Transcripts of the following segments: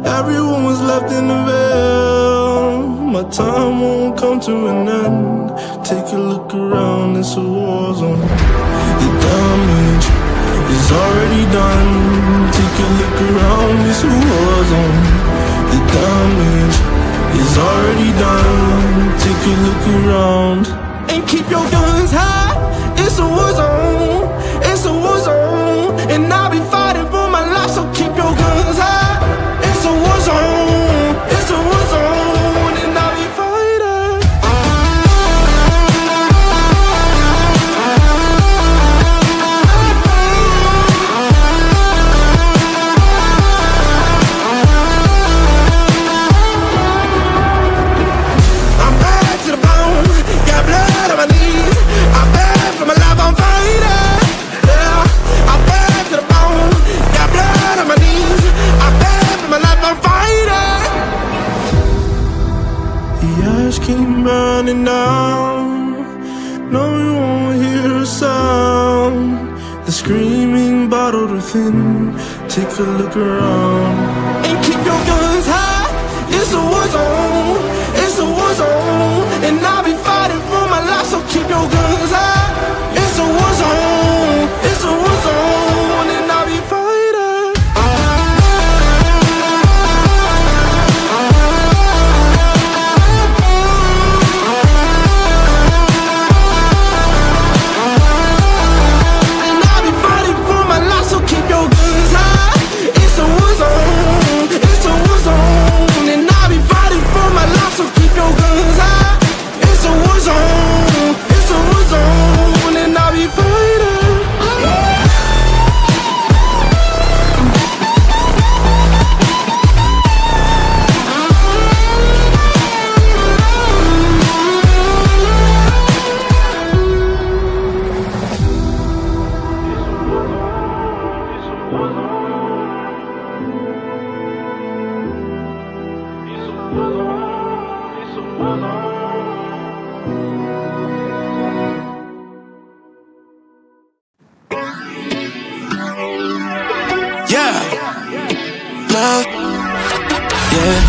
Everyone was left in the veil. My time won't come to an end. Take a look around, it's a war zone. The damage is already done. Take a look around, it's a war zone. The damage is already done. Take a look around. And keep your guns high. It's a war zone. It's a war zone. And I'll be fighting for my life, so keep your guns high. It's a war zone. It's a war zone. And I'll be fighting. I'm bad to the bone. Got blood on my knees. I'm bad for my life, I'm fighting. Yeah, I'm bad to the bone. Got blood on my knees. I'm bad for my life, I'm fighting. The ash keep burning down. No, you won't hear a sound. The screaming bottled within. Take a look around. And keep your guns high. It's a war zone. It's a war zone. And I'll be fighting for my life, so keep your guns high. It's a war zone. It's a war zone. And I'll be fighting. And I'll be fighting for my life, so keep your guns high. It's a war zone. It's a war zone. And I'll be fighting for my life, so keep your guns high. It's a war zone. It's a war zone. And I'll be fighting. Yeah, love, yeah.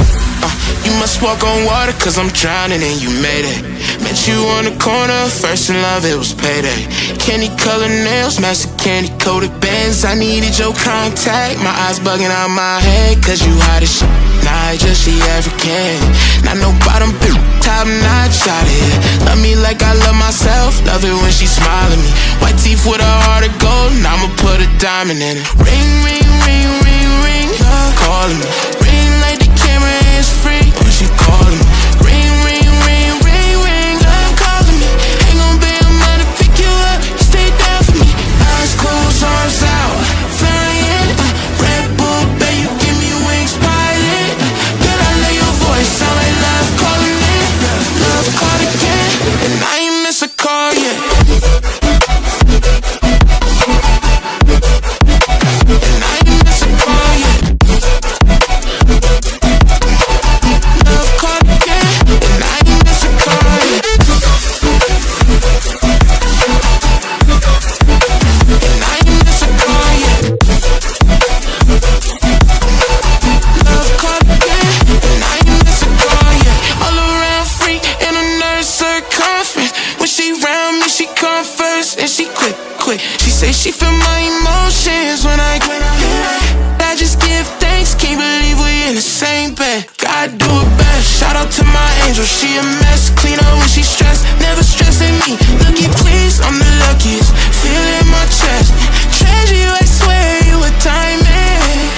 You must walk on water, cause I'm drowning and you made it. Met you on the corner, first in love, it was payday. Candy colored nails, match the candy coated bands. I needed your contact, my eyes bugging out my head, cause you hot as shit. Nah, just the African. Not no bottom bitch, top notch out here. Love me like I love myself, love it when she smile at me. White teeth with a heart of gold, and I'ma put a diamond in it. Ring, ring, ring, ring, ring, love calling me. Ring like the camera is free, when she calling me. Ring, ring, ring, ring, ring, love calling me. Ain't gon' be a man to pick you up, you stay down for me. Eyes closed, arms out, flying. Red Bull, babe, you give me wings, pilot. Girl, I know your voice, sound like love calling it. Love called again, and I ain't miss a call yet. And I ain't miss a call yet. Love called again, and I ain't miss a call yet. And I ain't miss a call yet. Love called again, and I ain't miss a call yet. All around freak in a nurse circumference. When she round me, she come first, and she quick. She say she feel my emotions when I just give thanks, can't believe we in the same bed. God do it best, shout out to my angel, she a mess. Clean up when she stressed, never stressing me. Looky please, I'm the luckiest, feel it in my chest. Treasure you, I swear you a diamond.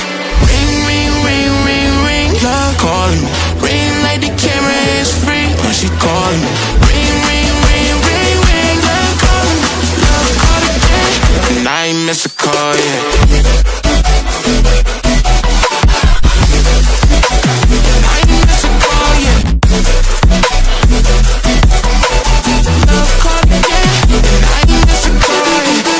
Ring, ring, ring, ring, ring, love calling me. Ring like the camera is free, when she calling me. Ring, ring, ring, ring, ring, love calling me. Love calling again, and I ain't miss a call yet. And I ain't miss a call yet. Love calling again, and I ain't miss a call yet.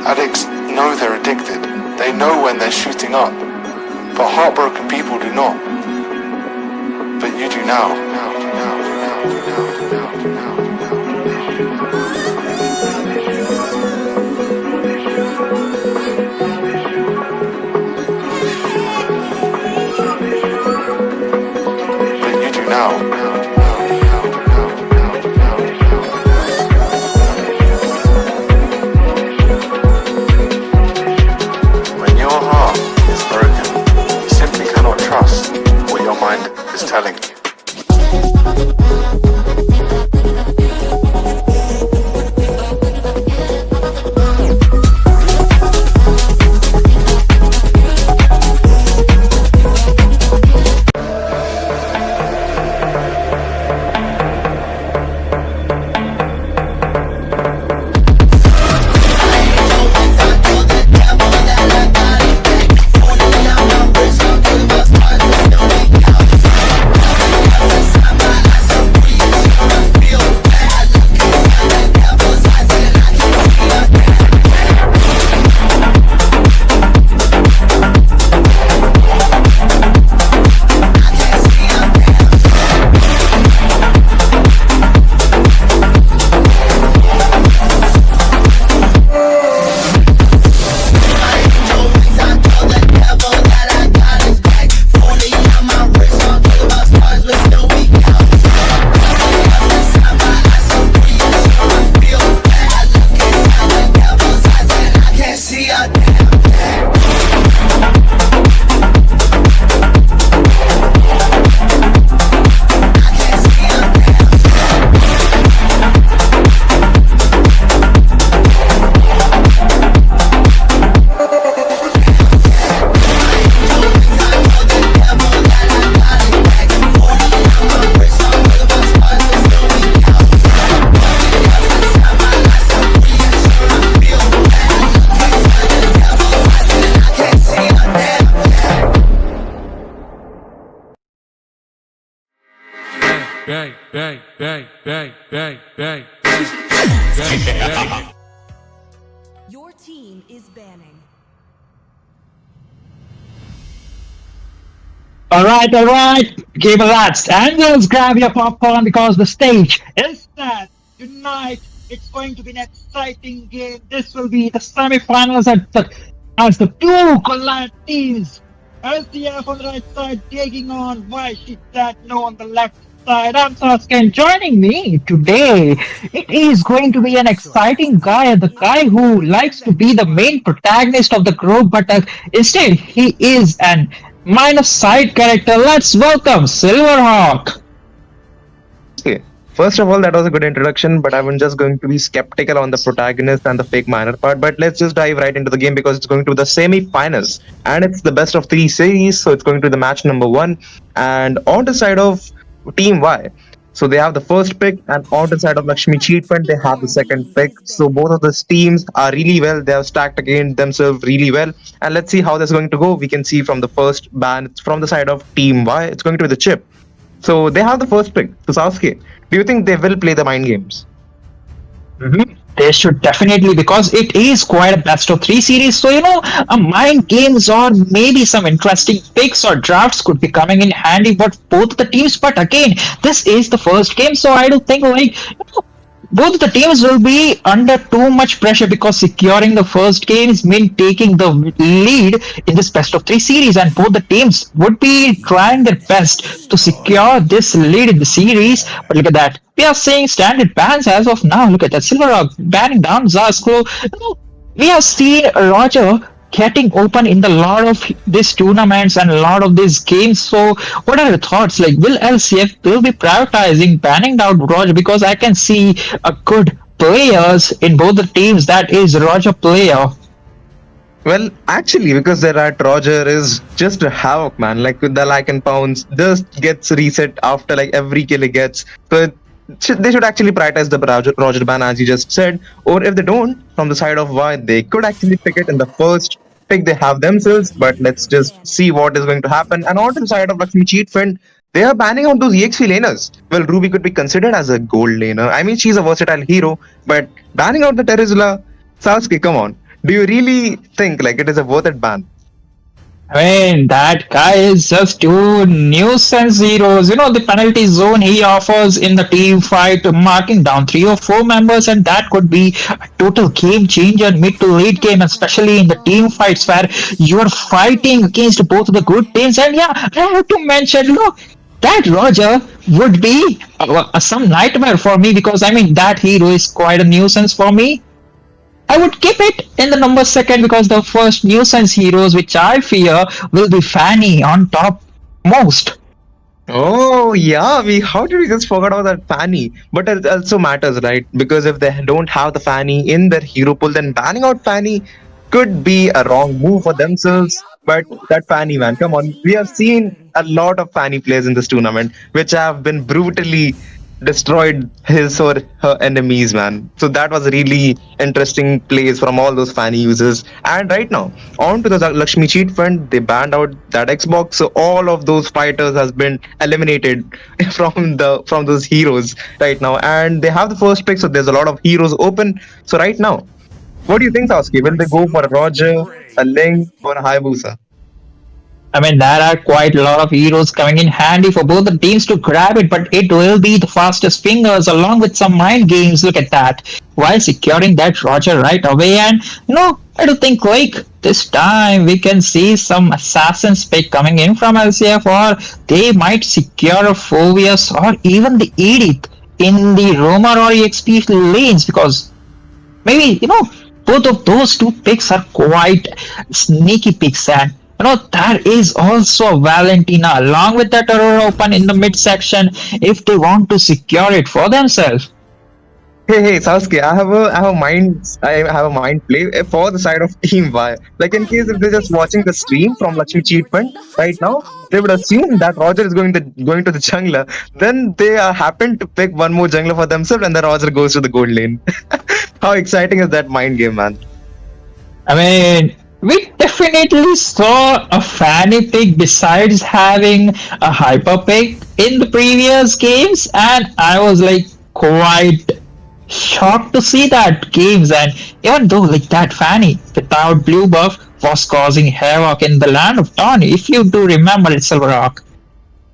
Addicts know they're addicted. They know when they're shooting up. But heartbroken people do not. But you do now. But you do now. When your heart is broken, you simply cannot trust what your mind is telling you. Your team is banning. Alright, game lads, and let's grab your popcorn because the stage is set. Tonight, it's going to be an exciting game. This will be the semi-finals as the two collide teams. LCF on the right side taking on Why She That No on the left side. I'm Sasuke, and joining me today, it is going to be an exciting guy, the guy who likes to be the main protagonist of the group, but instead he is an minor side character. Let's welcome Silverhawk. Okay. First of all, that was a good introduction, but I'm just going to be skeptical on the protagonist and the fake minor part. But let's just dive right into the game because it's going to be the semi-finals, and it's the best of 3 series. So it's going to be the match number 1, and on the side of Team Y, so they have the first pick, and on the side of Lakshmi Cheat Fund, they have the second pick. So both of these teams are really well. They have stacked against themselves really well, and let's see how this is going to go. We can see from the first ban, it's from the side of Team Y. It's going to be the chip. So they have the first pick. So Sasuke, do you think they will play the mind games? They should definitely, because it is quite a best of 3 series. So, mind games or maybe some interesting picks or drafts could be coming in handy for both the teams. But again, this is the first game, so I don't think both the teams will be under too much pressure because securing the first games mean taking the lead in this best of 3 series, and both the teams would be trying their best to secure this lead in the series. But look at that, we are seeing standard bans as of now. Look at that, Silverhawk banning down Zaskro. We have seen Roger getting open in the lot of these tournaments and a lot of these games. So what are your thoughts? Like, will LCF will be prioritizing banning down Roger? Because I can see a good players in both the teams that is Roger player. Well, actually, because their at Roger is just a havoc, man. Like with the like and pounds, just gets reset after like every kill he gets. So they should actually prioritize the Roger ban, as you just said. Or if they don't, from the side of Y, they could actually pick it in the first pick they have themselves. But let's just see what is going to happen. And on the side of Lakshmi Cheat Fund, they are banning out those EXP laners. Well, Ruby could be considered as a gold laner. I mean, she's a versatile hero, but banning out the Terizla, Sasuke, come on. Do you really think like it is a worth it ban? I mean, that guy is just too nuisance heroes. The penalty zone he offers in the team fight, marking down 3 or 4 members, and that could be a total game changer mid to late game, especially in the team fights where you are fighting against both of the good teams. And yeah, I have to mention, look, that Roger would be some nightmare for me because I mean, that hero is quite a nuisance for me. I would keep it in the number second because the first nuisance heroes which I fear will be Fanny on top most. Oh yeah, we how did we just forget about that Fanny? But it also matters, right? Because if they don't have the Fanny in their hero pool, then banning out Fanny could be a wrong move for themselves. But that Fanny man, come on, we have seen a lot of Fanny players in this tournament, which have been brutally destroyed his or her enemies, man. So that was really interesting plays from all those Fanny users. And right now, on to the Lakshmi cheat fund, they banned out that Xbox, so all of those fighters has been eliminated from those heroes right now, and they have the first pick. So there's a lot of heroes open. So right now, what do you think, Sasuke? Will they go for a Roger, a Link, or a Hayabusa? I mean, there are quite a lot of heroes coming in handy for both the teams to grab it, but it will be the fastest fingers along with some mind games. Look at that. While securing that Roger right away, and I do think like this time we can see some assassin's pick coming in from LCF, or they might secure a Phobius or even the Edith in the Roma or EXP lanes because maybe both of those two picks are quite sneaky picks, and there is also Valentina along with that Aurora open in the midsection if they want to secure it for themselves. Hey, Sasuke, I have a mind play for the side of Team Y. Like in case if they're just watching the stream from Lakshmi Cheat Fund right now, they would assume that Roger is going to the jungler. Then they happen to pick one more jungler for themselves, and then Roger goes to the gold lane. How exciting is that mind game, man? I mean, we definitely saw a fanny pick besides having a hyper pick in the previous games, and I was like quite shocked to see that games. And even though like that fanny without blue buff was causing havoc in the land of Tawny, if you do remember it, Silver Rock.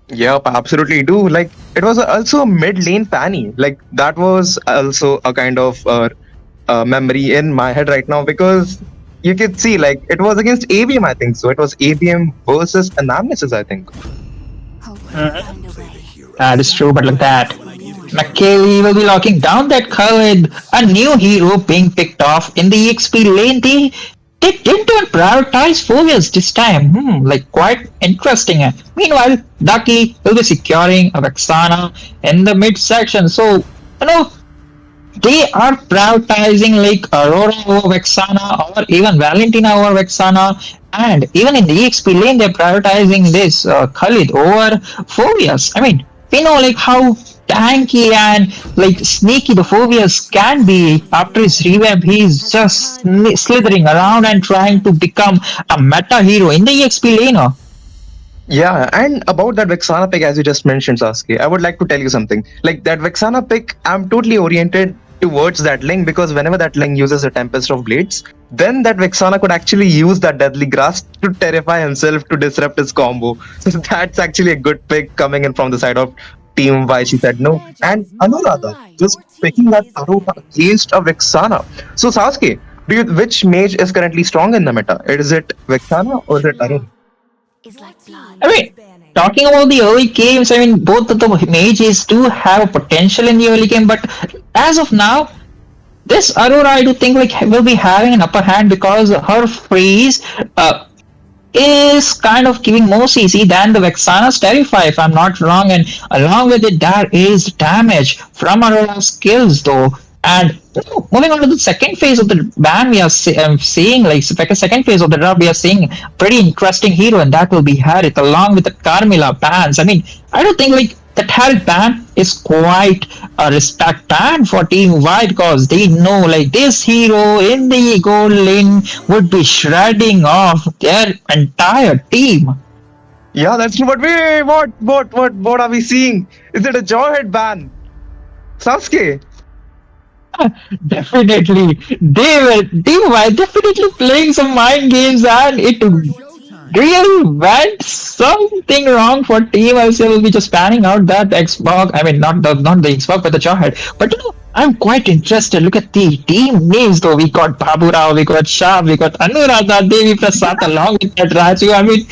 Yep, absolutely do. Like it was also a mid lane Fanny. Like that was also a kind of memory in my head right now because you could see like it was against ABM, I think so. It was ABM versus Anamnesis, I think. That is true, but like that. McKaylee will be locking down that Khalid, a new hero being picked off in the EXP lane. They didn't even prioritize Phobias this time. Like quite interesting. Meanwhile, Ducky will be securing a Vexana in the midsection. So, they are prioritizing like Aurora over Vexana or even Valentina over Vexana. And even in the EXP lane, they're prioritizing this Khalid over Phobias. I mean, we know like how tanky and like sneaky the Phobias can be. After his revamp, he's just slithering around and trying to become a meta hero in the EXP laner. Yeah, and about that Vexana pick, as you just mentioned, Sasuke, I would like to tell you something. Like that Vexana pick, I'm totally oriented towards that link because whenever that link uses a Tempest of Blades, then that Vexana could actually use that Deadly Grass to terrify himself to disrupt his combo. So that's actually a good pick coming in from the side of Team Y. She said no. And Anuradha, just picking that Aruba against a Vexana. So Sasuke, which mage is currently strong in the meta? Is it Vexana or is it Arun? I mean, talking about the early games, I mean, both of the mages do have a potential in the early game, but as of now, this Aurora, I do think like will be having an upper hand because her freeze is kind of giving more CC than the Vexana's Terrify, if I'm not wrong, and along with it, there is damage from Aurora's skills though. And moving on to the second phase of the ban, we are seeing like second phase of the draft, we are seeing pretty interesting hero, and that will be Harith along with the Carmilla bans. I mean, I don't think like the Harith ban is quite a respect ban for Team Y because they know like this hero in the gold lane would be shredding off their entire team. Yeah, that's true. But wait, what are we seeing? Is it a Jawhead ban? Sasuke? Definitely, they were definitely playing some mind games, and it really went something wrong for Team LCL. Will be just panning out that Xbox. I mean, not the Xbox, but the Jarhead. But I'm quite interested. Look at the team names, though. We got Babu Rao, we got Shah, we got Anuradha, Devi Prasad, along with that Raju. I mean,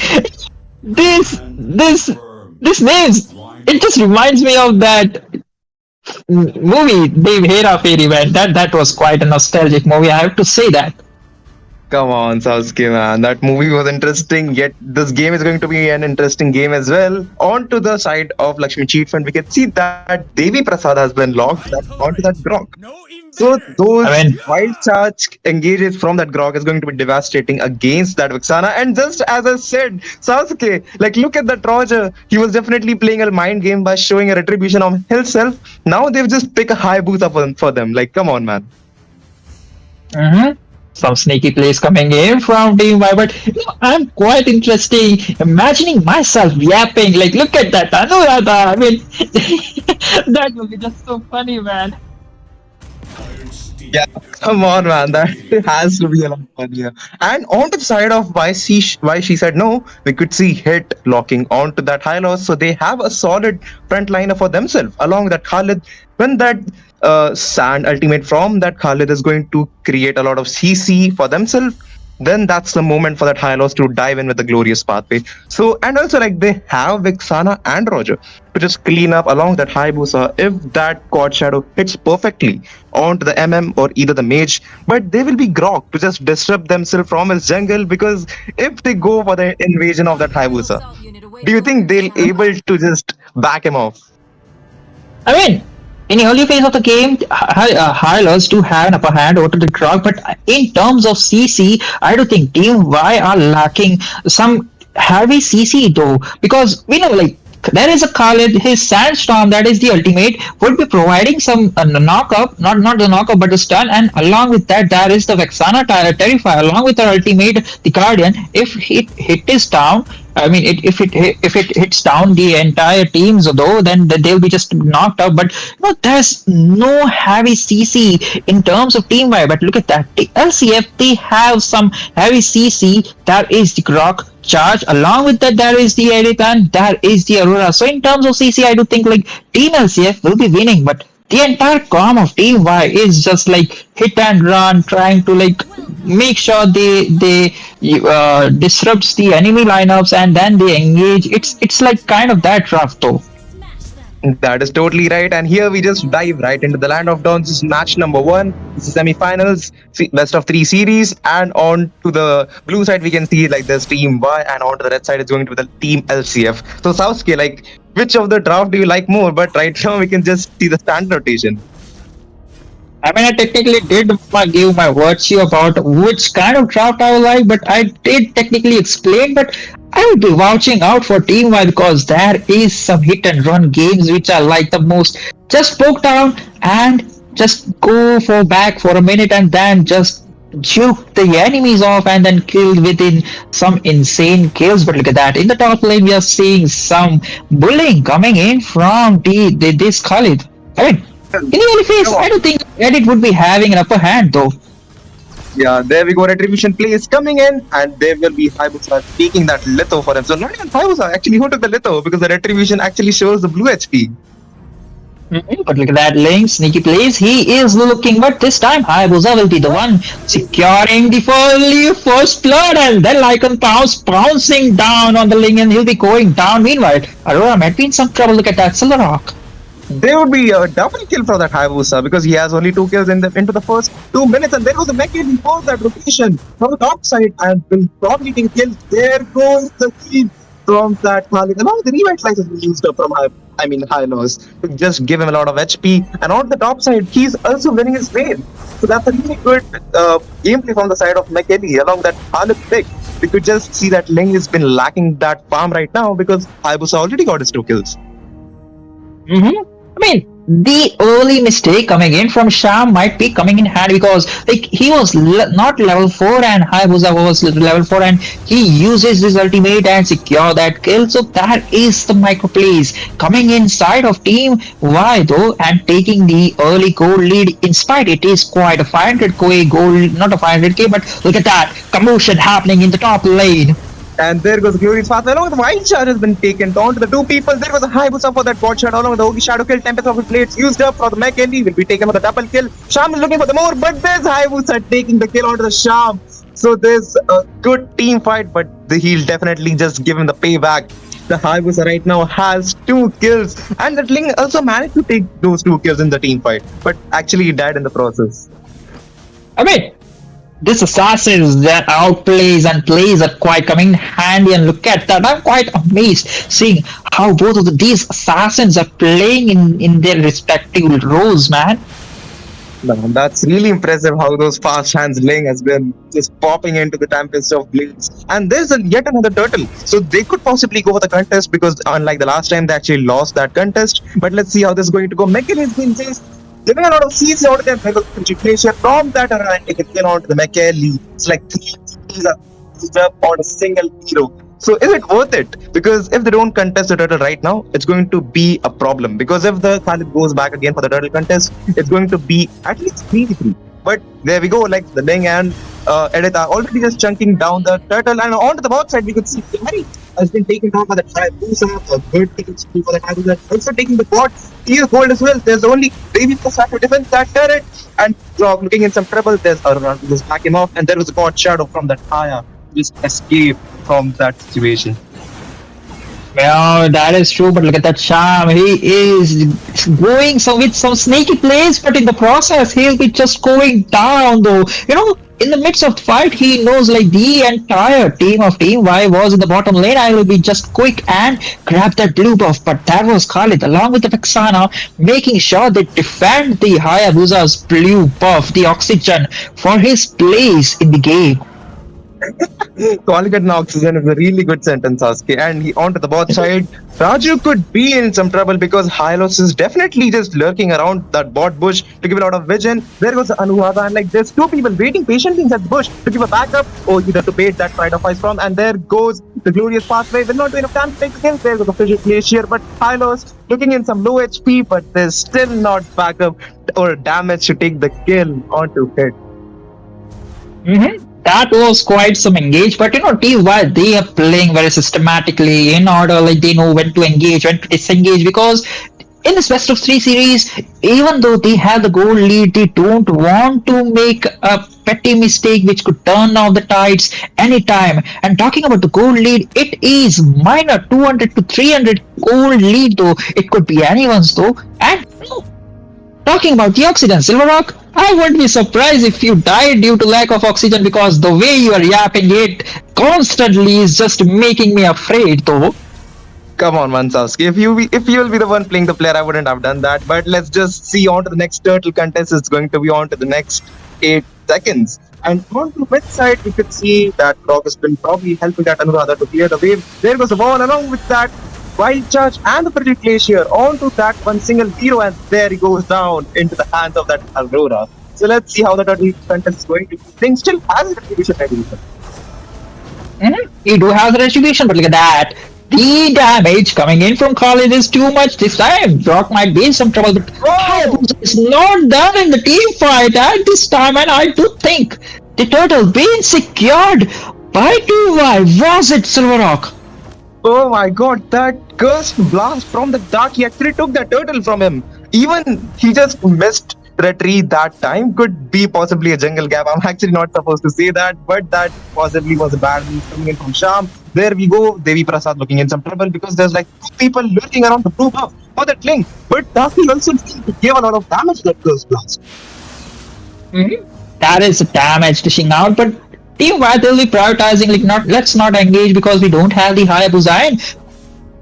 this this this names. It just reminds me of that movie, Dave Hera Fairy, man. That was quite a nostalgic movie. I have to say that. Come on, Sasuke, man. That movie was interesting, yet this game is going to be an interesting game as well. On to the side of Lakshmi Cheat Fund, we can see that Devi Prasad has been locked onto that Grok. So those I mean, wild charge engages from that Grok is going to be devastating against that Vixana. And just as I said, Sasuke, like look at that Roger. He was definitely playing a mind game by showing a retribution of himself. Now they've just picked a high boost up for them. Like, come on, man. some sneaky plays coming in from Team Y, but I'm quite interesting imagining myself yapping. Like, look at that, Anuradha. I mean, that will be just so funny, man. Yeah, come on, man. That has to be a lot funnier. And on to the side of why she said no, we could see hit locking onto that high loss. So they have a solid front liner for themselves. Along with that Khalid, when that sand ultimate from that Khalid is going to create a lot of CC for themselves, then that's the moment for that Hylos to dive in with the glorious pathway. So, and also like they have Vixana and Roger to just clean up along that Hayabusa if that Quad Shadow hits perfectly onto the MM or either the Mage. But they will be Grok to just disrupt themselves from his jungle, because if they go for the invasion of that Hayabusa, do you think they'll able to just back him off? I mean, in the early phase of the game, Hylos do have an upper hand over the Grog, but in terms of CC, I do think Team Y are lacking some heavy CC though, because we know like there is a Khalid, his Sandstorm, that is the ultimate, would be providing some knockup, not the knockup but the stun, and along with that there is the Vexana Terrify, along with the ultimate, the Guardian. If it is down, I mean, if it hits down the entire teams, though, then they'll be just knocked out. But there's no heavy CC in terms of team wide. But look at that, the LCF, they have some heavy CC. That is the Grok charge. Along with that, there is the Edith and there is the Aurora. So in terms of CC, I do think like Team LCF will be winning, but the entire com of Team Y is just like hit and run, trying to like make sure they disrupts the enemy lineups and then they engage. It's like kind of that rough though. That is totally right. And here we just dive right into the Land of Dawns. This is match number 1. This is semi-finals, best of 3 series. And on to the blue side, we can see like there's Team Y, and on to the red side, it's going to be the Team LCF. So Sasuke, like which of the draft do you like more? But right now we can just see the standard rotation. I mean, I technically did give my virtue about which kind of draft I would like, but I did technically explain. But I would be vouching out for Team Y because there is some hit and run games which I like the most. Just poke down and just go for back for a minute and then just juke the enemies off and then kill within some insane kills. But look at that, in the top lane we are seeing some bullying coming in from this Khalid. I mean, in the early phase, I don't think Reddit would be having an upper hand though. Yeah, there we go. Retribution play is coming in, and there will be Hayabusa taking that litho for him. So not even Hayabusa, actually who took the litho, because the retribution actually shows the blue HP. But look at that link, sneaky plays. He is looking, but this time Hayabusa will be the one securing the first blood, and then Lycan pouncing down on the link, and he'll be going down. Meanwhile, Aurora might be in some trouble. Look at that Silverhawk. There would be a double kill for that Hayabusa because he has only 2 kills into the first 2 minutes, and there was a mechanism for that rotation from the top side and will probably take kills. There goes the kill from that Khalid. Along with the revitalizer is used up from high loss to just give him a lot of HP. And on the top side, he's also winning his lane. So that's a really good gameplay from the side of McKelly along that Khalid pick. We could just see that Ling has been lacking that farm right now because Hayabusa already got his 2 kills. I mean, the early mistake coming in from Sham might be coming in hand because like he was not level 4 and Hayabusa was level 4 and he uses his ultimate and secure that kill. So that is the micro plays coming inside of team Y though and taking the early gold lead. In spite it is quite a 500k gold, not a 500k, but look at that commotion happening in the top lane. And there goes Glorious Pathway. Along with the Wild Charge has been taken down to the two people. There was a Hayabusa for that bot shot. Along with the Ogi Shadow kill. Tempest of the Blades used up for the mech. Ellie will be taken for the double kill. Sham is looking for the more, but there's Hayabusa taking the kill onto the Sham. So there's a good team fight, but he'll definitely just give him the payback. The Hayabusa right now has 2 kills, and that Ling also managed to take those 2 kills in the team fight, but actually he died in the process. I mean, this assassin that outplays and plays are quite coming handy, and look at that. I'm quite amazed seeing how both of these assassins are playing in their respective roles, man. No, that's really impressive how those fast hands Ling has been just popping into the Tempest of Blades. And there's yet another turtle. So they could possibly go for the contest because unlike the last time they actually lost that contest. But let's see how this is going to go. Mecha has been just giving a lot of CC out of them glacier from that around take a kill onto the Mecha. It's like 3 keys up on a single hero. So is it worth it? Because if they don't contest the turtle right now, it's going to be a problem. Because if the Khalid goes back again for the turtle contest, it's going to be at least 3v3. But there we go, like the Ling and Edith are already just chunking down the turtle. And onto the bot side, we could see Gary has been taken down by the Hayabusa, a good taking speed for the Hayabusa. Also taking the bot, he is gold as well. There's only Davy plus to defend that turret. And looking in some trouble, there's Aruna to just back him off. And there was a god shadow from that Haya. Just escape from that situation. Well, that is true, but look at that Sham. He is going with some sneaky plays, but in the process, he'll be just going down though. You know, in the midst of the fight, he knows like the entire team of Team Y was in the bottom lane. I will be just quick and grab that blue buff. But that was Khalid along with the Vexana making sure they defend the Hayabusa's blue buff, the oxygen, for his place in the game. Calling it an oxygen is a really good sentence, Sasuke. And he onto the bot side, Raju could be in some trouble because Hylos is definitely just lurking around that bot bush to give a lot of vision. There goes the Anuradha, and like there's 2 people waiting patiently in that bush to give a backup. Oh, you have to bait that Pride of Ice from, and there goes the Glorious Pathway. Will not do enough time to take the kill. There goes the Fissure Glacier, but Hylos looking in some low HP, but there's still not backup or damage to take the kill onto hit. That was quite some engage, but you know, Team Y, they are playing very systematically in order, like they know when to engage, when to disengage, because in this best of 3 series, even though they have the gold lead, they don't want to make a petty mistake which could turn down the tides anytime. And talking about the gold lead, it is minor 200 to 300 gold lead though. It could be anyone's though. And talking about the oxygen, Silver Rock, I wouldn't be surprised if you died due to lack of oxygen because the way you are yapping it constantly is just making me afraid though. Come on, Mansowski. If you will be the one playing the player, I wouldn't have done that. But let's just see on to the next turtle contest. It's going to be on to the next 8 seconds. And on the west side, we could see that Rock has been probably helping that Anuradha to clear the wave. There goes the ball along with that Wild Charge and the Pretty Glacier onto that one single hero, and there he goes down into the hands of that Aurora. So let's see how the turtle contest is going to be. Thing still has a retribution. He do have the retribution, but look at that. The damage coming in from Khalid is too much this time. Rock might be in some trouble, but Hayabusa is not done in the team fight at this time, and I do think the turtle being secured by 2Y. Was it Silver Rock? Oh my god, that cursed blast from the dark, he actually took the turtle from him. Even he just missed retreat that time. Could be possibly a jungle gap. I'm actually not supposed to say that, but that possibly was a bad move coming in from Sham. There we go, Devi Prasad looking in some trouble because there's like 2 people lurking around the blue buff for that link. But Darky also gave a lot of damage to that cursed blast. That is damage dishing out, but Team Y will be prioritizing like let's not engage because we don't have the Hayabusa. And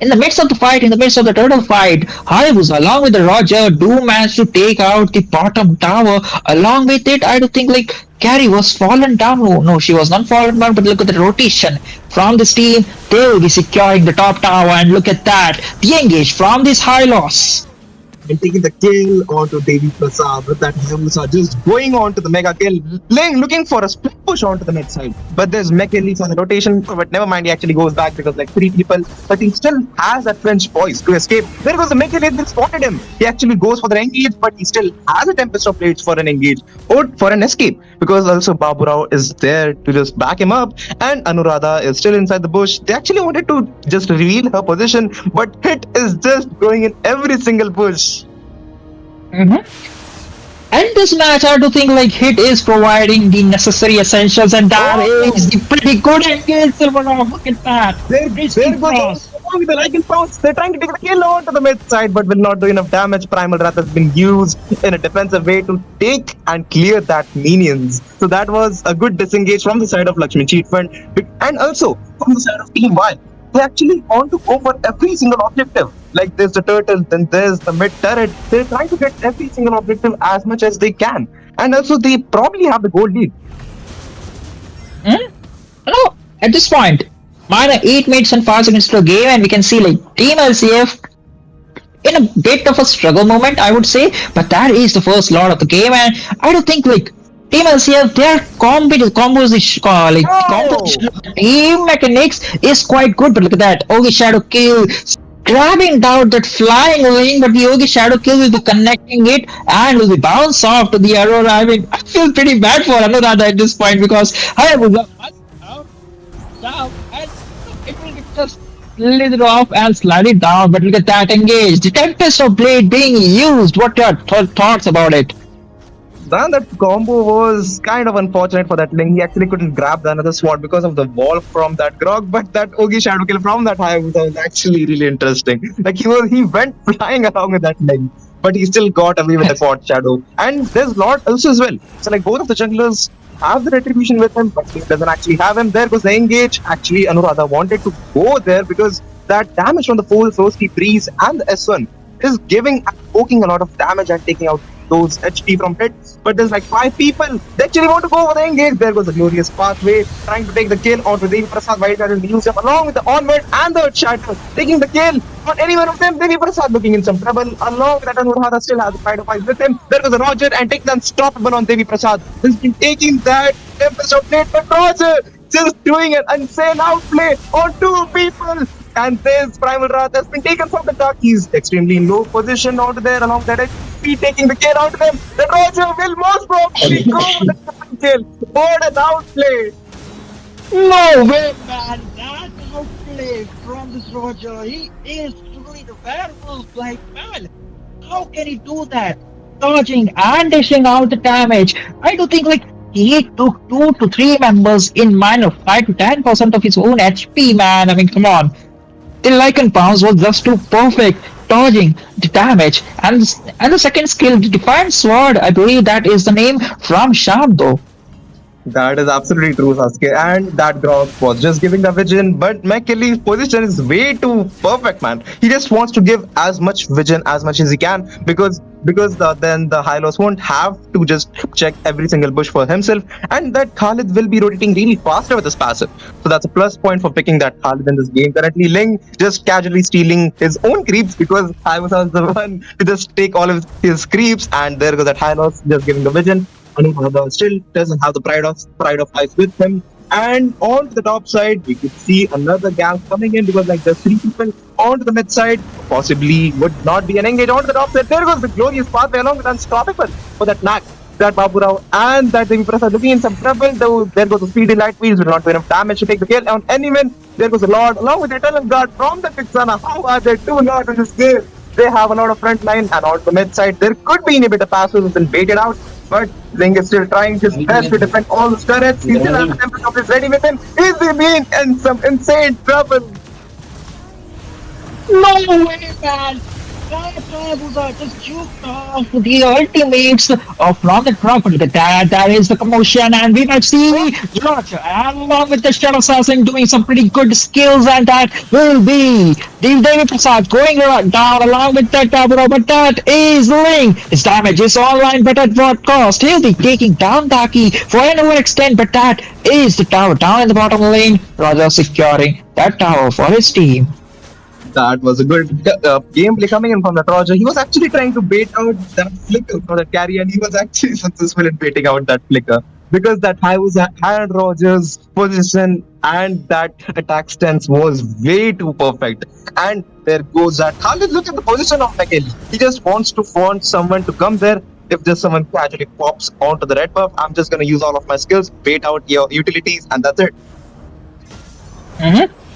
in the midst of the fight, in the midst of the turtle fight, Hayabusa along with the Roger do manage to take out the bottom tower. Along with it, I do think like Carrie was fallen down. Oh, no, she was not fallen down, but look at the rotation from this team. They will be securing the top tower, and look at that. The engage from this high loss. and taking the kill onto Devi Prasad with that Hayabusa just going on to the mega kill, looking for a split push onto the mid side. But there's Mekeli for the rotation, but never mind, he actually goes back because like 3 people, but he still has that French poise to escape. There goes the Mekeli, they spotted him. He actually goes for the engage, but he still has a Tempest of Blades for an engage or for an escape because also Baburao is there to just back him up, and Anuradha is still inside the bush. They actually wanted to just reveal her position, but Hit is just going in every single bush. And this match, I do think like Hit is providing the necessary essentials, and that is the pretty good engage. Silverov, look at that. There goes the Lycan Pounce. They're trying to take the kill onto the mid side, but will not do enough damage. Primal Wrath has been used in a defensive way to take and clear that minions. So that was a good disengage from the side of Lakshmi Cheat Fund, and also from the side of Team Y. They actually want to go for every single objective. Like there's the turtle, then there's the mid turret. They're trying to get every single objective as much as they can. And also they probably have the gold lead. No, at this point, minor 8 minutes and 5 seconds to a game, and we can see like Team LCF in a bit of a struggle moment, I would say. But that is the first lot of the game, and I don't think like Team LCF, their composition of the team mechanics is quite good. But look at that, Ogi Shadow Kill grabbing down that flying wing, but the Ogi Shadow Kill will be connecting it and will be bounced off to the arrow. I mean, I feel pretty bad for Anuradha at this point because I was down and it will just slid it off and slide it down. But look at that engage, the Tempest of Blade being used. What are your thoughts about it? Then that combo was kind of unfortunate for that Ling. He actually couldn't grab the another sword because of the wall from that Grog, but that Ogi Shadow Kill from that Hayabusa was actually really interesting. Like he went flying along with that Ling, but he still got away with the Fort Shadow. And there's Lord also as well. So like both of the junglers have the retribution with him, but he doesn't actually have him. There goes the engage. Actually, Anuradha wanted to go there because that damage from the full Frosty Breeze and the S1 is poking a lot of damage and taking out those HP from Hit, but there's like 5 people. They actually want to go for the engage. There goes the glorious pathway, trying to take the kill onto Devi Prasad. Wildcard will use him along with the onward and the shatter, taking the kill on any one of them. Devi Prasad looking in some trouble. Along with that, Anuradha still has the fight of eyes with him. There goes the Roger and taking unstoppable on Devi Prasad. He's been taking that Tempest of Blade, but Roger just doing an insane outplay on 2 people. And this Primal Wrath has been taken from the duck. He's extremely low position onto there, along that HP taking the kill onto them. The Roger will most probably go for the kill. What an outplay! No way, man! That outplay from this Roger. He is truly the werewolf, like man. How can he do that? Dodging and dishing out the damage. I do think like he took 2 to 3 members in minor 5 to 10% of his own HP, man. I mean, come on. The Lycan Pounce was just too perfect, dodging the damage. And the second skill, the Defiant Sword, I believe that is the name from Shamdo. That is absolutely true, Sasuke. And that Grog was just giving the vision, but Mekeli's position is way too perfect, man. He just wants to give as much vision as much as he can because then the Hylos won't have to just check every single bush for himself, and that Khalid will be rotating really faster with his passive. So that's a plus point for picking that Khalid in this game. Currently, Ling just casually stealing his own creeps because I was the one to just take all of his creeps, and there goes that Hylos just giving the vision. Anuradha still doesn't have the pride of life with him. And on the top side, we could see another gang coming in because like there's 3 people onto the mid side. Possibly would not be an engage onto the top side. There goes the glorious pathway along with Unstoppable for that Knack, that Baburao, and that Devi Prasad looking in some trouble. Though there goes the speedy light wheels, will not do enough damage to take the kill on anyone. There goes the Lord along with the Eternal Guard from the Pixana. How are there 2 Lords in this game? They have a lot of front line, and on the mid side, there could be a bit of passive who's been baited out. But Ling is still trying his best to defend all the turrets. He still has the Tempest of Blade ready with him. Is he being in some insane trouble? No way, man! That just juked off the ultimates from the property. That is the commotion, and we might see George along with the Shadow Assassin doing some pretty good skills, and that will be Devi Prasad going down along with that Taburo, but that is Ling. His damage is online, but at what cost? He'll be taking down Daki for an overextend, but that is the tower down in the bottom lane. Roger securing that tower for his team. That was a good gameplay coming in from that Roger. He was actually trying to bait out that flicker for that carry, and he was actually successful in baiting out that flicker because that high was had Roger's position and that attack stance was way too perfect. And there goes that Khalid. Look at the position of McKelly. He just wants to want someone to come there. If just someone casually pops onto the red buff, I'm just gonna use all of my skills, bait out your utilities, and that's it.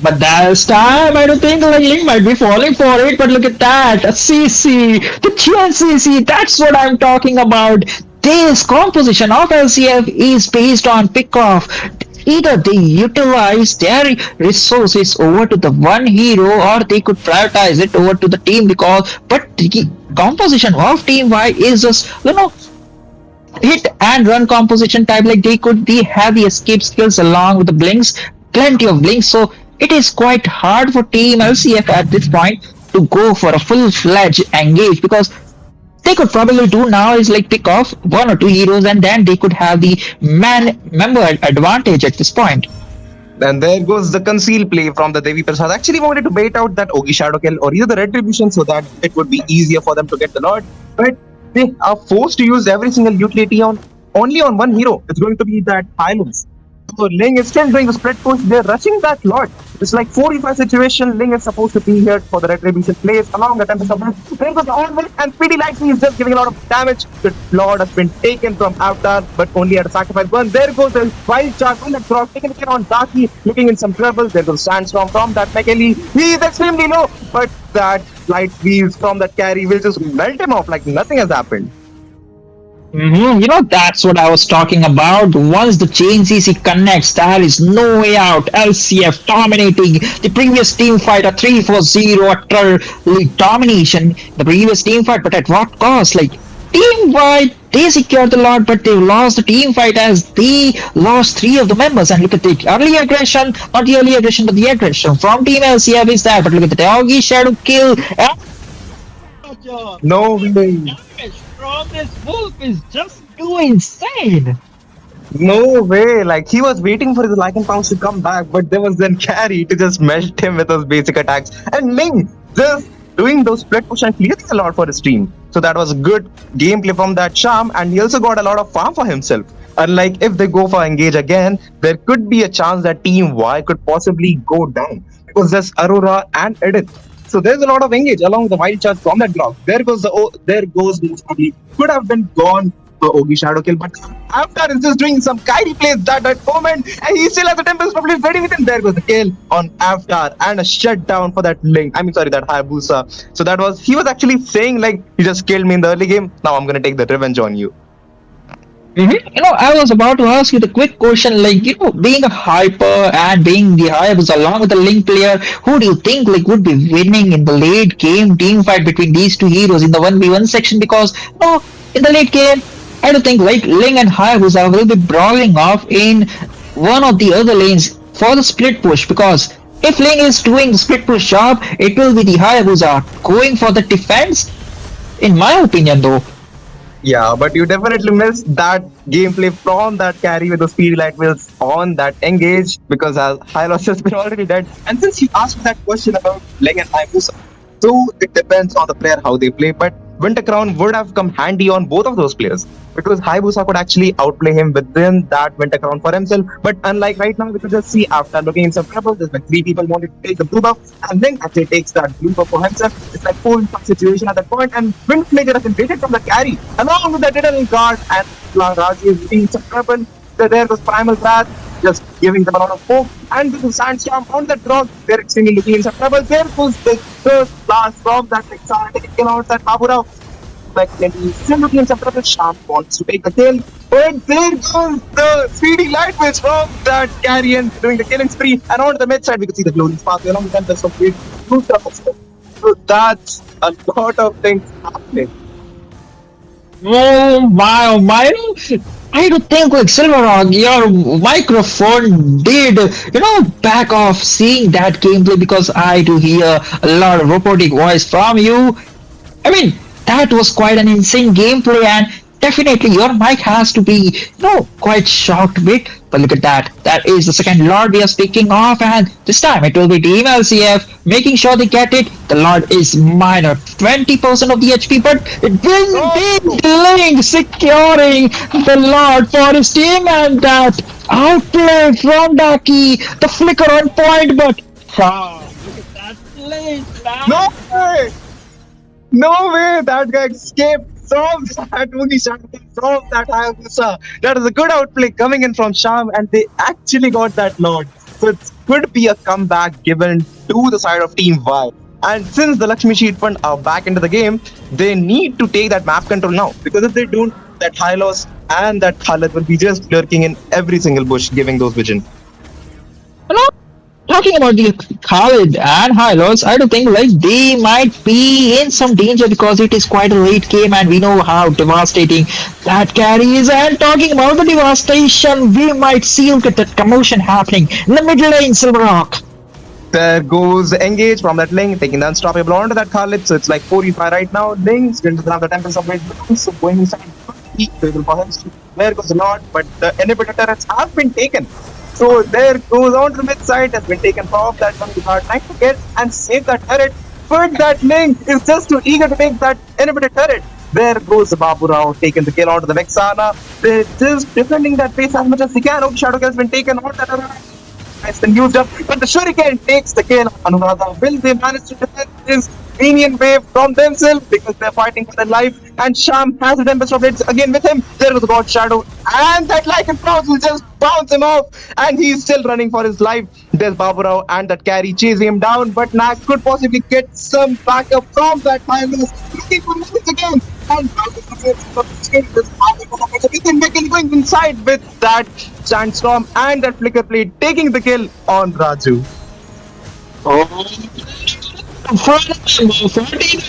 But this time, I don't think like Link might be falling for it. But look at that, a CC, the GNCC. That's what I'm talking about. This composition of LCF is based on pickoff. Either they utilize their resources over to the one hero, or they could prioritize it over to the team. Because, but the composition of Team Y is just hit and run composition type. Like they could be have the escape skills along with the blinks, plenty of blinks. So it is quite hard for Team LCF at this point to go for a full-fledged engage, because they could probably do now is like pick off one or two heroes, and then they could have the member advantage at this point. And there goes the conceal play from the Devi Prasad. Actually wanted to bait out that Ogi Shadow Kill or either the Retribution so that it would be easier for them to get the Lord. But they are forced to use every single utility on only on one hero. It's going to be that Hylos. So Ling is still doing the spread push. They're rushing that Lord. It's like 45 situation. Ling is supposed to be here for the Retribution plays along the Tempest of Death. There goes the onward and Speedy Lightning is just giving a lot of damage. The Lord has been taken from Avatar, but only at a sacrifice burn. There goes the wild charge on the cross, taking it on Darky, looking in some trouble. There goes Sandstorm from that McKelly. He is extremely low, but that light wheels from that carry will just melt him off like nothing has happened. That's what I was talking about. Once the chain CC connects, there is no way out. LCF dominating the previous team fight, a 3-4-0 utter domination. The previous team fight, but at what cost? Like team wide, they secured the lot, but they lost the team fight as they lost 3 of the members. And look at the early aggression, not the early aggression, but the aggression from Team LCF is there. But look at the Doggy Shadow kill. No way. From this wolf is just too insane. No way. Like he was waiting for his Lycan Pounce to come back, but there was then carry to just melt him with those basic attacks. And Ling just doing those split push and clearing a lot for his team. So that was a good gameplay from that Charm, and he also got a lot of farm for himself. Unlike if they go for engage again, there could be a chance that Team Y could possibly go down. Because there's Aurora and Edith. So there's a lot of engage along with the wild charge from that block. There goes most probably could have been gone for Ogi Shadow Kill, but Avatar is just doing some Kyrie plays that moment, and he still has the Tempest probably ready with him. There goes the kill on Avatar and a shutdown for that Link. That Hayabusa. So he was actually saying like, you just killed me in the early game. Now I'm gonna take the revenge on you. I was about to ask you the quick question, like, being a hyper and being the Hayabusa along with the Link player, who do you think like would be winning in the late game team fight between these two heroes in the 1v1 section? Because in the late game, I don't think like Link and Hayabusa will be brawling off in one of the other lanes for the split push, because if Link is doing the split push job, it will be the Hayabusa going for the defense, in my opinion though. Yeah, but you definitely missed that gameplay from that carry with the speedy light wheels on that engage, because Hylos has been already dead. And since you asked that question about Leg and Hayabusa, so it depends on the player how they play, but Winter Crown would have come handy on both of those players, because Hayabusa could actually outplay him within that Winter Crown for himself. But unlike right now, we could just see after looking in some trouble, there's like 3 people wanted to take the blue buff, and Link actually takes that blue buff for himself. It's like 4-5 situation at that point, and Wind Major has invaded from the carry, along with the Diddle Guard, and Raji is looking in some trouble. So there was Primal Wrath, just giving them a lot of hope, and with the Sandstorm on the drop, they're extremely looking in some trouble. There goes the first blast from that Nexar, taking out that Babura. Like he's still looking in some trouble. Sham wants to take the kill, but there goes the speedy light wheels from that carrion doing the killing spree, and on the mid side we could see the glowing spark along with them. There's some great blue stuff. So that's a lot of things happening. Oh my, I don't think like Silverog, your microphone did, back off seeing that gameplay, because I do hear a lot of robotic voice from you. I mean, that was quite an insane gameplay, and definitely your mic has to be, quite shocked bit. But look at that. That is the second Lord we are speaking of, and this time it will be Team LCF making sure they get it. The Lord is minor 20% of the HP, but it will be Link securing the Lord for his team, and that outplay from Daki, the flicker on point, but look at that Link, man. No way! No way! That guy escaped from that Woogie from that Hayabusa. That is a good outplay coming in from Sham, and they actually got that Lord. So it could be a comeback given to the side of Team Y. And since the Lakshmi Sheet Fund are back into the game, they need to take that map control now. Because if they don't, that Hylos and that Khaled will be just lurking in every single bush, giving those vision. Hello? Talking about the Khalid and Hylos, I do think they might be in some danger because it is quite a late game and we know how devastating that carry is. And talking about the devastation, we might see, look at that commotion happening in the middle lane, Silver Rock. There goes Engage from that Ling, taking the unstoppable onto that Khalid. So it's like 45 right now. Ling still doesn't have the Tempest of Weight, so going inside. There goes the Lord, but the inhibitor turrets have been taken. So there goes on to the mid side, has been taken off. That one is hard trying to get and save that turret. But that Ling is just too eager to take that inhibitor turret. There goes the Babu Rao, taking the kill onto the Vexana. They're just defending that base as much as they can. Oh, Shadow has been taken on that other. Has been used up, but the Shuriken takes the kill. Anuradha, will they manage to defend this minion wave from themselves because they're fighting for their life? And Sham has the Tempest of Blades again with him. There was a God Shadow, and that Lycan Cross will just bounce him off, and he's still running for his life. There's Baburao and that carry chasing him down, but Nak could possibly get some backup from that Hylos. Looking for minutes again, and going inside with that Sandstorm and that Flicker Blade taking the kill on Raju.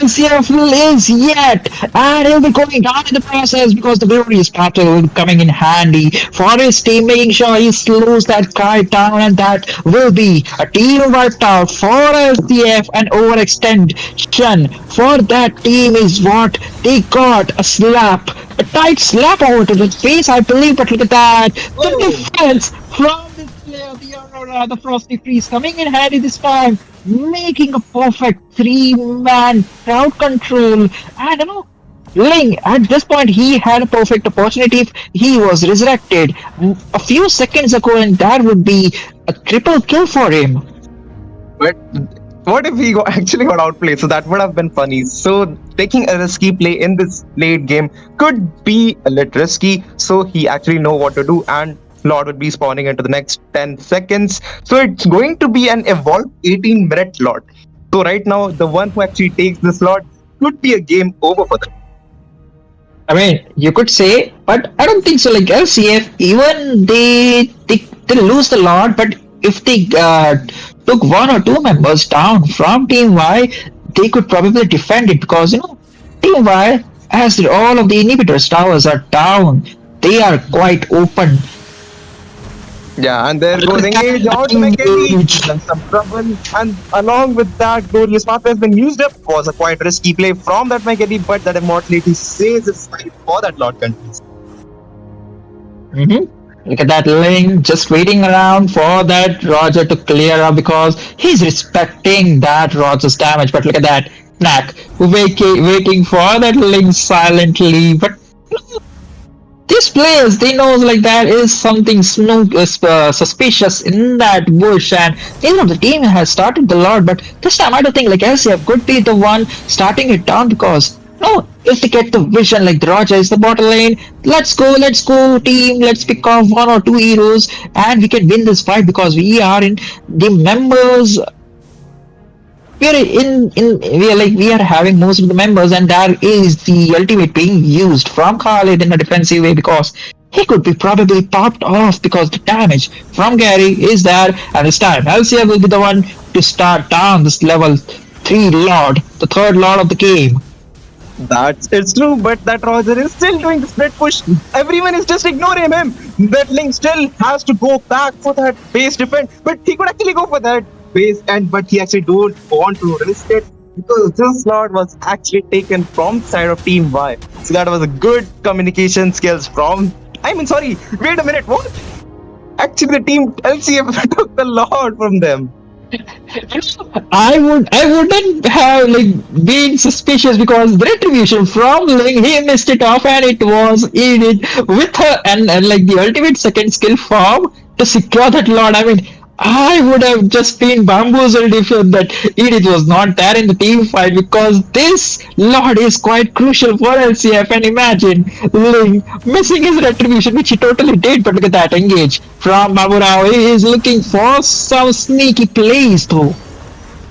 CFL is yet, and he'll be going down in the process because the glorious battle coming in handy for his team, making sure he slows that guy down, and that will be a team wiped out for LCF. And overextension for that team is what they got, a slap, a tight slap over to the face, I believe. But look at that, the defense from this player, the Aurora, the Frosty Freeze, coming in handy this time, making a perfect 3-man crowd control. And Ling, at this point, he had a perfect opportunity if he was resurrected a few seconds ago, and that would be a triple kill for him. But what if he actually got outplayed? So that would have been funny. So taking a risky play in this late game could be a little risky. So he actually know what to do, and Lord would be spawning into the next 10 seconds. So it's going to be an evolved 18-minute Lord. So right now, the one who actually takes this Lord could be a game over for them. I mean, you could say, but I don't think so. Like LCF, even they lose the Lord, but if they took one or two members down from Team Y, they could probably defend it because Team Y, as all of the inhibitors towers are down, they are quite open. Yeah, and there goes Engage out to make and some trouble. And along with that, Glorious Pathway has been used up. Was a quite risky play from that Megadi, but that immortality saves its life for that Lord countries. Look at that Ling just waiting around for that Roger to clear up because he's respecting that Roger's damage. But look at that Knack waiting for that Ling silently. But these players, they know that is something suspicious in that bush, and the team has started the Lord, but this time I don't think LCF could be the one starting it down because if they get the vision the Roger is the bottom lane, let's go team, let's pick off one or two heroes and we can win this fight because we are in the members. We are having most of the members, and that is the ultimate being used from Khalid in a defensive way because he could be probably popped off because the damage from Gary is there, and this time LCF will be the one to start down this level 3 Lord, the third Lord of the game. It's true, but that Roger is still doing the split push. Everyone is just ignoring him. That Link still has to go back for that base defense, but he could actually go for that base, but he actually don't want to risk it. because this slot was actually taken from the side of Team Y. So that was a good communication skills from. I mean, sorry, wait a minute, what? Actually, the team LCF took the lot from them. I wouldn't have like been suspicious because the retribution from Ling, he missed it off and it was Edith with her and like the ultimate second skill form to secure that lord. I mean, I would have just been bamboozled if that Edith was not there in the team fight because this lord is quite crucial for LCF. And imagine Ling missing his retribution, which he totally did. But look at that engage from Baburao. He is looking for some sneaky plays though.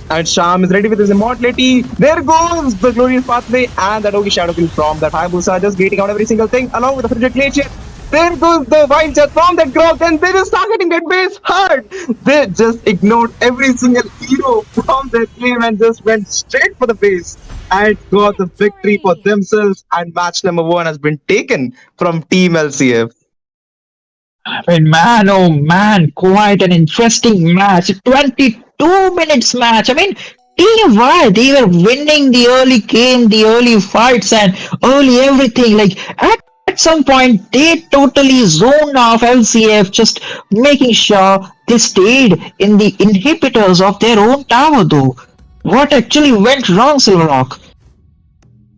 And Sham is ready with his immortality. There goes the glorious pathway and the Dogi Shadow Kill from that Hayabusa, just gating out every single thing along with the Frigid Glacier. There goes the Wild Jet from that Grog, and they just targeting that base hard. They just ignored every single hero from that game and just went straight for the base and got the victory for themselves. And match number 1 has been taken from Team LCF. I mean, man, oh man, quite an interesting match. 22 minutes match. I mean, Team Y, they were winning the early game, the early fights, and early everything. Like, at some point, they totally zoned off LCF, just making sure they stayed in the inhibitors of their own tower, though. What actually went wrong, Silverrock?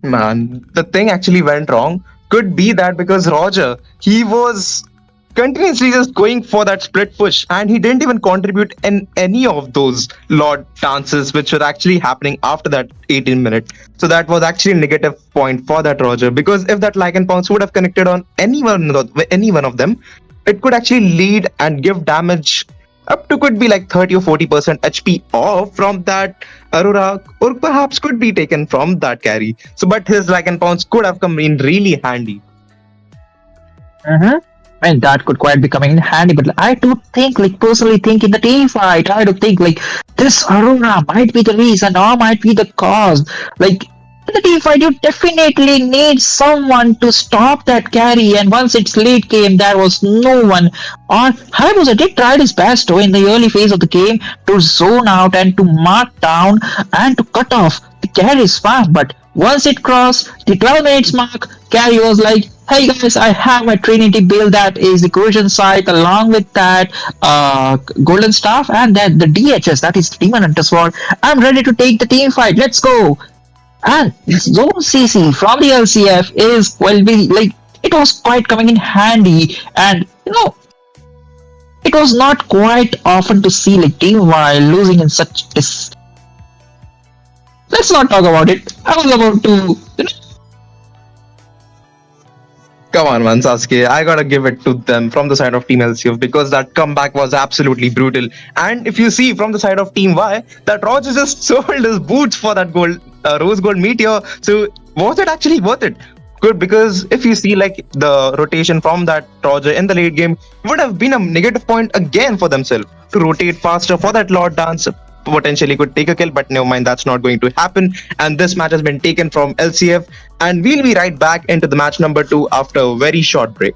Man, the thing actually went wrong. Could be that because Roger, he was continuously just going for that split push and he didn't even contribute in any of those Lord dances which were actually happening after that 18 minutes. So that was actually a negative point for that Roger, because if that Lycan Pounce would have connected on any one of them, it could actually lead and give damage up to could be like 30 or 40% HP off from that Aurora, or perhaps could be taken from that carry. So but his Lycan Pounce could have come in really handy. And that could quite be coming in handy, but I do think, like personally think in the team fight, I do think like this Aurora might be the reason or might be the cause. Like in the team fight, you definitely need someone to stop that carry, and once it's late game, there was no one. Or Hayabusa did try his best though in the early phase of the game to zone out and to mark down and to cut off the carry spam, but once it crossed the 12 minutes mark, Carrie was like, hey guys, I have my Trinity build that is the Corrosion Scythe along with that Golden Staff and then the DHS, that is the Demon Hunter Sword. I'm ready to take the team fight, let's go. And Zone CC from the LCF is, well, like, it was quite coming in handy, and it was not quite often to see like Team Y losing in such Let's not talk about it. I was about to. Come on, man, Sasuke. I gotta give it to them from the side of Team LCF because that comeback was absolutely brutal. And if you see from the side of Team Y, that Roger just sold his boots for that rose gold meteor. So was it actually worth it? Good, because if you see like the rotation from that Roger in the late game, it would have been a negative point again for themselves to rotate faster for that Lord Dance. Potentially could take a kill, but never mind, that's not going to happen. And this match has been taken from LCF, and we'll be right back into the match number 2 after a very short break.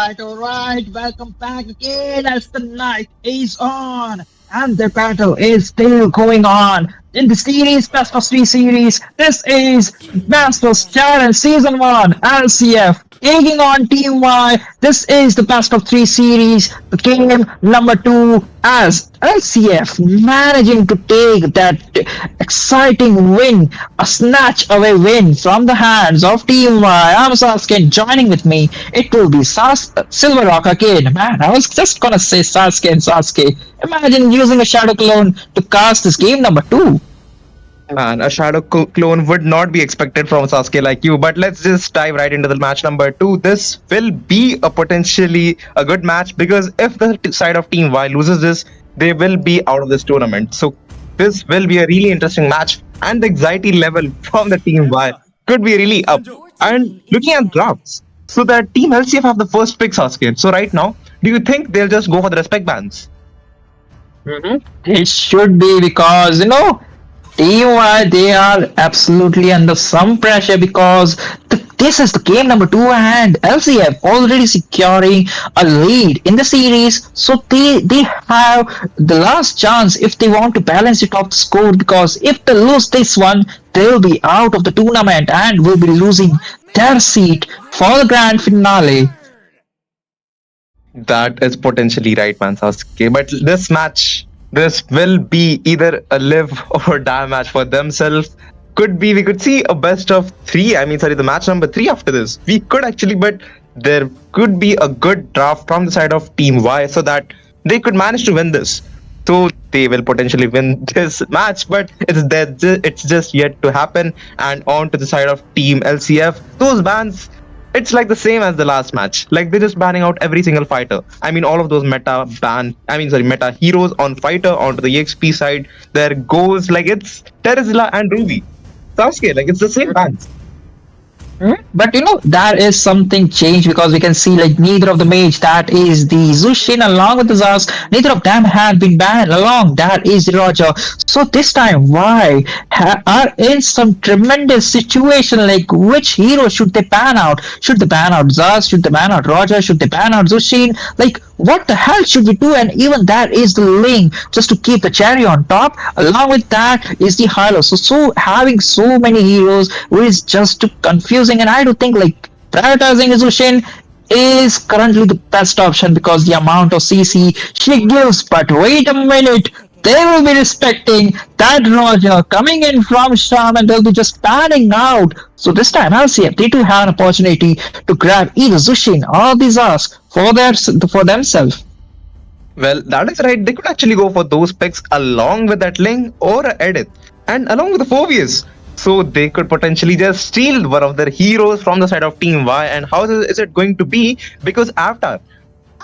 Alright, welcome back again as the night is on and the battle is still going on. In the series, Best of 3 series, this is Masters Challenge Season 1 LCF taking on Team Y. This is the Best of 3 series, the game number 2 as LCF managing to take that exciting win, a snatch away win from the hands of Team Y. I'm Sasuke, joining with me, it will be Silver Rock again. Man, I was just gonna say Sasuke and Sasuke. Imagine using a Shadow Clone to cast this game number 2. Man, a shadow clone would not be expected from Sasuke like you. But let's just dive right into the match number 2. This will be a potentially a good match because if the side of Team Y loses this, they will be out of this tournament. So this will be a really interesting match, and the anxiety level from the Team Y could be really up. And looking at drafts, so that Team LCF have the first pick, Sasuke. So right now, do you think they'll just go for the respect bans? It should be because Team Y, they are absolutely under some pressure because this is the game number 2 and LCF already securing a lead in the series. So they have the last chance if they want to balance it off the score, because if they lose this one, they'll be out of the tournament and will be losing their seat for the grand finale. That is potentially right, man, Sasuke. But this match, this will be either a live or die match for themselves. We could see a best of 3. The match number 3 after this. We could actually, but there could be a good draft from the side of Team Y so that they could manage to win this. So they will potentially win this match, but it's just yet to happen. And on to the side of Team LCF, those bans, it's like the same as the last match. Like they're just banning out every single fighter. All of those meta heroes on fighter onto the EXP side. There goes like it's Terizla and Ruby. Sasuke, like it's the same bans. But there is something changed because we can see like neither of the mage, that is the Zushin along with the Zaz, neither of them have been banned along, that is the Roger. So this time why are in some tremendous situation, like which hero should they ban out? Should they ban out Zaz? Should they ban out Roger? Should they ban out Zushin? Like what the hell should we do? And even that is the link just to keep the cherry on top. Along with that is the Hilo. So having so many heroes is just too confusing, and I do think like prioritizing Zushin is currently the best option because the amount of CC she gives. But wait a minute, they will be respecting that Roger coming in from Sham and they'll be just banning out. So this time LCF, they do have an opportunity to grab either Zushin or the Zaz for themselves. Well, that is right. They could actually go for those picks along with that Ling or a Edith and along with the Phobius. So they could potentially just steal one of their heroes from the side of Team Y. And how is it going to be? Because Avatar,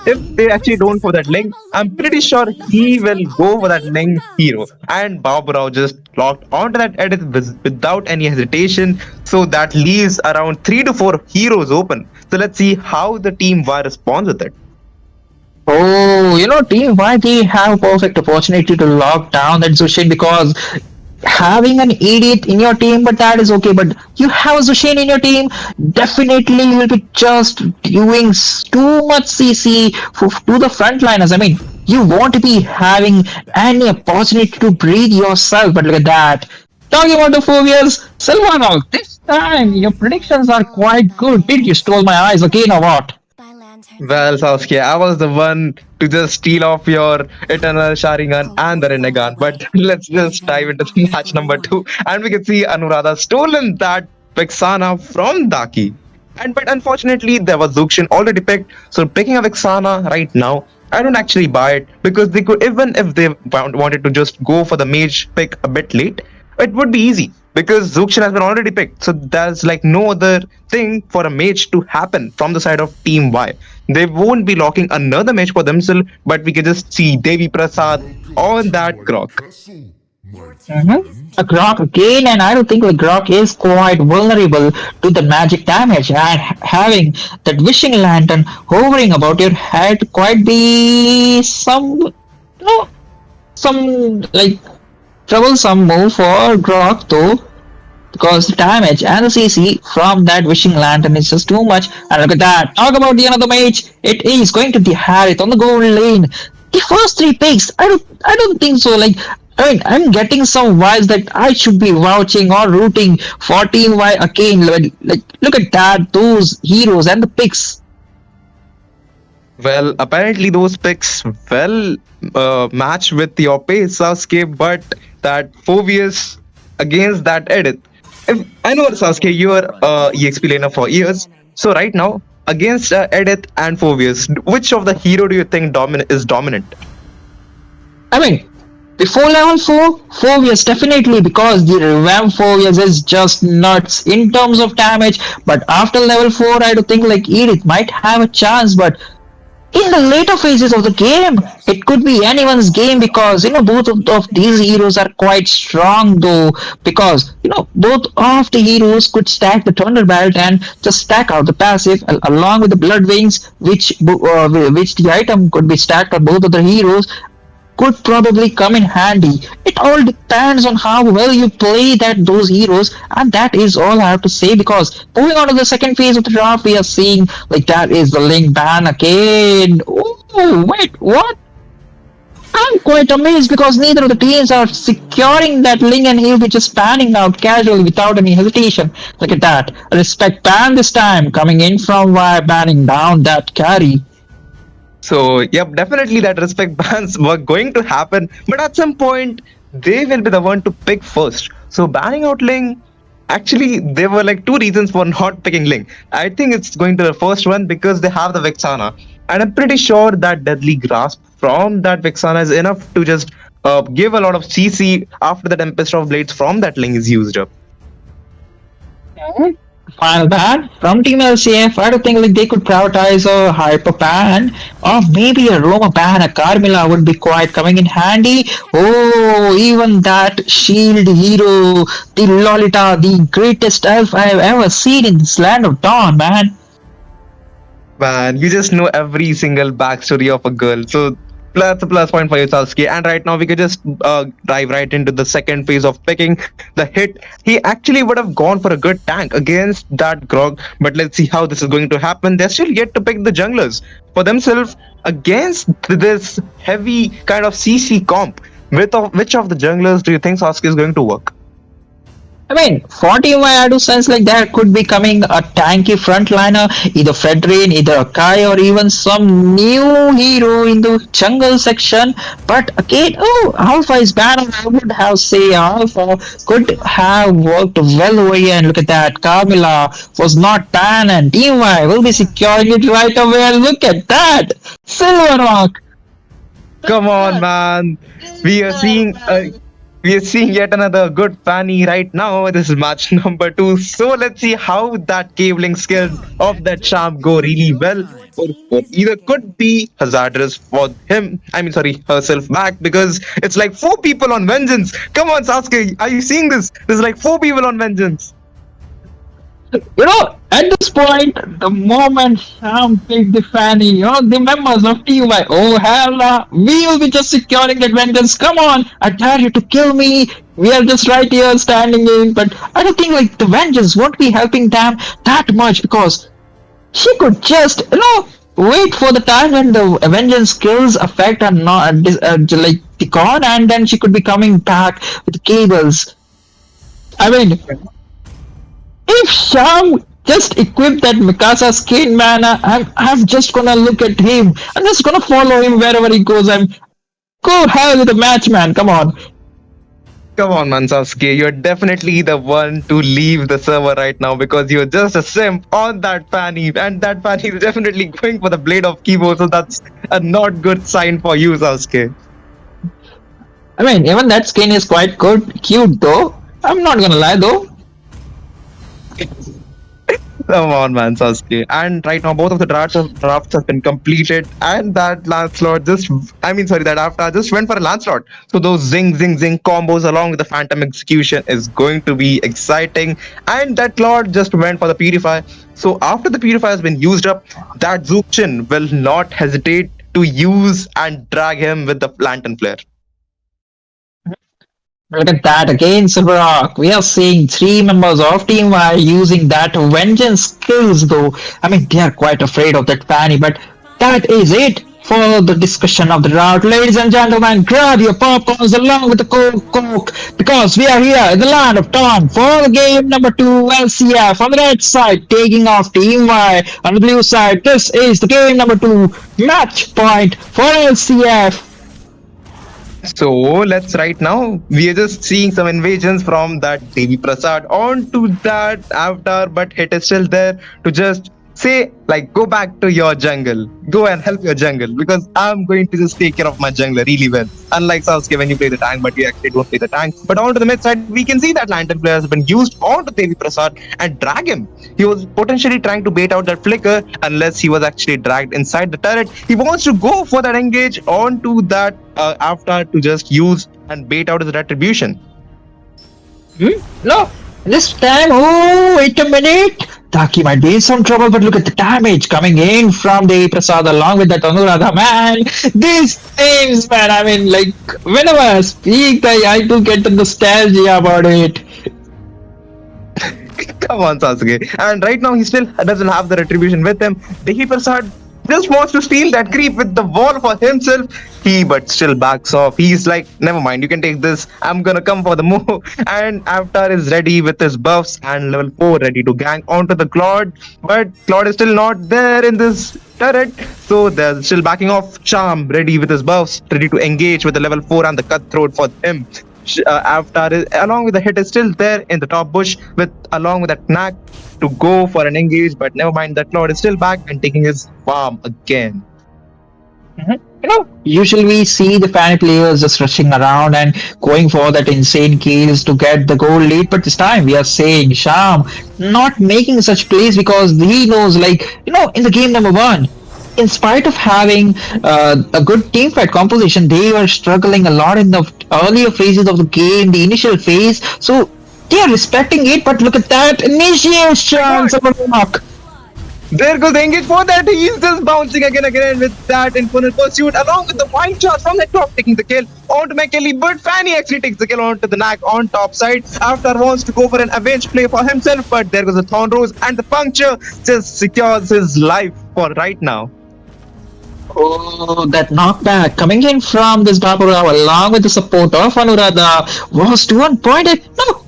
if they actually don't for that Ling, I'm pretty sure he will go for that Ling hero. And Baburao just locked onto that Edith without any hesitation. So that leaves around 3 to 4 heroes open. So let's see how the Team Y responds with it. Oh, Team Y, they have a perfect opportunity to lock down that Zushin because having an idiot in your team, but that is okay. But you have a Zushin in your team, definitely you will be just doing too much CC to the frontliners. You won't be having any opportunity to breathe yourself. But look at that. Talking about the phobias, Silvano, this time your predictions are quite good. Did you stole my eyes again or what? Well, Sasuke, I was the one to just steal off your Eternal Sharingan and the Renegan. But let's just dive into the match number 2. And we can see Anuradha stolen that Vexana from Daki. But unfortunately, there was Zukshin already picked. So picking a Vexana right now, I don't actually buy it because they could, even if they wanted to just go for the mage pick a bit late, it would be easy because Zukshin has been already picked. So there's like no other thing for a mage to happen from the side of Team Y. They won't be locking another mage for themselves, but we can just see Devi Prasad on that Grok. A Grok again, and I don't think the Grok is quite vulnerable to the magic damage, and having that wishing lantern hovering about your head quite be some like troublesome move for Grok though. because the damage and the CC from that wishing lantern is just too much. And look at that. Talk about the another mage. It is going to be Harith on the gold lane. The first three picks, I don't think so. Like, I mean, I'm getting some vibes that I should be vouching or rooting for Team Y again. Like, look at that, those heroes and the picks. Well, apparently those picks match with your pace, Sasuke, but that Phobius against that Edith. I know, Sasuke, you are EXP laner for years. So right now, against Edith and Phobius, which of the hero do you think is dominant? I mean, before level 4, Phobius definitely, because the revamp Phobius is just nuts in terms of damage. But after level 4, I do think like Edith might have a chance. But in the later phases of the game, it could be anyone's game, because both of these heroes are quite strong though, because both of the heroes could stack the Thunderbelt and just stack out the passive along with the Blood Wings, which the item could be stacked on both of the heroes, could probably come in handy. It all depends on how well you play those heroes, and that is all I have to say. Because moving on to the second phase of the draft, we are seeing like that is the Link ban again. Oh wait, what? I'm quite amazed because neither of the teams are securing that Link, and he'll be just panning out casually without any hesitation. Look at that. Respect ban this time, coming in from via banning down that carry. So, yep, definitely that respect bans were going to happen, but at some point, they will be the one to pick first. So, banning out Ling, actually, there were like two reasons for not picking Ling. I think it's going to the first one because they have the Vexana, and I'm pretty sure that Deadly Grasp from that Vexana is enough to just give a lot of CC after the Tempest of Blades from that Ling is used up. Final ban from Team LCF. I don't think like they could prioritize a Hyper ban, or maybe a Roma ban. A Carmilla would be quite coming in handy. Oh, even that shield hero, the Lolita, the greatest elf I have ever seen in this land of dawn, man. Man, you just know every single backstory of a girl. So that's a plus point for you, Sasuke. And right now we could just dive right into the second phase of picking the hit. He actually would have gone for a good tank against that Grog, but let's see how this is going to happen. They're still yet to pick the junglers for themselves against this heavy kind of CC comp. Which of the junglers do you think Sasuke is going to work? I mean, for Team Y, I do sense like there could be coming a tanky frontliner, either Fredrin, either Akai, or even some new hero in the jungle section. But again, oh, Alpha is bad, and I would have say Alpha could have worked well over here. And look at that, Carmilla was not banned, and Team Y will be securing it right away. And look at that, Silver Rock. Come on, man. We are seeing yet another good Fanny right now. This is match number 2. So let's see how that cabling skills of that champ go really well. Or either could be hazardous for him. Herself back, because it's like 4 people on vengeance. Come on, Sasuke. Are you seeing this? There's like 4 people on vengeance. At this point, the moment Sham picked the Fanny, the members of Team Y, oh hell no, we will be just securing that vengeance. Come on, I dare you to kill me. We are just right here standing in, but I don't think like the vengeance won't be helping them that much, because she could just, wait for the time when the vengeance skills affect are not like the god, and then she could be coming back with the cables. I mean, if Sham just equip that Mikasa skin, man, I'm just gonna look at him. I'm just gonna follow him wherever he goes. Go hell with the match, man. Come on. Come on, man, Sasuke. You're definitely the one to leave the server right now, because you're just a simp on that Fanny, and that Fanny is definitely going for the Blade of Kibo, so that's a not good sign for you, Sasuke. I mean, even that skin is quite good, cute though. I'm not gonna lie though. Come on, man, Sasuke. And right now, both of the drafts have been completed, and that that Avatar just went for a Lancelot. So those zing, zing, zing combos along with the Phantom Execution is going to be exciting. And that Lord just went for the Purify. So after the Purify has been used up, that Zuchin will not hesitate to use and drag him with the Lantern Flare. Look at that again, Silverrock. We are seeing three members of Team Y using that vengeance skills, though. I mean, they are quite afraid of that Fanny, but that is it for the discussion of the route. Ladies and gentlemen, grab your popcorns along with the Coke, because we are here in the land of Dawn for the game number 2 LCF. On the right side, taking off Team Y. On the blue side, this is the game number 2 match point for LCF. So let's right now we are just seeing some invasions from that Devi Prasad onto that avatar, but hit is still there to just say like go back to your jungle, go and help your jungle because I'm going to just take care of my jungler really well. Unlike Sasuke when you play the tank, but you actually don't play the tank. But onto the mid side, we can see that Lantern player has been used onto Devi Prasad and drag him. He was potentially trying to bait out that flicker unless he was actually dragged inside the turret. He wants to go for that engage onto that avatar to just use and bait out his retribution. No, this time, oh, wait a minute. Taki might be in some trouble, but look at the damage coming in from Devi Prasad along with that Anuradha, man. These things, man, I mean, like, whenever I speak, I do get the nostalgia about it. Come on, Sasuke. And right now, he still doesn't have the retribution with him. Devi Prasad just wants to steal that creep with the wall for himself. He but still backs off. He's like, never mind, you can take this. I'm gonna come for the move. And Avatar is ready with his buffs and level 4 ready to gang onto the Claude. But Claude is still not there in this turret. So they're still backing off. Charm ready with his buffs, ready to engage with the level 4 and the cutthroat for him. Avatar is, along with the hit is still there in the top bush with along with that knack to go for an engage, but never mind, that Lord is still back and taking his farm again. You know, usually we see the fan players just rushing around and going for that insane kills to get the goal lead, but this time we are saying Sham not making such plays because he knows, like, you know, in the game number 1, in spite of having a good team fight composition, they were struggling a lot in the earlier phases of the game, the initial phase. So they are respecting it, but look at that initiation! There goes the engage for that. He's just bouncing again with that Infernal Pursuit along with the wild charge from the top taking the kill onto McKelly. But Fanny actually takes the kill onto the Knack on top side. After wants to go for an avenge play for himself, but there goes the Thorn Rose and the puncture just secures his life for right now. Oh, that knockback coming in from this Bapura along with the support of Anuradha was to one point. No,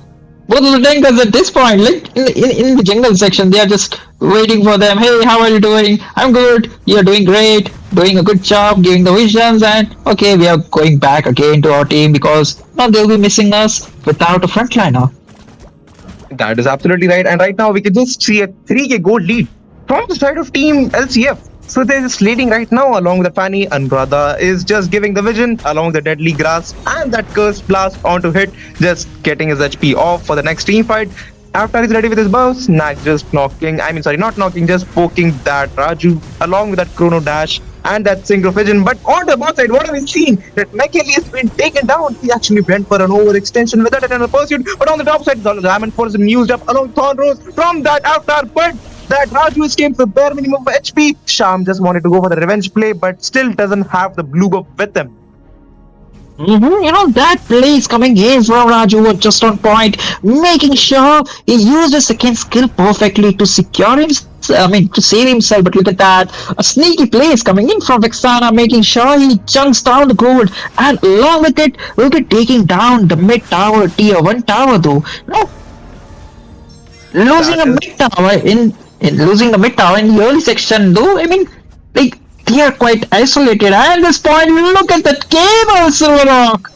both of the tankers at this point, like in the jungle section, they are just waiting for them. Hey, how are you doing? I'm good. You're doing great. Doing a good job, giving the visions, and okay, we are going back again to our team because now they'll be missing us without a frontliner. That is absolutely right. And right now we can just see a 3k goal lead from the side of Team LCF. So they're just leading right now along with the Fanny, and Brother is just giving the vision along with the deadly grasp and that cursed blast onto hit, just getting his HP off for the next team fight. After he's ready with his buffs, Nak just not knocking, just poking that Raju along with that chrono dash and that synchro vision. But on the bot side, what have we seen? That Mekeli has been taken down. He actually went for an overextension with that eternal pursuit. But on the top side, the Diamond Force has been used up along Thorn Rose from that avatar. But that Raju escaped the bare minimum of HP. Sham just wanted to go for the revenge play, but still doesn't have the blue buff with him. You know, that play is coming in from Raju was just on point, making sure he used his second skill perfectly to secure himself. To save himself, but look at that. A sneaky play is coming in from Vexana, making sure he chunks down the gold, and along with it, will be taking down the mid tower, tier 1 tower though. No, losing a mid tower in losing the mid tower in the early section though, I mean, like, they are quite isolated. And at this point, look at that cable, Silverrock.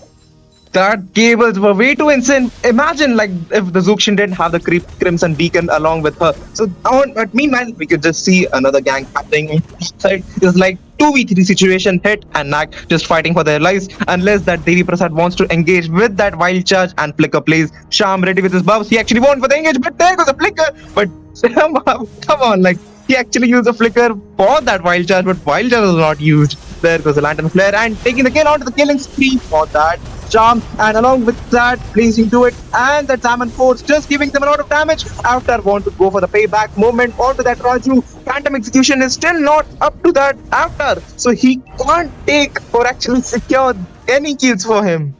That cables were way too insane. Imagine like if the Zukshin didn't have the Crimson Beacon along with her. So but meanwhile, we could just see another gang happening on the side. It's like 2v3 situation, hit and Nak just fighting for their lives. Unless that Devi Prasad wants to engage with that wild charge and flicker plays. Sham ready with his buffs. He actually won for the engage, but there goes a flicker. But come on, like he actually used a flicker for that wild charge, but wild charge was not used. There goes the lantern flare and taking the kill onto the killing spree for that Charm, and along with that placing to it and the Diamond Force just giving them a lot of damage. After want to go for the payback movement onto that Raju, Phantom Execution is still not up to that after, so he can't take or actually secure any kills for him.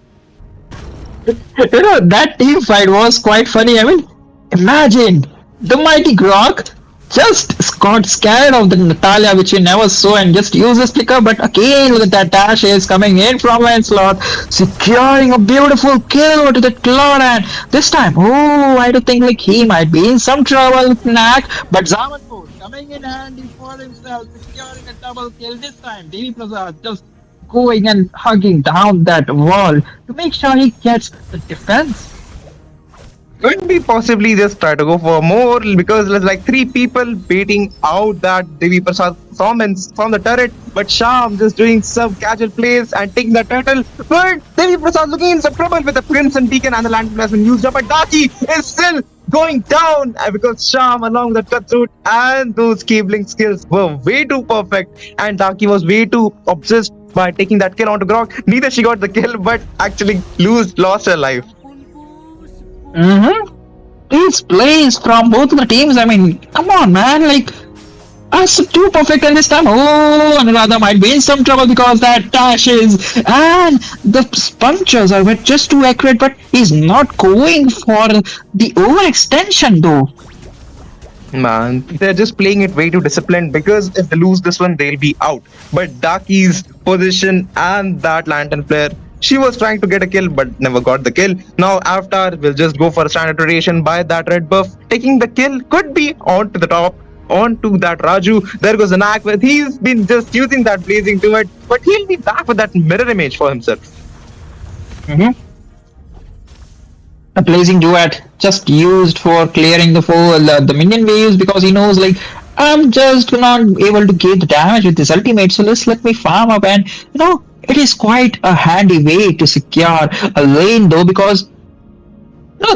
That team fight was quite funny. I mean, imagine the mighty Grok just got scared of the Natalia, which he never saw, and just used his flicker. But again, look at that dash is coming in from Lancelot, securing a beautiful kill to the Claude. And this time, oh, I do think like he might be in some trouble with Knack, but Zamanpur coming in handy for himself, securing a double kill. This time, Devi Prasad just going and hugging down that wall to make sure he gets the defense. Could be possibly just try to go for more because there's like three people baiting out that Devi Prasad from the turret, but Sham just doing some casual plays and taking the turtle. But Devi Prasad looking in some trouble with the Crimson Beacon and the Lantern has been used up, but Daki is still going down because Sham along with the cutthroat and those cabling skills were way too perfect, and Daki was way too obsessed by taking that kill onto Grok. Neither she got the kill, but actually lost her life. Mm-hmm. These plays from both of the teams, I mean, come on, man. Like, us too perfect in this time. Oh, Anuradha might be in some trouble because that dashes and the punches are just too accurate, but he's not going for the overextension though. Man, they're just playing it way too disciplined because if they lose this one, they'll be out. But Daki's position and that Lantern player, she was trying to get a kill but never got the kill. Now Avatar will just go for a standard rotation by that red buff. Taking the kill could be onto the top, onto that Raju. There goes the Knack with he's been just using that blazing duet, but he'll be back with that mirror image for himself. Mm-hmm. A blazing duet just used for clearing the minion waves because he knows like I'm just not able to get the damage with this ultimate, so let me farm up. And it is quite a handy way to secure a lane though, because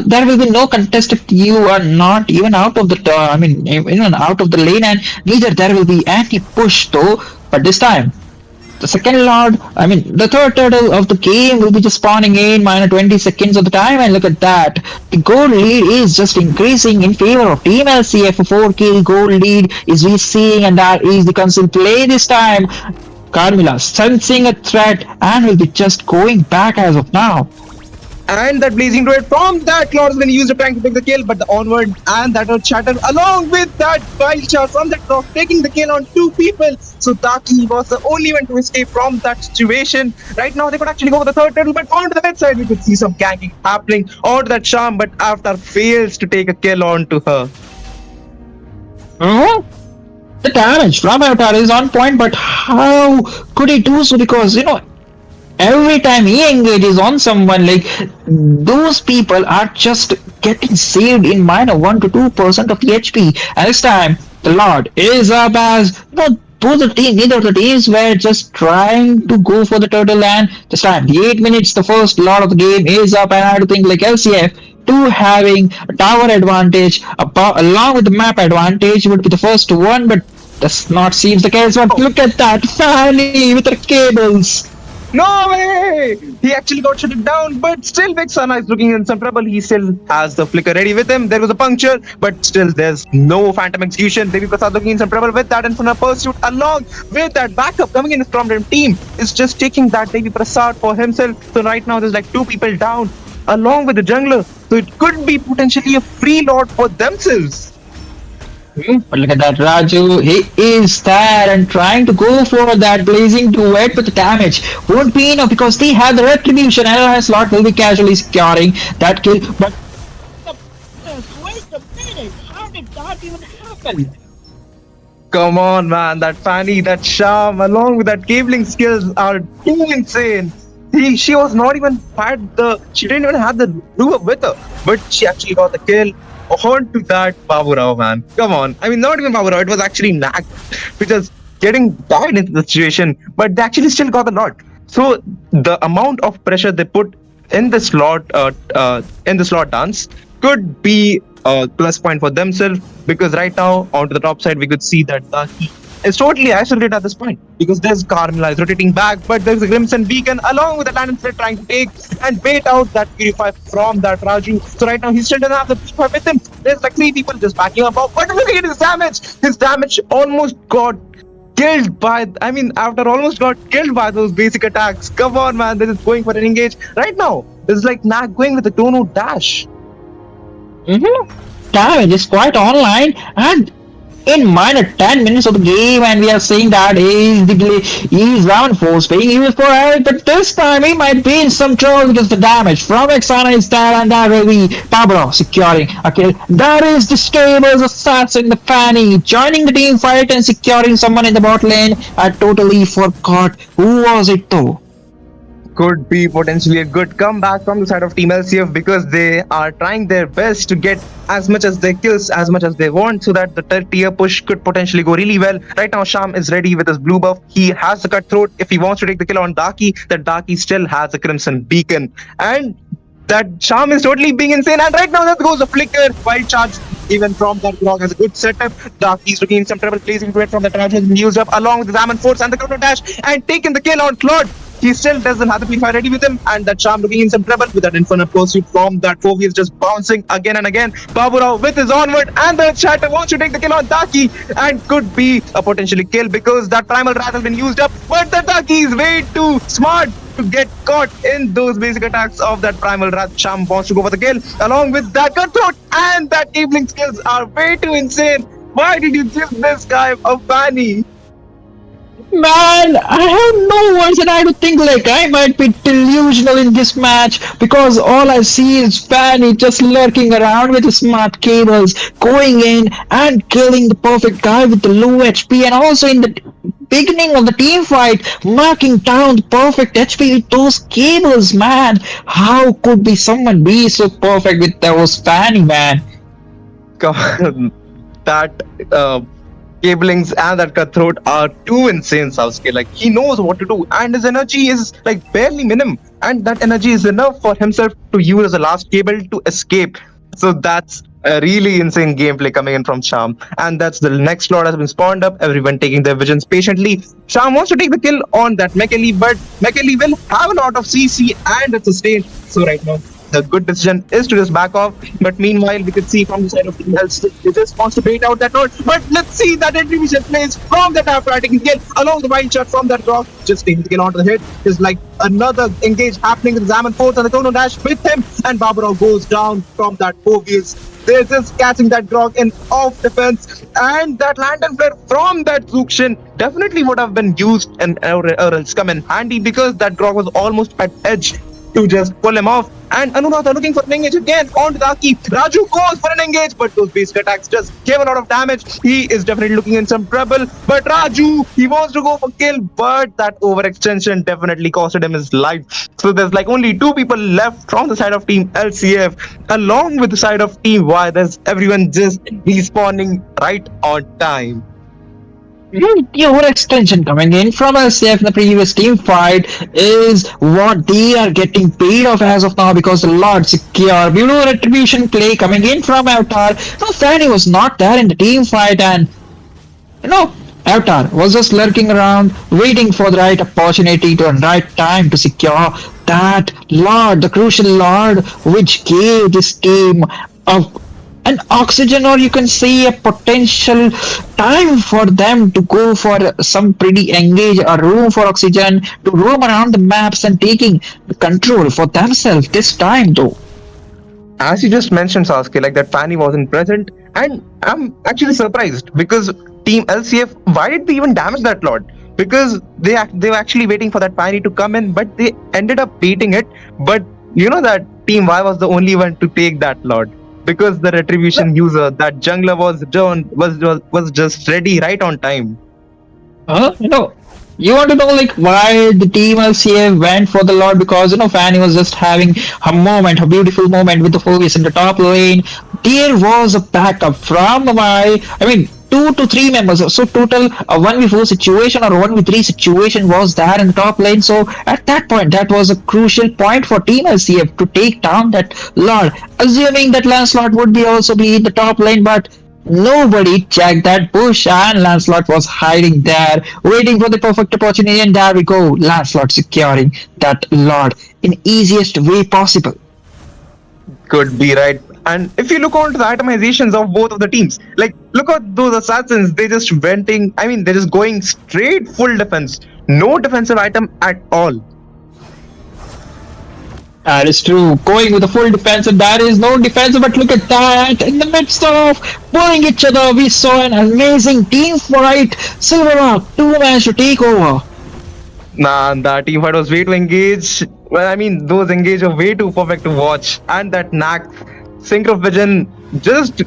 there will be no contest if you are not even out of the even out of the lane, and neither there will be any push though. But this time the second lord, the third turtle of the game will be just spawning in minor 20 seconds of the time, and look at that. The gold lead is just increasing in favor of Team LCF. A 4 kill gold lead is we seeing, and that is the console play this time. Carmilla sensing a threat and will be just going back as of now. And that blazing duet from that Claude when he used a tank to take the kill, but the onward and that was Chatter along with that wild shot from that rock taking the kill on two people. So Taki was the only one to escape from that situation. Right now they could actually go for the third turtle, but onto the left side we could see some ganking happening onto that Sham, but Avatar fails to take a kill onto her. The damage from Avatar is on point, but how could he do so? Because every time he engages on someone, like those people are just getting saved in minor 1 to 2% of the HP. And this time the Lord is up as neither of the teams were just trying to go for the turtle, and this time the 8 minutes, the first Lord of the game is up, and I do think like LCF to having a tower advantage along with the map advantage would be the first one, but does not seems the case. But look at that Fanny with her cables. No way! He actually got shut down, but still Vexana is looking in some trouble. He still has the flicker ready with him. There was a puncture, but still there's no phantom execution. Devi Prasad looking in some trouble with that, and from a pursuit along with that backup coming in from the team is just taking that Devi Prasad for himself. So right now there's like two people down along with the jungler. So it could be potentially a free lord for themselves. But look at that Raju, he is there and trying to go for that blazing duet, but the damage won't be enough because they have the retribution, and LS Lot will be casually securing that kill. But wait a minute, how did that even happen? Come on man, that Fanny, that Sham along with that cabling skills are too insane. She was not even she didn't even have the Ruba with her, but she actually got the kill onto that Baburao, man. Come on. Not even Baburao, it was actually Knack, which was getting died into the situation, but they actually still got the lot. So the amount of pressure they put in the slot dance could be a plus point for themselves, because right now onto the top side we could see that Daki is totally isolated at this point, because there's Carmilla is rotating back, but there's a Crimson Beacon along with the Lantern Flare trying to take and bait out that Purify from that Raju. So right now he still doesn't have the Purify with him. There's like three people just backing up, but look at his damage. His damage almost got killed by, Avatar almost got killed by those basic attacks. Come on man, they're just going for an engage. Right now is like not going with the Chrono Dash. Damage is quite online, and in minor 10 minutes of the game, and we are saying that he's round 4 being used for Eric, but this time he might be in some trouble because the damage from Exana is there, and that will be Pablo securing a kill. That is the Stables assassin, the Fanny, joining the team fight and securing someone in the bot lane. I totally forgot who was it though. Could be potentially a good comeback from the side of Team LCF because they are trying their best to get as much as their kills as much as they want so that the third tier push could potentially go really well. Right now, Sham is ready with his blue buff. He has the cutthroat. If he wants to take the kill on Daki, that Daki still has a Crimson Beacon. And that Sham is totally being insane. And right now, that goes a flicker, wild charge. Even from that Grog has a good setup. Darky's looking in some trouble, placing to it from the trap has been used up along with the Zaman Force and the counter dash and taking the kill on Claude. He still doesn't have the P5 ready with him, and that Sham looking in some trouble with that Inferno pursuit from that 4 is just bouncing again and again. Baburao with his onward, and the Shatter wants to take the kill on Daki, and could be a potentially kill because that Primal Wrath has been used up, but the Daki is way too smart to get caught in those basic attacks of that Primal Wrath. Sham wants to go for the kill, along with that Cutthroat, and that Evening skills are way too insane. Why did you give this guy a Fanny? Man, I have no words and I do think like I might be delusional in this match because all I see is Fanny just lurking around with the smart cables, going in and killing the perfect guy with the low HP, and also in the beginning of the team fight, marking down the perfect HP with those cables, man. How could be someone be so perfect with those Fanny, man? God, that cablings and that Cutthroat are too insane, Sasuke. Like, he knows what to do, and his energy is like barely minimum, and that energy is enough for himself to use as a last cable to escape. So that's a really insane gameplay coming in from Sham, and that's the next Lord has been spawned up. Everyone taking their visions patiently. Sham wants to take the kill on that Mekeli, but Mekeli will have a lot of CC and a sustain. So right now, the good decision is to just back off. But meanwhile, we could see from the side of Team Health, they just wants to bait out that Lord. But let's see that retribution plays from the tap taking kill along the wild shot from that rock. Just taking the kill onto the head. There's like another engage happening with Zaman Force and the Chrono Dash with him, and Baburao goes down from that 4 wheels. They're just catching that Grog in off defense, and that Lantern Flare from that Zukshin definitely would have been used and or else come in handy because that Grog was almost at edge to just pull him off. And Anuradha looking for an engage again on the Daki. Raju goes for an engage, but those basic attacks just gave a lot of damage. He is definitely looking in some trouble. But Raju, he wants to go for kill, but that overextension definitely costed him his life. So there's like only 2 people left from the side of Team LCF, along with the side of Team Y. There's everyone just respawning right on time. The overextension coming in from LCF in the previous team fight is what they are getting paid off as of now because the Lord secure. Beautiful retribution play coming in from Avatar. No, Fanny was not there in the team fight, and Avatar was just lurking around, waiting for the right opportunity to the right time to secure that Lord, the crucial Lord, which gave this team an oxygen, or you can say a potential time for them to go for some pretty engage or room for oxygen to roam around the maps and taking the control for themselves this time though. As you just mentioned, Sasuke, like that Fanny wasn't present, and I'm actually surprised because Team LCF, why did they even damage that Lord? Because they were actually waiting for that Fanny to come in, but they ended up beating it. But you know that Team Y was the only one to take that Lord. Because the retribution user, that jungler was just ready right on time. You want to know like why the team LCA went for the Lord? Because Fanny was just having a beautiful moment with the focus in the top lane. There was a backup from Y. 2 to 3 members. So total a 1v4 situation or 1v3 situation was there in the top lane. So at that point, that was a crucial point for Team LCF to take down that Lord. Assuming that Lancelot would also be in the top lane, but nobody checked that bush, and Lancelot was hiding there, waiting for the perfect opportunity. And there we go, Lancelot securing that Lord in easiest way possible. Could be right. And if you look onto the itemizations of both of the teams, like look at those assassins, they're just going straight full defense. No defensive item at all. That is true. Going with a full defense, and there is no defense. But look at that! In the midst of pulling each other, we saw an amazing team fight. Silverrock, two men to take over. Nah, that team fight was way too engaged. Well, I mean, those engage are way too perfect to watch. And that knack, Synchro Vision, just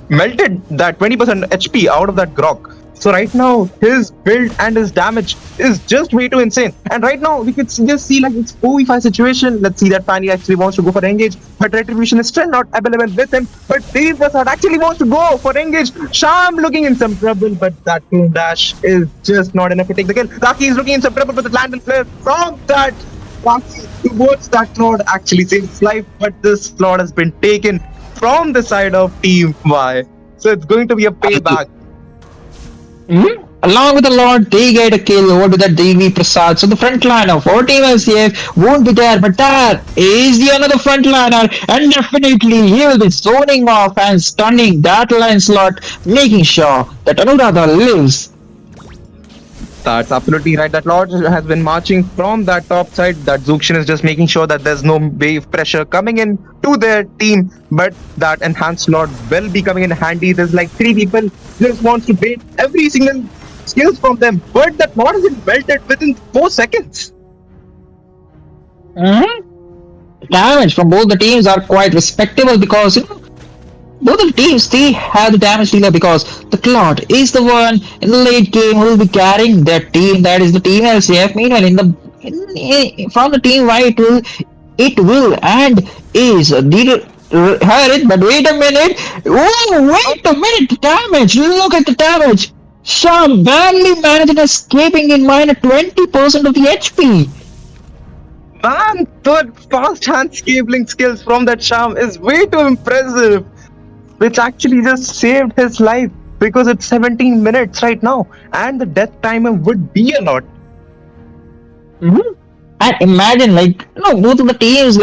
melted that 20% HP out of that Grok. So right now, his build and his damage is just way too insane. And right now, we could just see like it's 4v5 situation. Let's see that Fanny actually wants to go for engage, but Retribution is still not available with him. But Devi Prasad actually wants to go for engage. Sham looking in some trouble, but that clone dash is just not enough to take the kill. Lucky is looking in some trouble, but the land and flare from that Lucky towards that Lord actually saves his life. But this Lord has been taken from the side of Team Y. So it's going to be a payback. Along with the Lord, they get a kill over to that Devi Prasad. So the frontliner for Team LCF won't be there, but there is the another frontliner, and definitely he will be zoning off and stunning that Lancelot, making sure that Anuradha lives. That's absolutely right. That Lord has been marching from that top side. That Zuxian is just making sure that there's no wave pressure coming in to their team. But that enhanced Lord will be coming in handy. There's like 3 people just wants to bait every single skills from them. But that Lord has been melted within 4 seconds. Damage from both the teams are quite respectable because both of the teams, they have the damage dealer because the Cloud is the one in the late game who will be carrying that team. That is the team LCF. Meanwhile, from the team Y, it will and is Harith. But wait a minute! Oh, wait a minute! The damage! Look at the damage! Sham barely managed escaping in minus 20% of the HP. Man, the fast hand scaling skills from that Sham is way too impressive. Which actually just saved his life because it's 17 minutes right now and the death timer would be a lot. And imagine both of the teams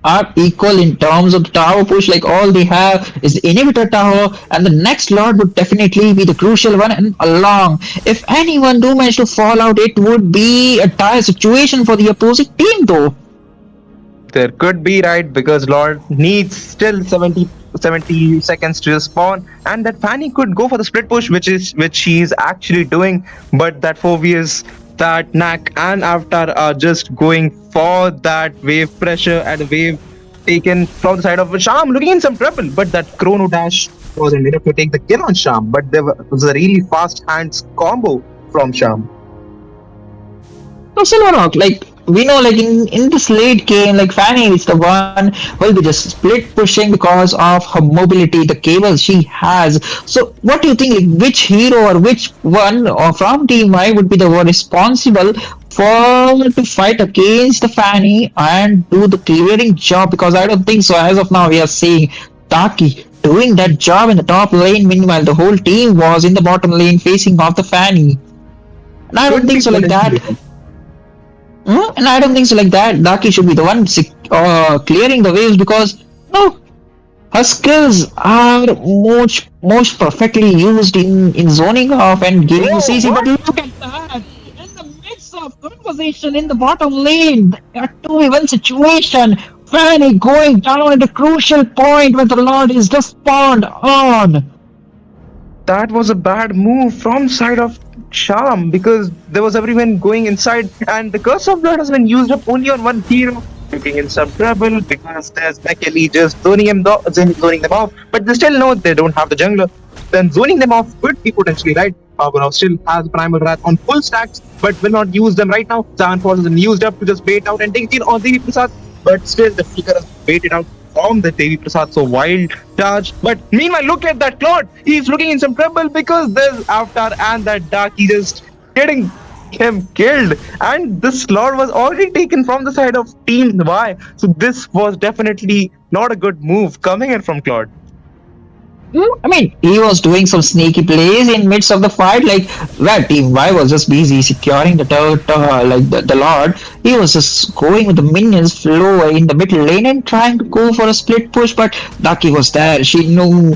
are equal in terms of the tower push. Like all they have is the inhibitor tower, and the next Lord would definitely be the crucial one. And along, if anyone do manage to fall out, it would be a dire situation for the opposite team though. There could be, right, because Lord needs still 70 seconds to spawn, and that Fanny could go for the split push, which she's actually doing, but that 4Vs, that Knack and Avatar are just going for that wave pressure and wave taken from the side of Sham, looking in some trouble, but that Chrono Dash wasn't enough to take the kill on Sham, but there was a really fast hands combo from Sham. So Silverrock, we know in this late game, Fanny is the one who will be just split pushing because of her mobility, the cables she has. So what do you think, which hero or which one or from Team Y would be the one responsible to fight against the Fanny and do the clearing job? Because I don't think so. As of now, we are seeing Taki doing that job in the top lane. Meanwhile, the whole team was in the bottom lane facing off the Fanny. And I don't think so that. And I don't think so Daki should be the one clearing the waves because her skills are most perfectly used in zoning off and giving the CC. But look at that! In the midst of conversation in the bottom lane, a 2v1 situation, Fanny going down at a crucial point where the Lord is just spawned on. That was a bad move from side of Sham because there was everyone going inside and the Curse of Blood has been used up only on one hero, looking in some trouble because there's Bekele just zoning them off, but they still know they don't have the jungler. Then zoning them off could be potentially right. Powerhouse still has Primal Wrath on full stacks but will not use them right now. Zaman Force is used up to just bait out and take kill on Devi Prasad, but still the flicker has baited out from the Devi Prasad, so wild charge. But meanwhile, look at that Claude. He's looking in some trouble because there's Avatar and that Darky just getting him killed. And this Lord was already taken from the side of Team Y. So this was definitely not a good move coming in from Claude. I mean, he was doing some sneaky plays in midst of the fight, where Team Y was just busy securing the Lord. He was just going with the minions flow in the middle lane and trying to go for a split push, but Daki was there. She knew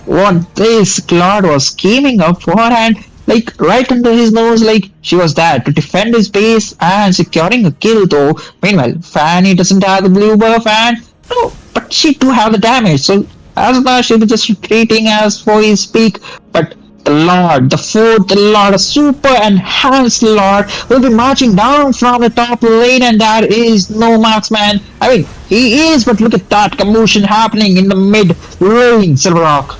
what this Claude was scheming up for, and like right under his nose, like she was there to defend his base and securing a kill though. Meanwhile, Fanny doesn't have the blue buff and no, but she do have the damage. So as now she was just retreating as for his speak, but the Lord, the fourth Lord, a super enhanced Lord, will be marching down from the top lane, and there is no marksman. I mean, he is, but look at that commotion happening in the mid lane, Silverrock.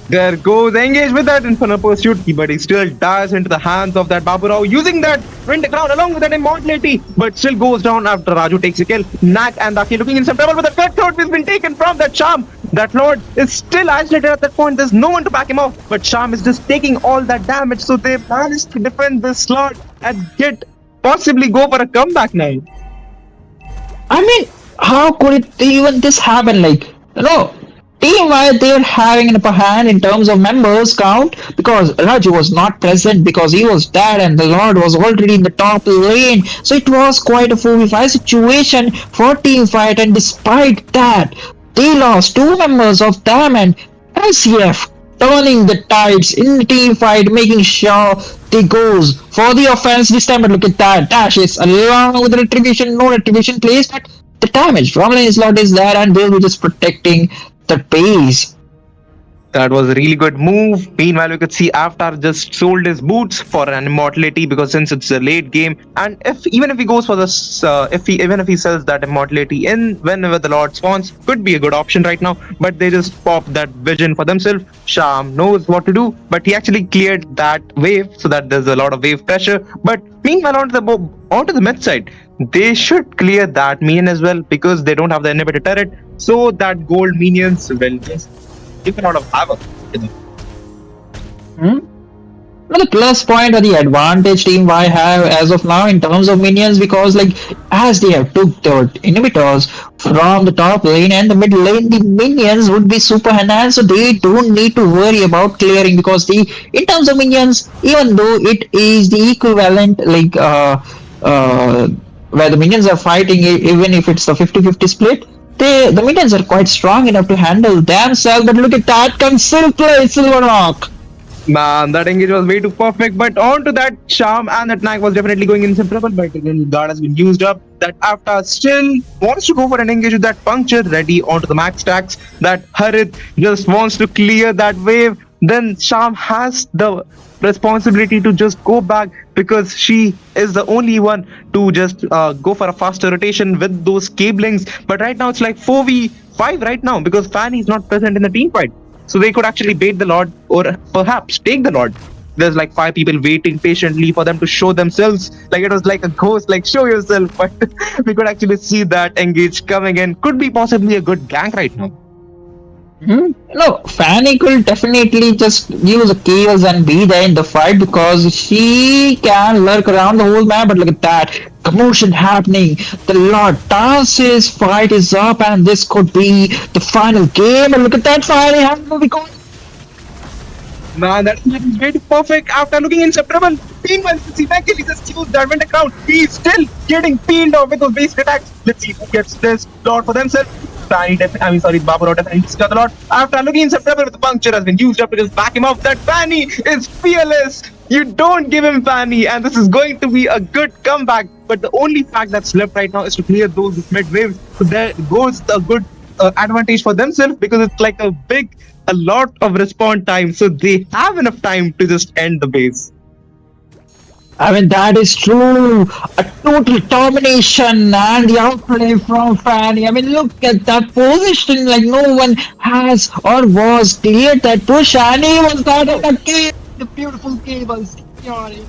There goes engage with that Inferno Pursuit, but he still dies into the hands of that Baburao, using that Winter Crown along with that immortality, but still goes down after Raju takes a kill. Nak and Daki looking in some trouble, but the cut throat has been taken from that Charm. That Lord is still isolated at that point. There's no one to back him up, but Charm is just taking all that damage, so they managed to defend this Lord and get possibly go for a comeback now. I mean, how could it even this happen? Like, team wise they were having an upper hand in terms of members count because Raju was not present because he was dead and the Lord was already in the top lane. So it was quite a 4v5 situation for team fight, and despite that, they lost two members of them, and LCF turning the tides in the team fight, making sure they goes for the offense this time. But look at that, dashes along with the retribution, no retribution plays, but the damage from Lancelot is there and they'll be just protecting the base. That was a really good move. Meanwhile, we could see Avatar just sold his boots for an immortality because since it's a late game, and even if he goes for this, even if he sells that immortality in whenever the Lord spawns, could be a good option right now. But they just pop that vision for themselves. Sham knows what to do, but he actually cleared that wave so that there's a lot of wave pressure. But meanwhile, onto the mid side, they should clear that minion as well because they don't have the inhibitor turret, so that gold minions will just give a lot of havoc to them. Well, the plus point or the advantage team Y have as of now in terms of minions, because like as they have took the inhibitors from the top lane and the mid lane, the minions would be super enhanced, so they don't need to worry about clearing because the in terms of minions, even though it is the equivalent like where the minions are fighting, even if it's the 50-50 split, the minions are quite strong enough to handle themselves. But look at that concealed play, Silverrock. Man, that engage was way too perfect. But onto that Charm and that Knack was definitely going in some trouble. But again, guard has been used up. That Avatar still wants to go for an engage with that puncture ready onto the max stacks. That Harit just wants to clear that wave. Then Charm has the responsibility to just go back because she is the only one to just go for a faster rotation with those cablings. But right now it's like 4v5 right now because Fanny is not present in the team fight. So they could actually bait the Lord or perhaps take the Lord. There's like 5 people waiting patiently for them to show themselves. Like it was like a ghost, like show yourself. But we could actually see that engage coming in. Could be possibly a good gank right now. No, Fanny could definitely just use the kills and be there in the fight because she can lurk around the whole map. But look at that commotion happening. The Lord dances, fight is up, and this could be the final game. And look at that finally, how will we go? Man, that is very perfect. After looking inseparable, meanwhile, see Michael, he just used that winter crown. He's still getting peeled off with those base attacks. Let's see who gets this Lord for themselves. Baburao definitely got the Lord. After looking inseparable with the puncture has been used up to just back him up. That Fanny is fearless. You don't give him Fanny, and this is going to be a good comeback. But the only fact that's left right now is to clear those mid waves. So there goes a good advantage for themselves because it's like a lot of respawn time, so they have enough time to just end the base. I mean, that is true. A total domination and the outplay from Fanny. I mean, look at that position. Like no one has or was cleared that push, and he was that in the game. The beautiful cable securing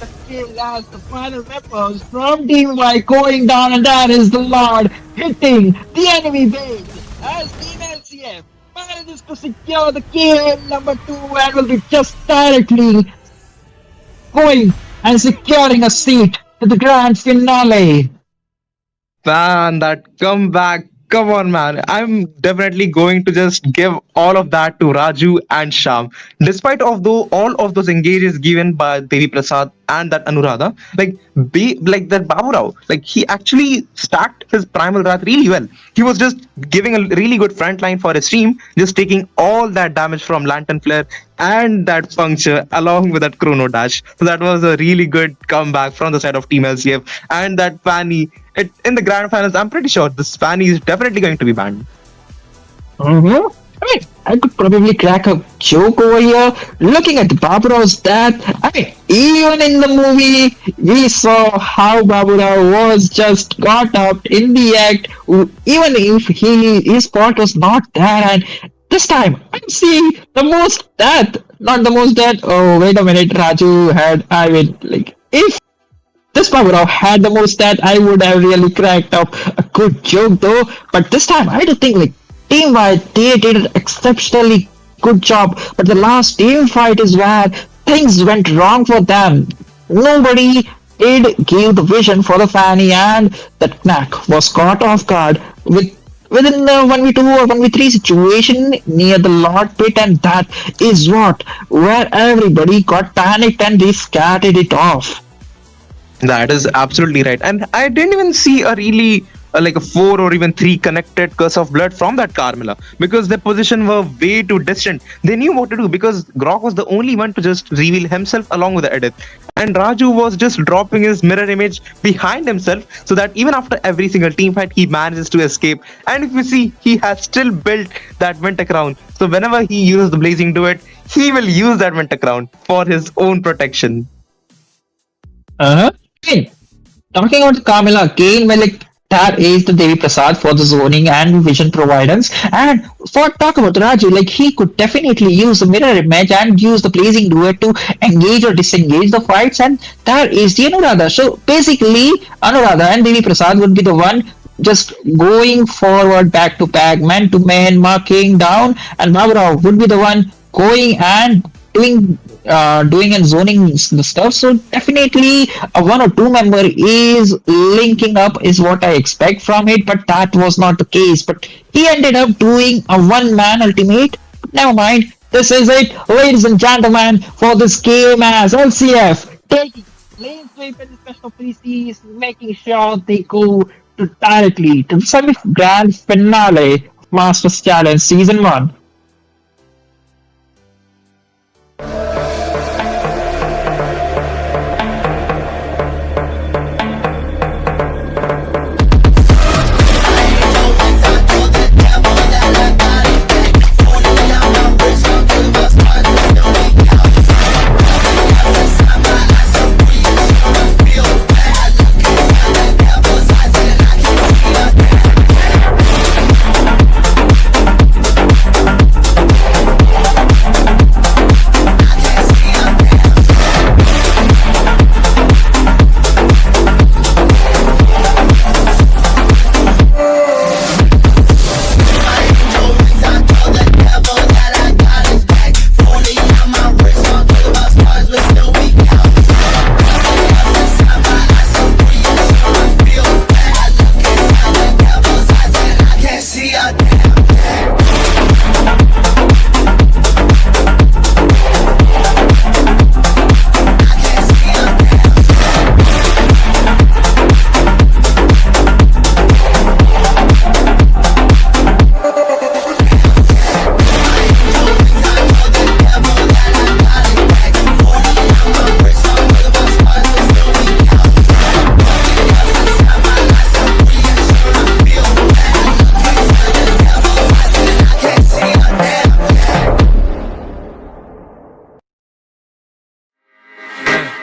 the kill as the final members from Team Y going down, and that is the Lord hitting the enemy base as Team LCF manages to secure the kill number 2 and will be just directly going and securing a seat to the grand finale. Man, that comeback Come on, man. I'm definitely going to just give all of that to Raju and Sham. Despite of though all of those engages given by Devi Prasad and that Anuradha, like that Babu Rao, like he actually stacked his primal wrath really well. He was just giving a really good front line for his team, just taking all that damage from Lantern Flare and that puncture along with that chrono dash. So that was a really good comeback from the side of Team LCF. And that Fanny in the grand finals, I'm pretty sure this Fanny is definitely going to be banned. Mm-hmm. I mean, I could probably crack a joke over here. Looking at Baburao's death, I mean, even in the movie, we saw how Baburao was just caught up in the act, even if his part was not there. And this time, I'm seeing the most death, not the most death. Oh, wait a minute, Raju had, I mean, like, if this Baburao had the most death, I would have really cracked up a good joke though. But this time, I do think like team-wide, they did an exceptionally good job. But the last team fight is where things went wrong for them. Nobody did give the vision for the Fanny, and that Knack was caught off guard within the 1v2 or 1v3 situation near the Lord pit, and that is where everybody got panicked and they scattered it off. That is absolutely right. And I didn't even see a really like a 4 or even 3 connected curse of blood from that Carmilla, because their position were way too distant. They knew what to do because Grok was the only one to just reveal himself along with the Edith. And Raju was just dropping his mirror image behind himself so that even after every single team fight, he manages to escape. And if you see, he has still built that Winter Crown. So whenever he uses the Blazing Duet, he will use that Winter Crown for his own protection. Hey, talking about Carmilla again, well, like that is the Devi Prasad for the zoning and vision providence. And for talk about Raju, like he could definitely use the mirror image and use the blazing duet to engage or disengage the fights. And that is the Anuradha. So basically, Anuradha and Devi Prasad would be the one just going forward back to back, man to man, marking down, and Baburao would be the one going and doing and zoning the stuff. So definitely a 1 or 2 member is linking up is what I expect from it, but that was not the case. But he ended up doing a 1-man ultimate. Never mind. This is it, ladies and gentlemen, for this game as LCF taking lane sweep in the special PCs, making sure they go directly to the semi-grand finale of Masters Challenge Season 1.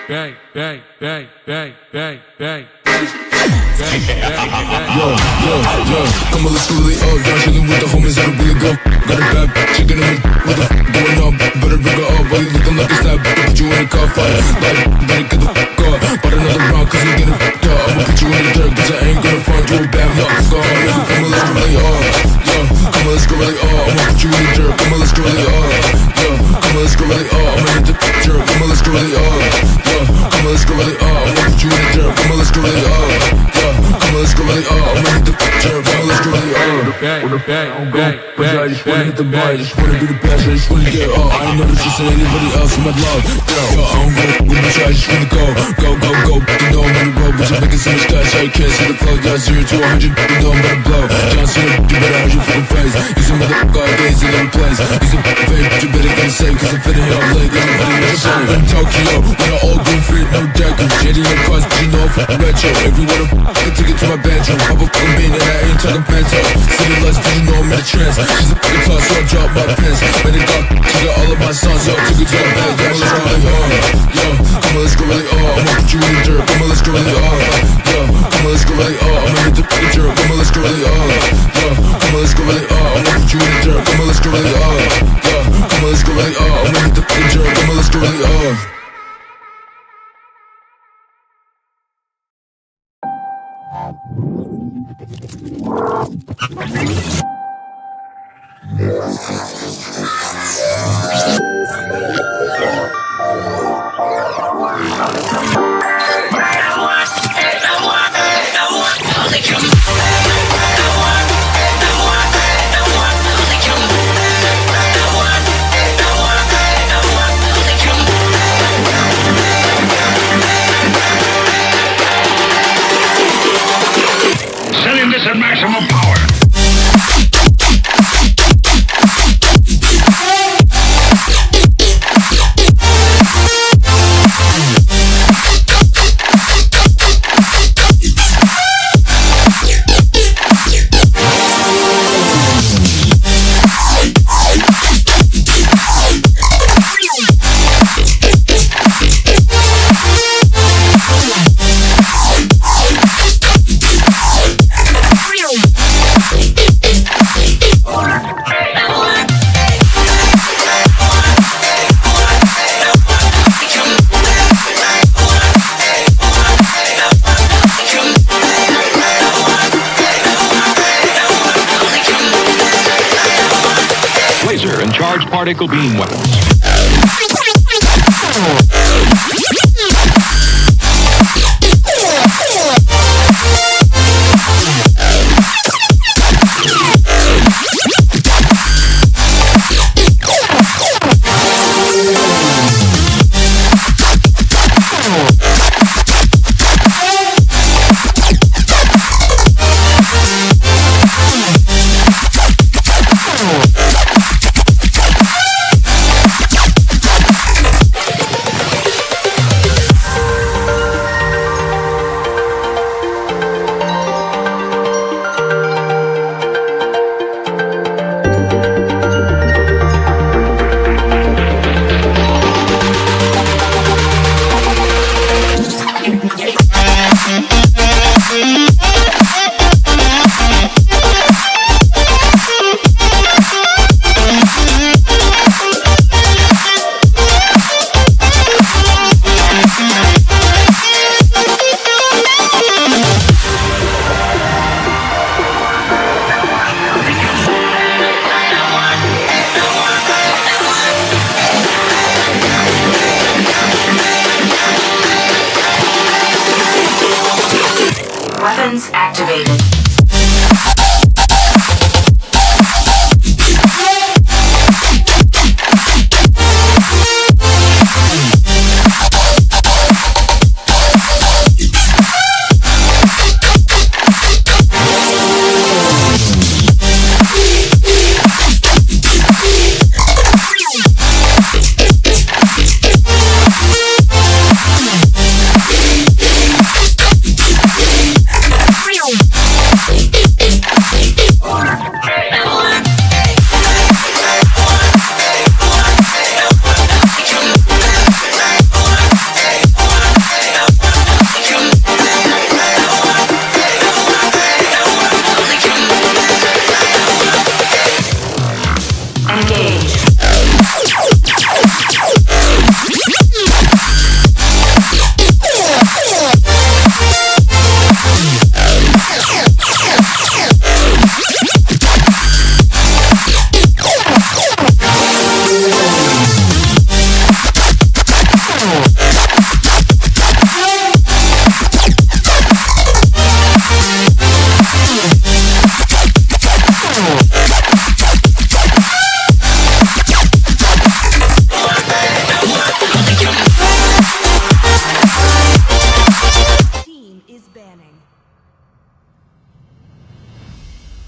bang, bang, bang, bang, bang, bang. Yo, come on, let's do it up. Down chillin' with the homies, that'll be a go. Got a bad chicken in the what the going up? Better bring her up, while you looking like a stab. Put you in a car fight, like, better get the fuck up. But another round, cause you get a fuck up. I'ma put you in the dirt, cause I ain't gonna find you a bad luck. Go on, nigga, come on, let's go really up. Yo, come on, let's go really up. I'ma put you in the dirt, come on, let's go really up. Yo, come on, let's go really up. I'ma hit the dirt, come on, let's go really up. Yo, come on, let's go really up. I'ma put you in the dirt, come on, let's go really up. Yo, come on, let's go really up. I'ma hit the jerk, let's go really I just wanna hit the bar, I just wanna be the best, I just wanna get all. I ain't never trusted anybody else in my love. Yo, I don't go with my try, I just wanna go. You know I'm on the road, but you're making so much cash, I can't see the flow. Yeah, 0 to 100, you know I'm about to blow. John Cena, you better hide your fucking face. You some motherfucker, I gaze in every place. You some fake, but you better get it safe, cause I'm fitting here all late, everybody is safe. In Tokyo, with an old green fit, no decker. Shady in cars, but you know I'm fucking retro. If you wanna fucking take it to my bedroom, pop a fucking bean and I ain't talking panto. City lights, but you know I'm in a trance. She's a fucking toss, so I drop my pants. Made it got, she got all of my songs, so I took it to her bed. Yeah, let's go really hard. Yo, come on, let's go really hard. I'ma put you in the dirt, come on, let's go really hard. Yo, come on, let's go really hard. I'ma hit the fucking jerk, come on, let's go really hard. Yo, come on, let's go really hard. I'ma put you in the dirt, come on, let's go really hard. Yo, come on, let's go really hard. I'ma hit the fucking jerk, come on, let's go really hard. Setting this at maximum power. Laser and charged particle beam weapons.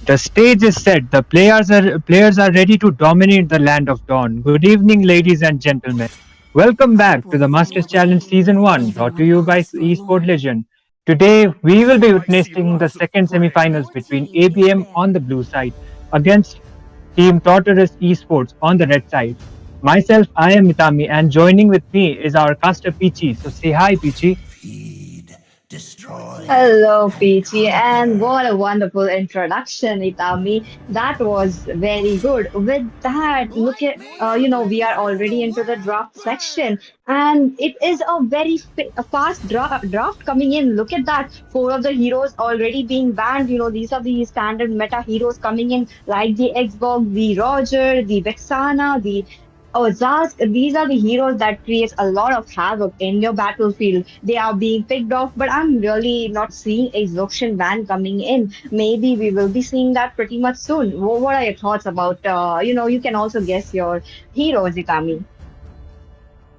The stage is set. The players are ready to dominate the land of dawn. Good evening, ladies and gentlemen. Welcome back to the Masters Challenge Season 1, brought to you by Esport Legend. Today, we will be witnessing the second semifinals between ABM on the blue side against Team Tortoise Esports on the red side. Myself, I am Mitami, and joining with me is our caster Peachy. So say hi, Peachy. Hello, Peachy, and what a wonderful introduction, Itami. That was very good. With that, look at, we are already into the draft section, and it is a very a fast draft coming in. Look at that. Four of the heroes already being banned. These are the standard meta heroes coming in, like the Xbox, the Roger, the Vexana, the Oh, Zask, these are the heroes that creates a lot of havoc in your battlefield. They are being picked off, but I'm really not seeing a Zoxian ban coming in. Maybe we will be seeing that pretty much soon. What are your thoughts about, you can also guess your heroes, Ikami.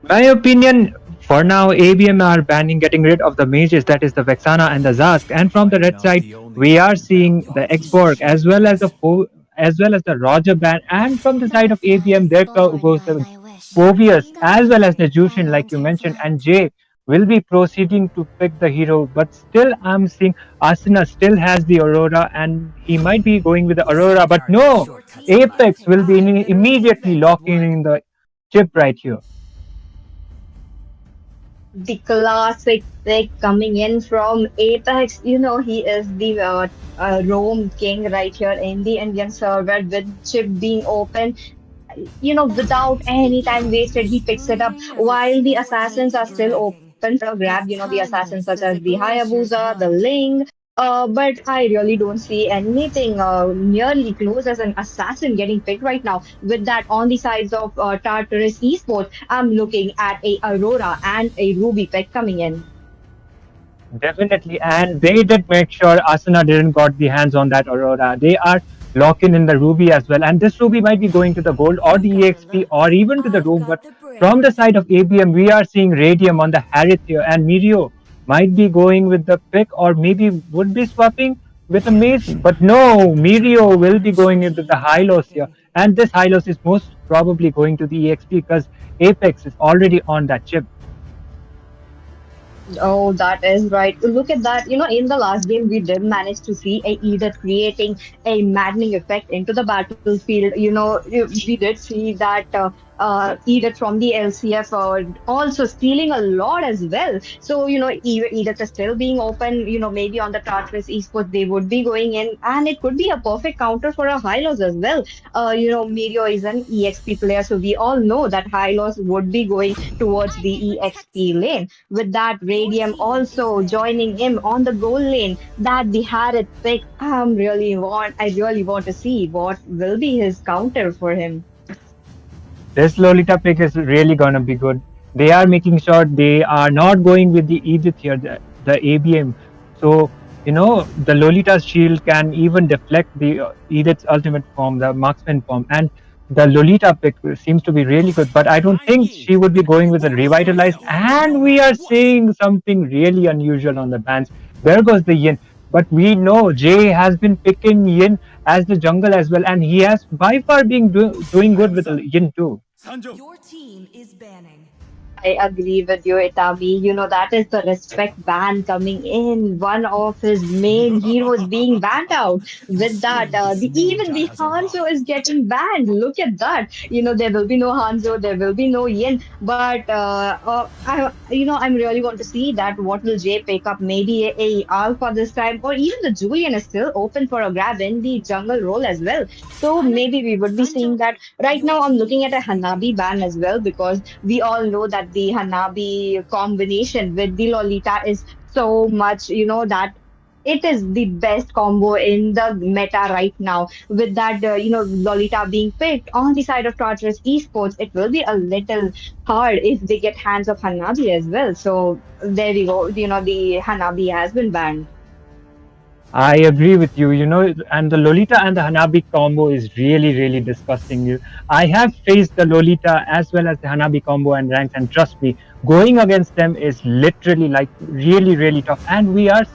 My opinion, for now, ABM are banning getting rid of the mages, that is the Vexana and the Zask. And from the red side, we are seeing the Xborg as well as the Roger ban. And from the side of ABM, goes the Povius as well as the Jushin, like you mentioned, and Jay will be proceeding to pick the hero. But still, I'm seeing Asuna still has the Aurora, and he might be going with the Aurora. But no, Apex will be immediately locking in the chip right here. The classic pick coming in from Apex. He is the Rome king right here in the Indian server with chip being open. Without any time wasted, he picks it up while the assassins are still open for a grab. The assassins such as the Hayabusa, the Ling. But I really don't see anything nearly close as an assassin getting picked right now. With that, on the sides of Tartarus Esports, I'm looking at a Aurora and a Ruby pick coming in. Definitely, and they did make sure Asuna didn't got the hands on that Aurora. They are locking in the Ruby as well, and this Ruby might be going to the gold or the EXP or even to the room. But from the side of ABM, we are seeing Radium on the Harith here, and Mirio might be going with the pick or maybe would be swapping with a mace. But no, Mirio will be going into the Hylos here, and this Hylos is most probably going to the EXP because Apex is already on that chip. Oh, that is right. Look at that. In the last game, we did manage to see a Edith creating a maddening effect into the battlefield. We did see that Edith from the LCF also stealing a lot as well. So, Edith is still being open. Maybe on the Tartarus Esports, they would be going in, and it could be a perfect counter for a Hylos as well. Mirio is an EXP player, so we all know that Hylos would be going towards the EXP lane. With that, Radium also joining him on the goal lane. That the Harriet pick, I really want to see what will be his counter for him. This Lolita pick is really gonna be good. They are making sure they are not going with the Edith here, the ABM. So the Lolita's shield can even deflect the Edith's ultimate form, the marksman form, and the Lolita pick seems to be really good. But I don't think she would be going with a revitalized. And we are seeing something really unusual on the bans. There goes the Yin. But we know Jay has been picking Yin as the jungle as well, and he has by far been doing good with Yin too. Your team is banning. I agree with you, Itabi. That is the respect ban coming in. One of his main heroes being banned out. With that, even the Hanzo is getting banned. Look at that. There will be no Hanzo, there will be no Yin. But I'm really want to see that what will Jay pick up? Maybe a Alpha this time, or even the Julian is still open for a grab in the jungle role as well. So maybe we would be seeing that. Right now, I'm looking at a Hanabi ban as well because we all know that the Hanabi combination with the Lolita is so much, that it is the best combo in the meta right now. With that, Lolita being picked on the side of Torturous Esports, it will be a little hard if they get hands of Hanabi as well. So there we go. The Hanabi has been banned. I agree with you, and the Lolita and the Hanabi combo is really, really disgusting. I have faced the Lolita as well as the Hanabi combo and ranks, and trust me, going against them is literally like really, really tough. And we are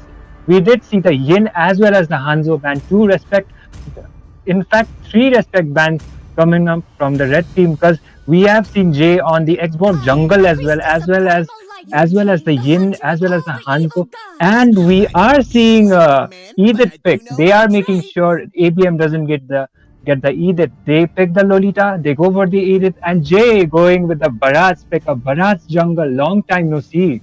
we did see the Yin as well as the Hanzo ban, two respect, in fact, three respect bans coming up from the red team, because we have seen Jay on the Xbox jungle as well as the Yin as well as the Hanzo, and we are seeing Edith pick. They are making sure ABM doesn't get the Edith. They pick the Lolita, they go for the Edith, and Jay going with the Barat's pick of Barat's jungle. Long time no see.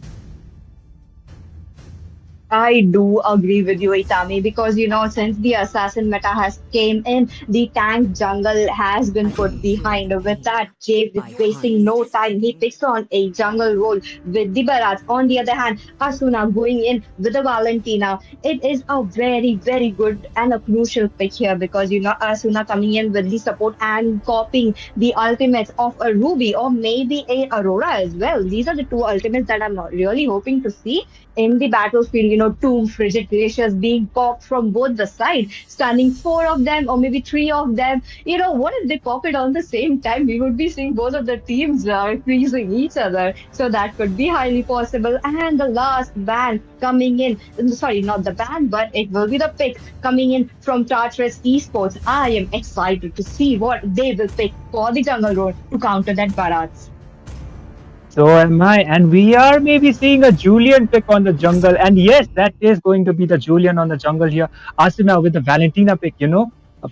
I do agree with you, Itami, because since the assassin meta has came in, the tank jungle has been put behind. With that, Jay is wasting no time. He picks on a jungle role with the Barats. On the other hand, Asuna going in with the Valentina. It is a very, very good and a crucial pick here because Asuna coming in with the support and copying the ultimates of a Ruby or maybe a Aurora as well. These are the two ultimates that I'm not really hoping to see in the battlefield, two frigid glaciers being popped from both the sides, stunning four of them or maybe three of them. What if they pop it on the same time? We would be seeing both of the teams freezing each other. So that could be highly possible. And the last ban coming in, sorry, not the ban, but it will be the pick coming in from Tartarus Esports. I am excited to see what they will pick for the jungle road to counter that Bharat. So am I, and we are maybe seeing a Julian pick on the jungle. And yes, that is going to be the Julian on the jungle here. Asuna with the Valentina pick,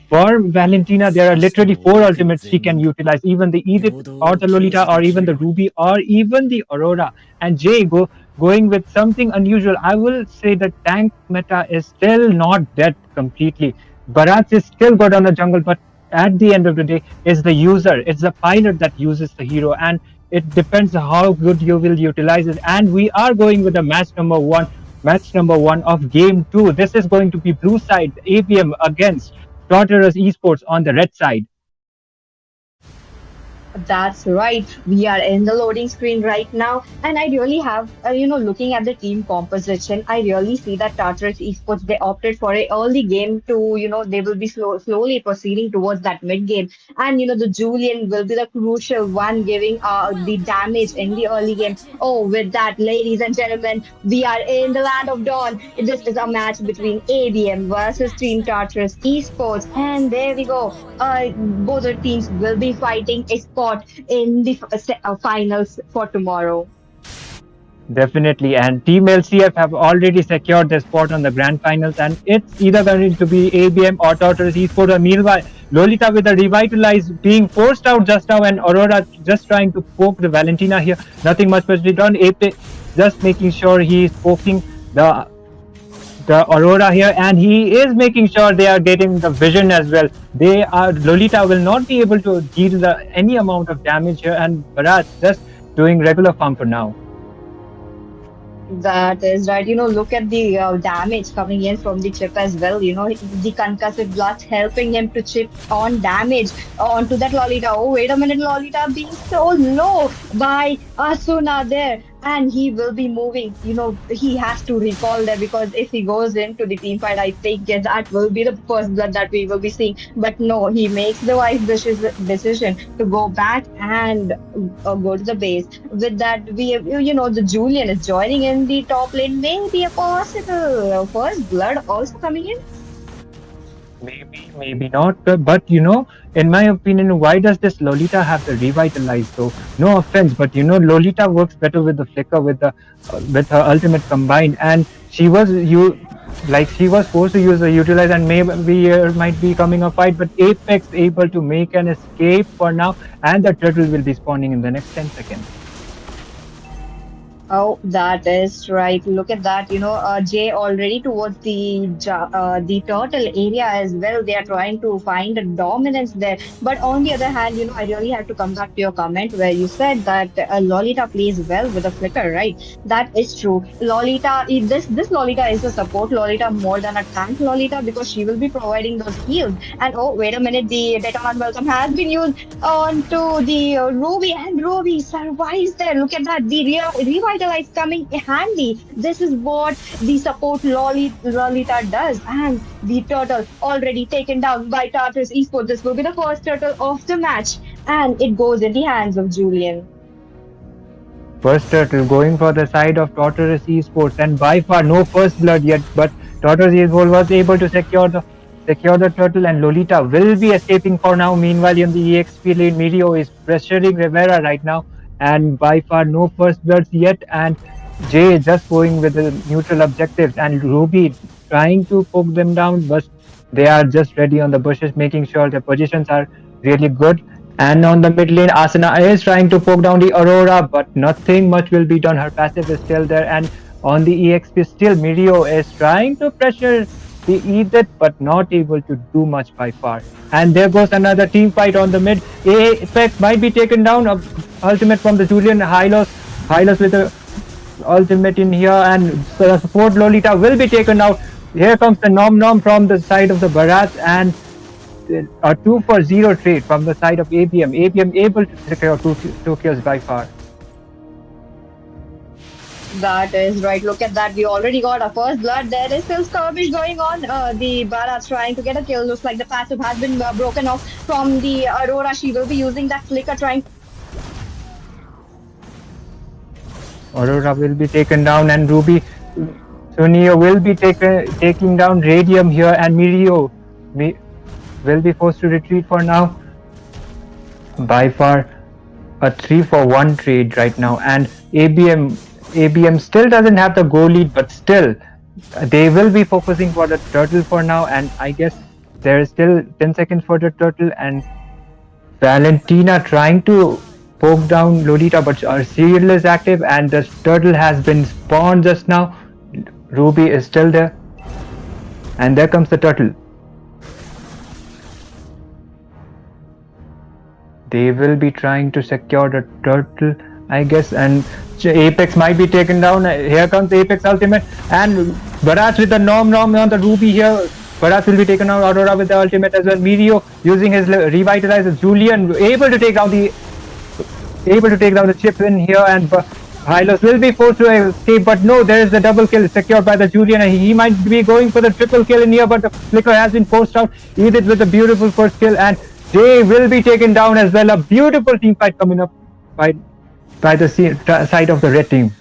For Valentina, there are literally four ultimates she can utilize, even the Edith or the Lolita or even the Ruby or even the Aurora. And Jay going with something unusual. I will say the tank meta is still not dead completely. Bharat is still good on the jungle, but at the end of the day, it's the user, it's the pilot that uses the hero, and it depends how good you will utilize it. And we are going with the match number one of game two. This is going to be blue side APM against Tortoise Esports on the red side. That's right. We are in the loading screen right now, and I really have, looking at the team composition, I really see that Tartarus Esports they opted for a early game to, they will be slowly proceeding towards that mid game, and the Julian will be the crucial one giving the damage in the early game. Oh, with that, ladies and gentlemen, we are in the land of dawn. This is a match between ABM versus Team Tartarus Esports, and there we go. Both the teams will be fighting a spot in the finals for tomorrow. Definitely, and Team LCF have already secured their spot on the grand finals, and it's either going to be ABM or Tortoise Esports. Or meanwhile, Lolita with a revitalized being forced out just now, and Aurora just trying to poke the Valentina here. Nothing much was done. AP just making sure he is poking the Aurora here, and he is making sure they are getting the vision as well. Lolita will not be able to deal any amount of damage here, and Bharat just doing regular farm for now. That is right. Look at the damage coming in from the chip as well. The concussive blast helping him to chip on damage onto that Lolita. Oh, wait a minute, Lolita being so low by Asuna there. And he will be moving. He has to recall there because if he goes into the team fight, I think that will be the first blood that we will be seeing. But no, he makes the wise decision to go back and go to the base. With that, the Julian is joining in the top lane. Maybe a possible first blood also coming in. Maybe not. But in my opinion, why does this Lolita have the revitalize though? No offense, but Lolita works better with the flicker with her ultimate combined, and she was forced to use the utilize, and maybe might be coming a fight, but Apex able to make an escape for now, and the turtle will be spawning in the next 10 seconds. Oh, that is right. Look at that. Jay already towards the turtle area as well. They are trying to find a dominance there. But on the other hand, I really have to come back to your comment where you said that Lolita plays well with a flicker, right? That is true. This Lolita is a support Lolita more than a tank Lolita because she will be providing those heals. And oh, wait a minute, the Detonan welcome has been used onto the Ruby, and Ruby survives there. Look at that. The revitalize coming handy. This is what the support Lolita does. And the turtle already taken down by Tartarus Esports. This will be the first turtle of the match. And it goes in the hands of Julian. First turtle going for the side of Tortoise Esports, and by far no first blood yet, but Tortoise Esports was able to secure the turtle, and Lolita will be escaping for now. Meanwhile, in the EXP lane, Mirio is pressuring Rivera right now, and by far no first bloods yet, and Jay is just going with the neutral objectives, and Ruby trying to poke them down, but they are just ready on the bushes, making sure their positions are really good. And on the mid lane, Asana is trying to poke down the Aurora, but nothing much will be done. Her passive is still there. And on the EXP, still Mirio is trying to pressure the Edith, but not able to do much by far. And there goes another team fight on the mid. Apex might be taken down. Ultimate from the Julian. Hylos with the ultimate in here, and support Lolita will be taken out. Here comes the Nom Nom from the side of the Bharat, and a 2-for-0 trade from the side of ABM. ABM able to secure two kills by far. That is right. Look at that. We already got a first blood. There is still skirmish going on. The Bharat's trying to get a kill. Looks like the passive has been broken off from the Aurora. She will be using that flicker trying. Aurora will be taken down, and Ruby Sunio will be taking down Radium here, and Mirio will be forced to retreat for now. By far a 3-for-1 trade right now, and ABM still doesn't have the goal lead, but still they will be focusing for the turtle for now, and I guess there is still 10 seconds for the turtle, and Valentina trying to poke down Lolita, but our shield is active and the turtle has been spawned just now. Ruby is still there, and there comes the turtle. They will be trying to secure the turtle, I guess, and Apex might be taken down. Here comes Apex ultimate, and Bharat with the Nom on the Ruby here. Bharat will be taken out. Aurora with the ultimate as well. Mirio using his revitalizer. Julian able to take down the chip in here, and Hylos will be forced to escape, but no, there is the double kill secured by the Julian, and he might be going for the triple kill in here, but the flicker has been forced out. Edith with a beautiful first kill, and Jay will be taken down as well. A beautiful team fight coming up by the side of the red team.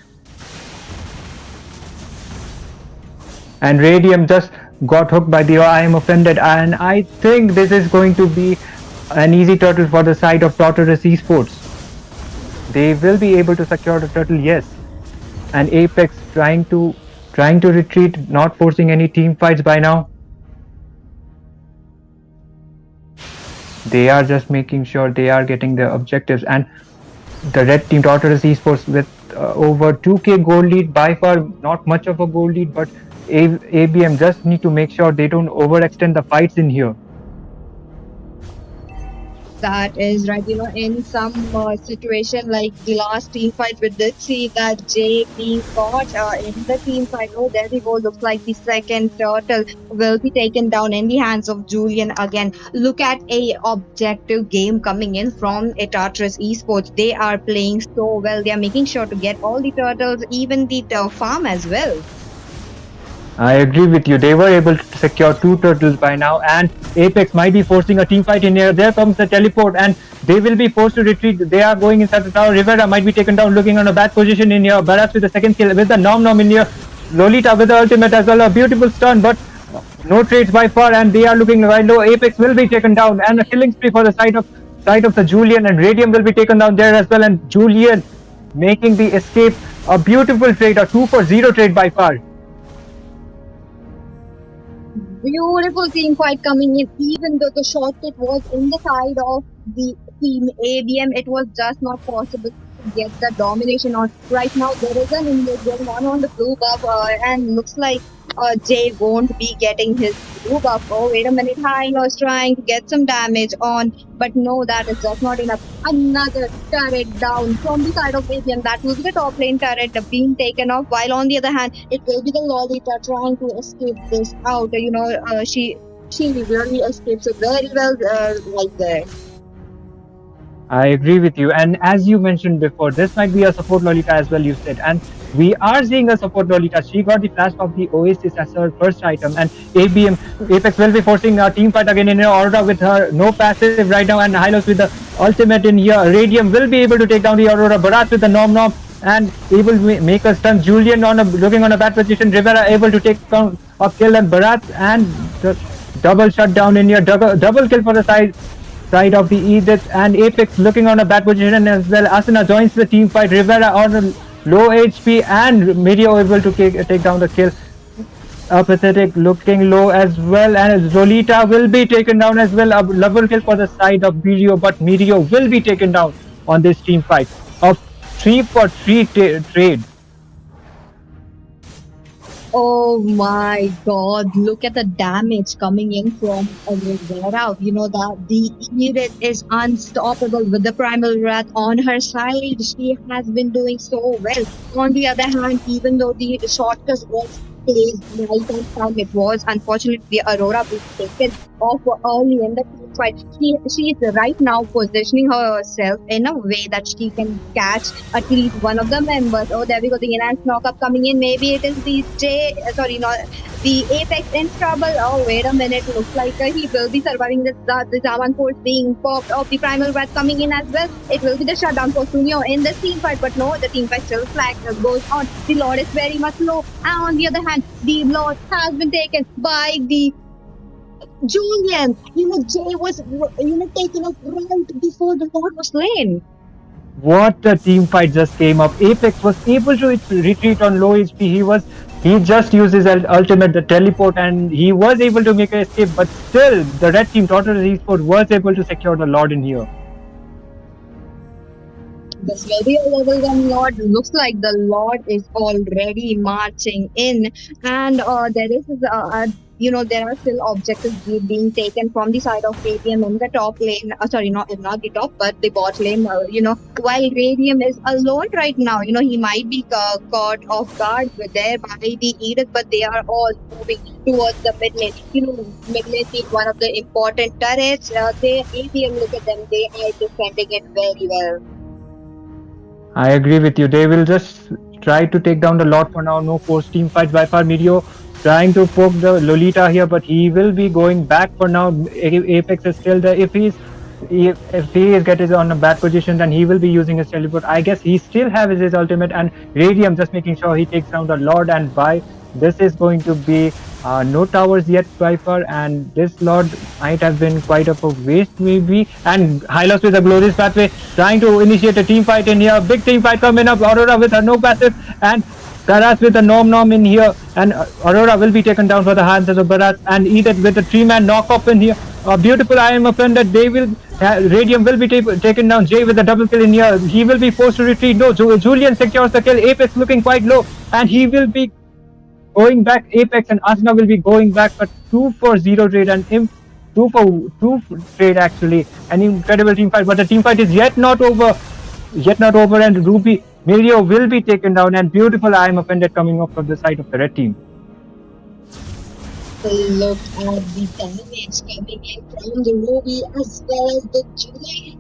And Radium just got hooked by the I am offended, and I think this is going to be an easy turtle for the side of Tortoise Esports. They will be able to secure the turtle, yes. And Apex trying to retreat, not forcing any team fights by now. They are just making sure they are getting their objectives, and the red team Tortoise Esports with over 2k goal lead, by far not much of a goal lead, but ABM just need to make sure they don't overextend the fights in here. That is right. You know, in some situation like the last team fight, we did see that Jay being caught in the team fight. Oh, there we go. Looks like the second turtle will be taken down in the hands of Julian again. Look at a objective game coming in from Tortoise Esports. They are playing so well. They are making sure to get all the turtles, even the farm as well. I agree with you. They were able to secure 2 turtles by now, and Apex might be forcing a team fight in here. There comes the teleport, and they will be forced to retreat. They are going inside the tower. Rivera might be taken down, looking on a bad position in here. Bharat with the second kill with the Nom in here. Lolita with the ultimate as well. A beautiful stun, but no trades by far, and they are looking right low. Apex will be taken down, and a killing spree for the side of the Julian, and Radium will be taken down there as well. And Julian making the escape. A beautiful trade, a 2-for-0 trade by far. Beautiful team fight coming in. Even though the shot pit was in the side of the team ABM, it was just not possible to get the domination on. Right now, there is an injury going on the blue buff, and looks like Jay won't be getting his blue buff. Oh, wait a minute. Hilo is trying to get some damage on, but no, that is just not enough. Another turret down from the side of ABM. That will be the top lane turret being taken off, while on the other hand, it will be the Lolita trying to escape this out. You know, she really escapes it very well right there. I agree with you, and as you mentioned before, this might be a support Lolita as well, you said, and we are seeing a support Lolita. She got the flash of the Oasis as her first item, and Apex will be forcing a team fight again in her Aurora with her no passive right now, and Hylos with the ultimate in here. Radium will be able to take down the Aurora. Bharat with the Nom and able to make a stun. Julian looking on a bad position. Rivera able to take down a kill, and Bharat and the double shutdown in here. Double kill for the side of the Edith, and Apex looking on a bad position as well. Asuna joins the team fight. Rivera on a low HP, and Medio able to take down the kill. Apathetic looking low as well, and Zolita will be taken down as well. A level kill for the side of Medio, but Medio will be taken down on this team fight. A 3-for-3 trade. Oh my god, look at the damage coming in from Rivera. You know that the Edith is unstoppable with the Primal Wrath on her side. She has been doing so well. On the other hand, even though the shortcut was played right on time, it was unfortunately the Aurora was taken off early in the fight. She is right now positioning herself in a way that she can catch at least one of the members. Oh, there we go, the enhanced knockup coming in. Maybe it is the the Apex in trouble. Oh, wait a minute, looks like he will be surviving this. The Zaman force being popped off, the Primal Wrath coming in as well. It will be the shutdown for Sunio in this team fight, but no, the team fight still flag goes on. The Lord is very much low, and on the other hand, the Lord has been taken by the Julian. Jay was taken off right before the Lord was slain. What a team fight just came up. Apex was able to retreat on low HP. He just used his ultimate, the teleport, and he was able to make an escape, but still the red team, Tortoise Esports, was able to secure the Lord in here. This will be a level 1 Lord. Looks like the Lord is already marching in, and there is there are still objectives being taken from the side of Radium in the top lane. Sorry, not the top, but the bot lane. While Radium is alone right now, he might be caught off guard there by the Edith, but they are all moving towards the mid lane. Mid lane being one of the important turrets. Radium, look at them, they are defending it very well. I agree with you. They will just try to take down the Lord for now. No force team fights by far. Medio trying to poke the Lolita here, but he will be going back for now. Apex is still there. If he is getting on a bad position, then he will be using his teleport. I guess he still has his ultimate, and Radium just making sure he takes down the Lord, and by this is going to be no towers yet by far, and this Lord might have been quite of a waste maybe. And Hylos with a glorious pathway trying to initiate a team fight in here. Big team fight coming up. Aurora with her no passive, and Karas with the nom in here, and Aurora will be taken down for the hands of Bharat, and Edith with the 3-man knock-off in here. A beautiful I am offended. Radium will be taken down. Jay with the double kill in here. He will be forced to retreat. No, Julian secures the kill. Apex looking quite low, and he will be going back. Apex and Asna will be going back, but 2-for-0 trade, and 2-for-2 trade actually. An incredible team fight, but the team fight is yet not over, and Ruby Mirio will be taken down, and beautiful I am offended coming up from the side of the red team. Look at the damage coming in from the Ruby as well as the Julian.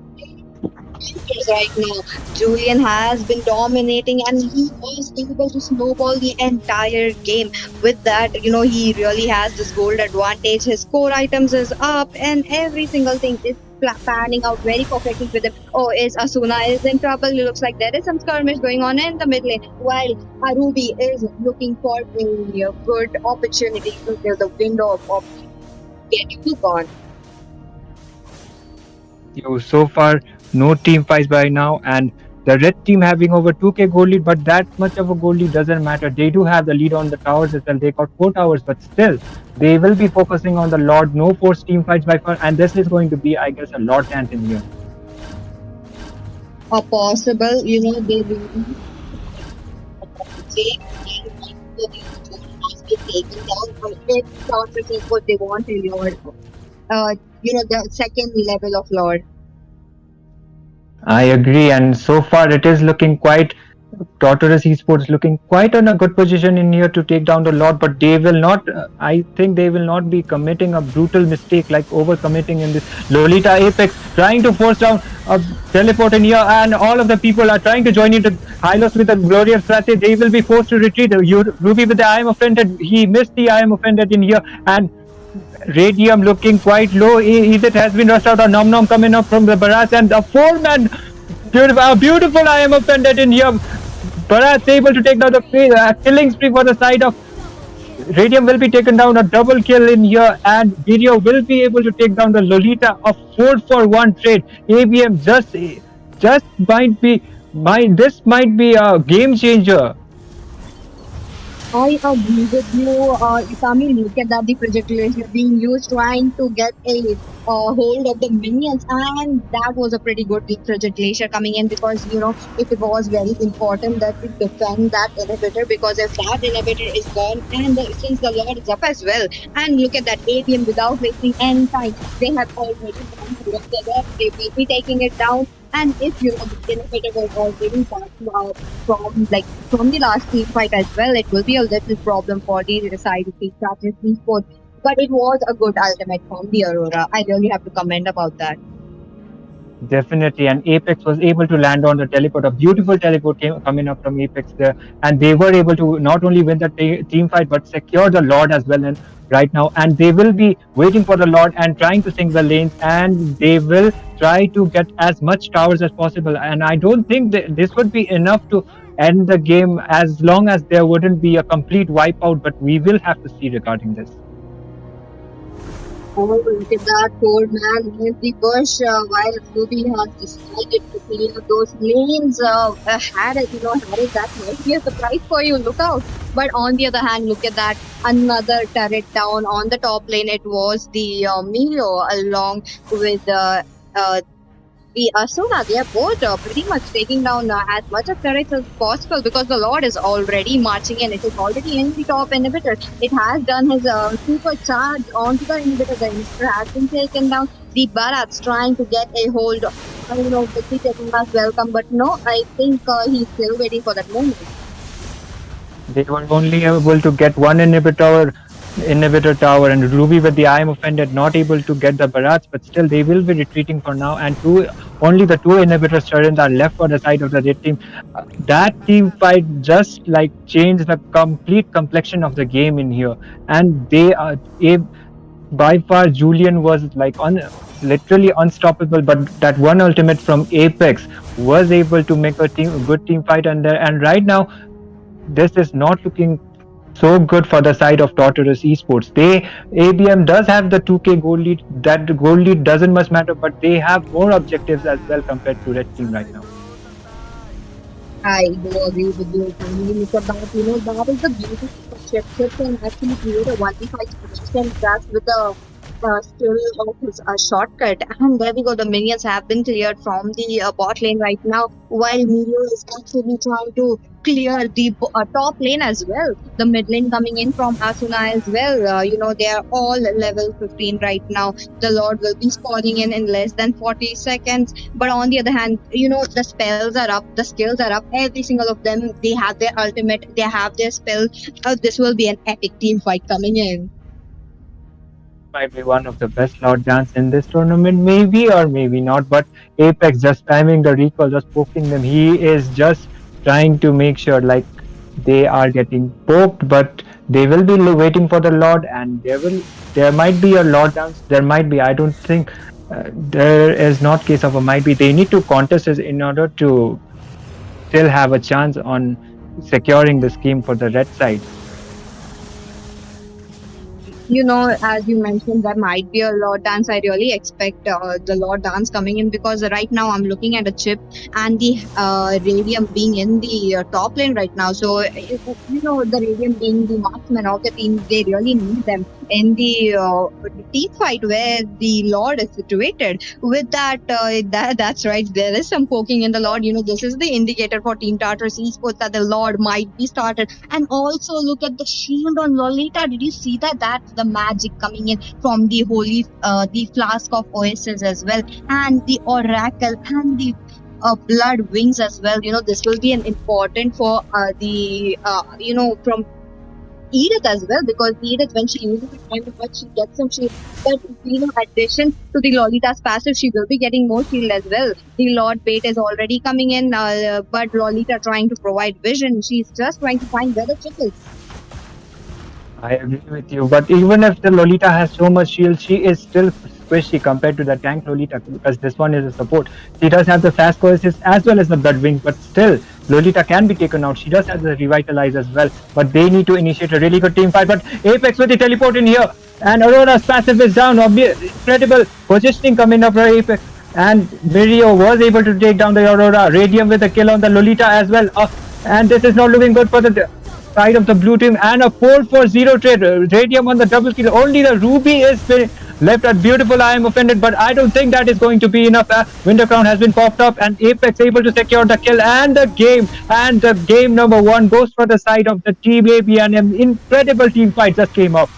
Right now, Julian has been dominating, and he was able to snowball the entire game. With that, he really has this gold advantage. His core items is up, and every single thing is panning out very perfectly with him. Oh, is Asuna is in trouble? It looks like there is some skirmish going on in the mid lane, while Arubi is looking for a good opportunity to give the window of getting to gone. So far, no team fights by now, and the red team having over 2k gold lead, but that much of a gold lead doesn't matter. They do have the lead on the towers as well. They got 4 towers, but still, they will be focusing on the Lord. No force team fights by far, and this is going to be, I guess, a Lord dance in here. Or possible, they will taken down from it. What they want a Lord. The second level of Lord. I agree, and so far it is looking quite. Tortoise Esports looking quite in a good position in here to take down the Lord, but they will not. I think they will not be committing a brutal mistake like over committing in this. Lolita Apex trying to force down a teleport in here, and all of the people are trying to join into Hylos with a glorious strategy. They will be forced to retreat. Ruby with the I am offended. He missed the I am offended in here, and Radium looking quite low. Edith has been rushed out. A nom coming up from the Barras, and a 4-man. Beautiful I am offended in here. Bharat's able to take down the killing spree for the side of Radium. Will be taken down, a double kill in here, and Video will be able to take down the Lolita, a 4-for-1 trade. ABM just this might be a game changer. I agree with you, Isami. Look at that, the projectile being used trying to get a hold of the minions, and that was a pretty good projectile coming in because it was very important that we defend that inhibitor because if that inhibitor is gone, and since the Lord is up as well, and look at that ABM without wasting any time, they have already gone to the left, they will be taking it down. And if the inhibitor was already back from the last team fight as well, it will be a little problem for the side of the Chargers Esports. But it was a good ultimate from the Aurora. I really have to comment about that. Definitely, and Apex was able to land on the teleport. A beautiful teleport came coming up from Apex there, and they were able to not only win the team fight but secure the Lord as well. And right now, and they will be waiting for the Lord and trying to sync the lanes, and they will try to get as much towers as possible. And I don't think that this would be enough to end the game as long as there wouldn't be a complete wipeout. But we will have to see regarding this. Oh, look at that poor man in the bush while Ruby has decided to clear those lanes. Had it that might be a surprise for you. Look out. But on the other hand, look at that. Another turret down on the top lane. It was the Milo along with the Asuna. They are both pretty much taking down as much of turrets as possible because the Lord is already marching in. It is already in the top inhibitor. It has done his super charge onto the inhibitor. The inhibitor has been taken down. The Bharat's trying to get a hold of, Vicky taking us welcome, but no, I think he's still waiting for that moment. They were only able to get one inhibitor tower, and Ruby with the I am offended not able to get the Barats, but still they will be retreating for now, and only the two inhibitor turrets are left for the side of the red team. That team fight just like changed the complete complexion of the game in here, and they are by far Julian was like literally unstoppable, but that one ultimate from Apex was able to make a good team fight, and right now this is not looking so good for the side of Tortoise Esports. ABM does have the 2K goal lead. That goal lead doesn't much matter, but they have more objectives as well compared to Red Team right now. I do agree with you. Look at that. That is the beauty of Chip can actually create a 1v5 situation just with the skill of his shortcut. And there we go. The minions have been cleared from the bot lane right now, while Miro is actually trying to clear the top lane as well. The mid lane coming in from Asuna as well. They are all level 15 right now. The Lord will be spawning in less than 40 seconds. But on the other hand, the spells are up, the skills are up. Every single of them, they have their ultimate, they have their spell. This will be an epic team fight coming in. Might be one of the best Lord Dance in this tournament, maybe or maybe not, but Apex just timing the recall, just poking them. He is just trying to make sure like they are getting poked, but they will be waiting for the Lord, and there might be a Lord Dance. There might be, I don't think there is not case of a might be. They need to contest this in order to still have a chance on securing this game for the red side. As you mentioned, there might be a Lord Dance. I really expect the Lord Dance coming in because right now I'm looking at a Chip and the Radium being in the top lane right now. So, the Radium being the marksman of the team, they really need them in the team fight where the Lord is situated. With that, that's right. There is some poking in the Lord. This is the indicator for Team Tartarus Esports that the Lord might be started. And also look at the shield on Lolita. Did you see that? That's the magic coming in from the holy, the flask of Oasis as well, and the Oracle and the blood wings as well. This will be an important for from Edith as well, because Edith, when she uses it time much, she gets some shield. But addition to the Lolita's passive, she will be getting more shield as well. The Lord Bait is already coming in, but Lolita trying to provide vision. She's just trying to find where the chip is. I agree with you, but even if the Lolita has so much shield, she is still squishy compared to the tank Lolita because this one is a support. She does have the fast courses as well as the blood wings, but still Lolita can be taken out. She does have the revitalize as well, but they need to initiate a really good team fight. But Apex with the teleport in here, and Aurora's passive is down. Incredible positioning coming up for Apex. And Mirio was able to take down the Aurora. Radium with a kill on the Lolita as well. And this is not looking good for the side of the blue team. And a 4-4-0 trade. Radium on the double kill. Only the Ruby is left at beautiful. I am offended, but I don't think that is going to be enough. Winter Crown has been popped up, and Apex able to secure the kill and the game. And the game number 1 goes for the side of the team AB, and an incredible team fight just came up.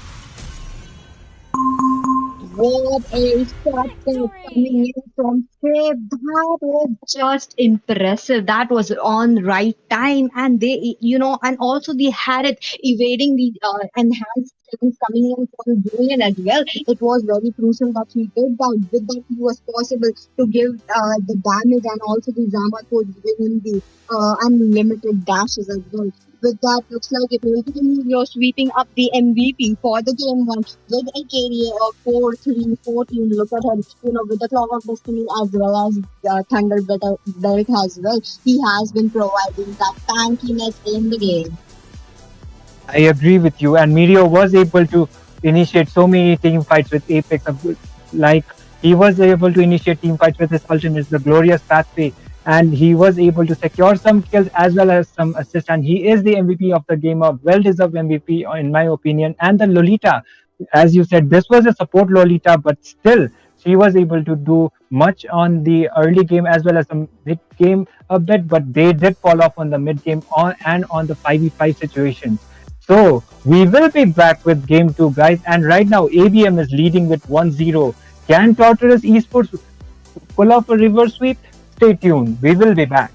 What a shot coming in from Save. That was just impressive. That was on right time, and they, and also they had it evading the enhanced things coming in from Julian as well. It was very crucial that he did that. With that, he was possible to give the damage, and also the Zama could give him the unlimited dashes as well. With that, looks like it will be you're sweeping up the MVP for the game 1 with a KDA of 4-3-14. Look at her, with the Clock of Destiny as well as Thunder Belt as well. He has been providing that tankiness in the game. I agree with you, and Mirio was able to initiate so many team fights with Apex. Like, he was able to initiate team fights with his ultimate, the Glorious Pathway, and he was able to secure some kills as well as some assists, and he is the MVP of the game, a well-deserved MVP in my opinion. And the Lolita, as you said, this was a support Lolita, but still she was able to do much on the early game as well as the mid game a bit, but they did fall off on the mid game and on the 5v5 situations. So we will be back with game 2, guys, and right now ABM is leading with 1-0. Can Tortoise Esports pull off a reverse sweep? Stay tuned. We will be back.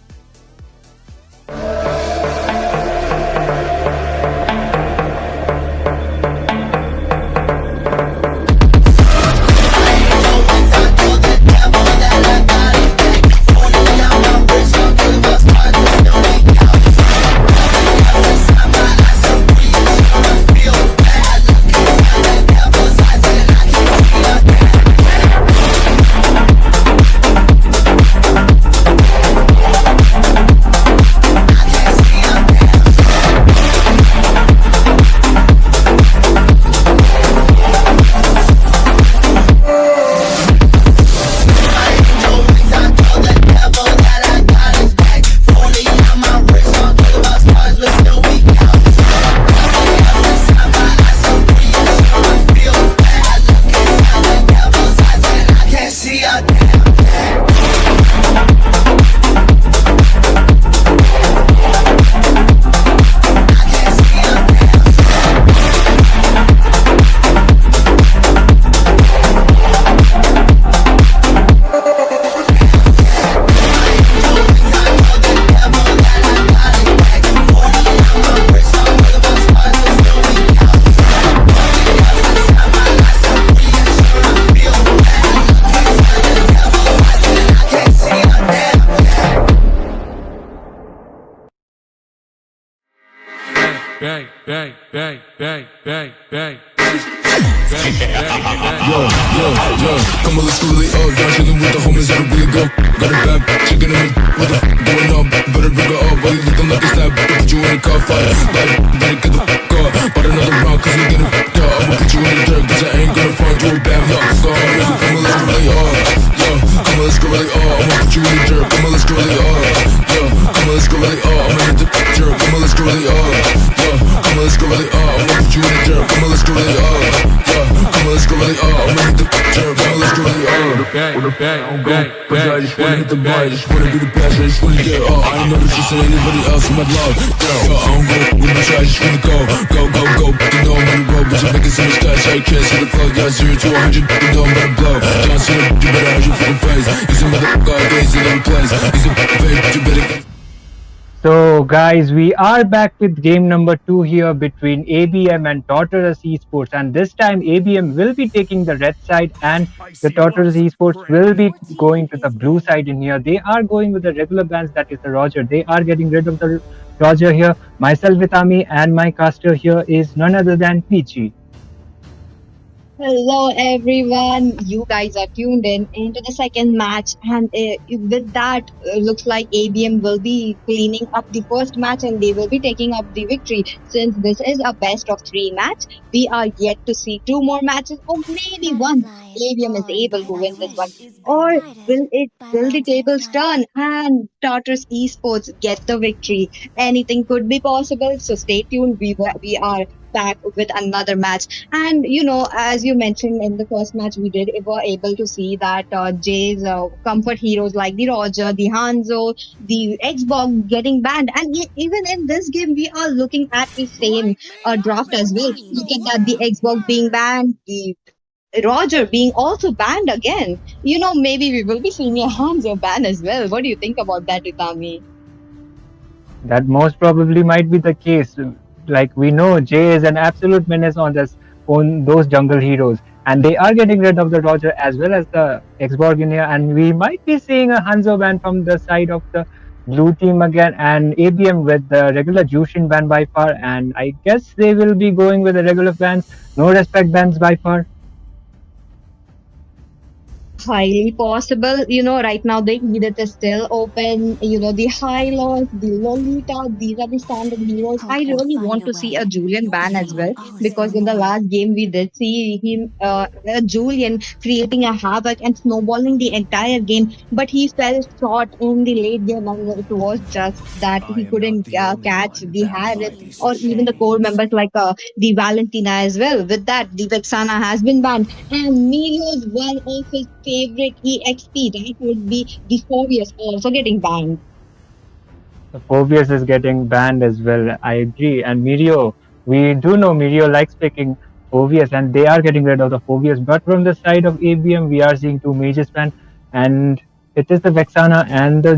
bang, bang, bang, bang, bang, bang. Come on, let's go really up. Down chillin' with the homies that'll really go. Got a bad chicken in the what the going up? Better rig her up while you looking like a stab. Put you in a car fight. Like, better get the fuck up. But another round, cause you getting fucked up. I'ma put you in the dirt, cause I ain't gonna find you a bad luck. Come on, let's go really up. Yo, come on, let's go really up. I'ma put you in the dirt. Come on, let's go really up. Yo, come on, let's go really up. I'ma hit the jerk. Come on, let's go really up. Yo, come on, let's go really up. I'ma put you in the dirt. Come on, let's go really up. Yo, come on, let's go really up. I'ma hit the jerk. Come on, let's go really up. But I just wanna hit the bar. I just wanna be the best. I just wanna get up. I ain't never trusting anybody else in my love. Yo, I don't go with my shot. I just wanna go. You know I'm on the road, but you're making so much cash. I can't see the clock. Yeah, 0 to 100. You know I'm about to blow. John Cena, you better hide your fucking face. He's a motherfucker. I guess in every place. He's a fake, but you better. So guys, we are back with game number 2 here between ABM and Tortoise Esports, and this time ABM will be taking the red side and the Tortoise Esports will be going to the blue side in here. They are going with the regular bans, that is the Roger. They are getting rid of the Roger here. Myself, Vitami, and my caster here is none other than Peachy. Hello, everyone. You guys are tuned in into the second match, and with that, looks like ABM will be cleaning up the first match, and they will be taking up the victory. Since this is a best of three match, we are yet to see two more matches, or maybe one. ABM is able to win this one, or will the tables turn and Tartarus Esports get the victory? Anything could be possible. So stay tuned. We are back with another match. And as you mentioned in the first match, we were able to see that Jay's comfort heroes like the Roger, the Hanzo, the Xbox getting banned, and even in this game, we are looking at the same draft as well. Look at that, the Xbox being banned, the Roger being also banned again. Maybe we will be seeing a Hanzo ban as well. What do you think about that, Itami? That most probably might be the case. Like we know, Jay is an absolute menace on those jungle heroes, and they are getting rid of the Roger as well as the Xborg in here, and we might be seeing a Hanzo ban from the side of the blue team again, and ABM with the regular Jushin ban by far, and I guess they will be going with the regular bans, no respect bans by far. Highly possible. Right now the Edith is still open. The High Lords, the Lolita, these are the standard heroes. I really want to see a Julian ban as well, because in the last game we did see him, Julian, creating a havoc and snowballing the entire game, but he fell short in the late game, and it was just that he couldn't catch the Harris or even the core members like the Valentina as well. With that, the Vexana has been banned, and Mirio's one of his favorite EXP, that would be the Phobius, also getting banned. The Phobius is getting banned as well. I agree. And Mirio, we do know Mirio likes picking Phobius, and they are getting rid of the Phobius. But from the side of ABM, we are seeing two mages banned, and it is the Vexana and the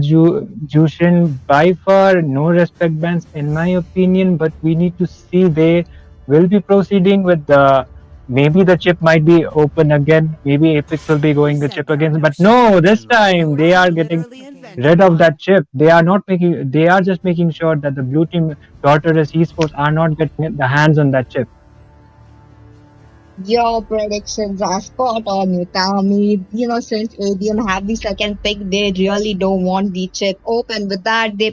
Jushin. By far, no respect bans, in my opinion. But we need to see, they will be proceeding with the. Maybe the chip might be open again. Maybe Apex will be going the chip again. But no, this time they are getting rid of that chip. They are not making. They are just making sure that the blue team Tortoise Esports are not getting the hands on that chip. Your predictions are spot on, Utami. Since ABM have the second pick, they really don't want the chip open. With that, they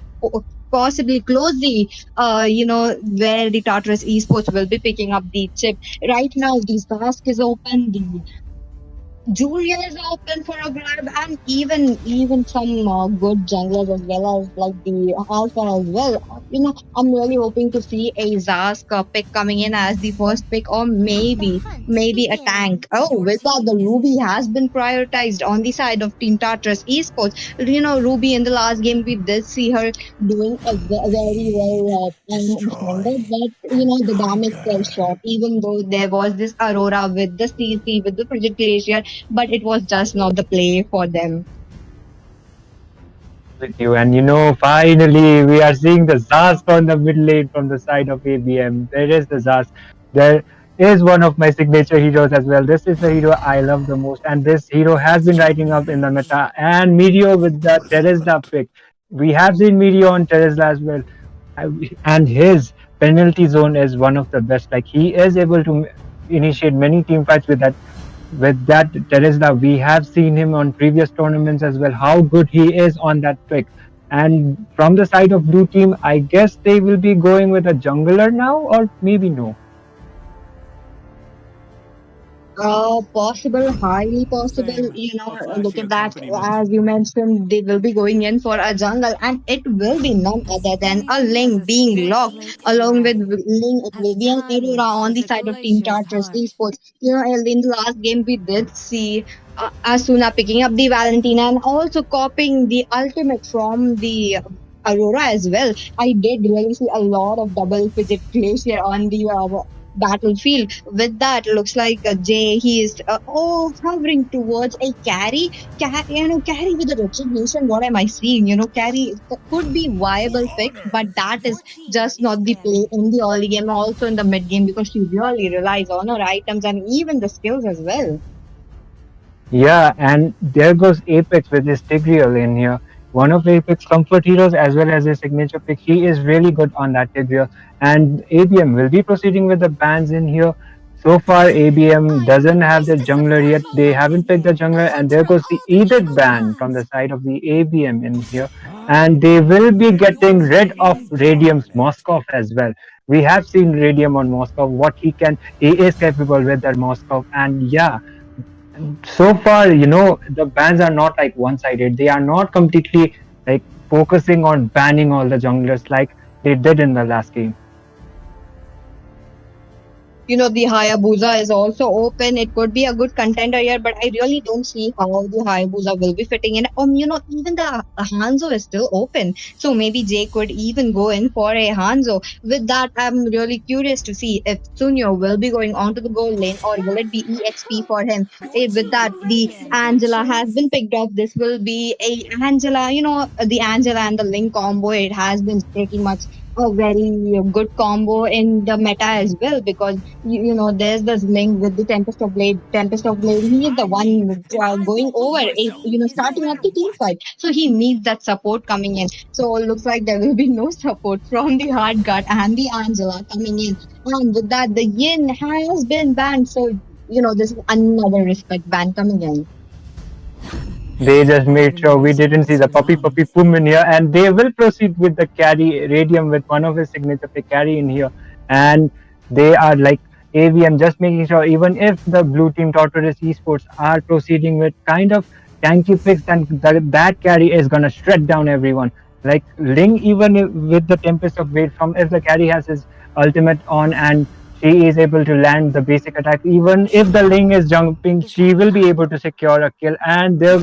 possibly close the, where the Tartarus Esports will be picking up the chip. Right now, the task is open. The Julia is open for a grab, and even some good junglers as well as like the Alpha as well. I'm really hoping to see a Zask pick coming in as the first pick, or maybe a tank. Oh, with that, the Ruby has been prioritized on the side of Team Tartarus Esports. Ruby in the last game we did see her doing a very well defended, but the damage fell short. Even though there was this Aurora with the CC with the Frigid Glacier, but it was just not the play for them. With you, and finally we are seeing the Zask on the mid lane from the side of ABM. There is the Zask. There is one of my signature heroes as well. This is the hero I love the most, and this hero has been rising up in the meta. And Meteor with the Terizla pick. We have seen Meteor on Terizla as well, and his penalty zone is one of the best. Like he is able to initiate many team fights with that Terizla. We have seen him on previous tournaments as well, how good he is on that pick. And from the side of blue team, I guess they will be going with a jungler now, or maybe no. Possible, highly possible. Look at that. As you mentioned, they will be going in for a jungle, and it will be none other than a Ling being locked. Along with Ling, it will be an Aurora on the side of Team Tartarus Esports. In the last game, we did see Asuna picking up the Valentina and also copying the ultimate from the Aurora as well. I did really see a lot of double fidget glacier on the battlefield. With that, looks like Jay, he is hovering towards a carry. Carry with a retribution. What am I seeing? Carry could be viable pick, but that is just not the play in the early game, also in the mid game, because she really relies on her items and even the skills as well. Yeah, and there goes Apex with his Tigreal in here. One of Apex comfort heroes as well as his signature pick. He is really good on that Tigreal. And ABM will be proceeding with the bans in here. So far, ABM doesn't have the jungler yet. They haven't picked the jungler, and there goes the Edith ban from the side of the ABM in here. And they will be getting rid of Radium's Moskov as well. We have seen Radium on Moskov, what he is capable with that Moskov. And yeah, so far, the bans are not like one-sided. They are not completely like focusing on banning all the junglers like they did in the last game. The Hayabusa is also open. It could be a good contender here, but I really don't see how the Hayabusa will be fitting in. Even the Hanzo is still open. So maybe Jay could even go in for a Hanzo. With that, I'm really curious to see if Sunyo will be going onto the gold lane or will it be EXP for him. With that, the Angela has been picked up. This will be a Angela, the Angela and the Link combo. It has been pretty much a very good combo in the meta as well because there's this link with the Tempest of Blade. Tempest of Blade, he is the one going over, starting up the team fight. So he needs that support coming in. So looks like there will be no support from the Hard Guard and the Angela coming in. And with that, the Yin has been banned. So, this is another respect ban coming in. They just made sure we didn't see the puppy boom in here, and they will proceed with the carry Radium with one of his signature pick carry in here, and they are like AVM just making sure even if the blue team Tortoise Esports are proceeding with kind of tanky picks, then that carry is gonna shred down everyone. Like Ling, even with the Tempest of Weight from if the carry has his ultimate on and she is able to land the basic attack. Even if the Ling is jumping, she will be able to secure a kill. And there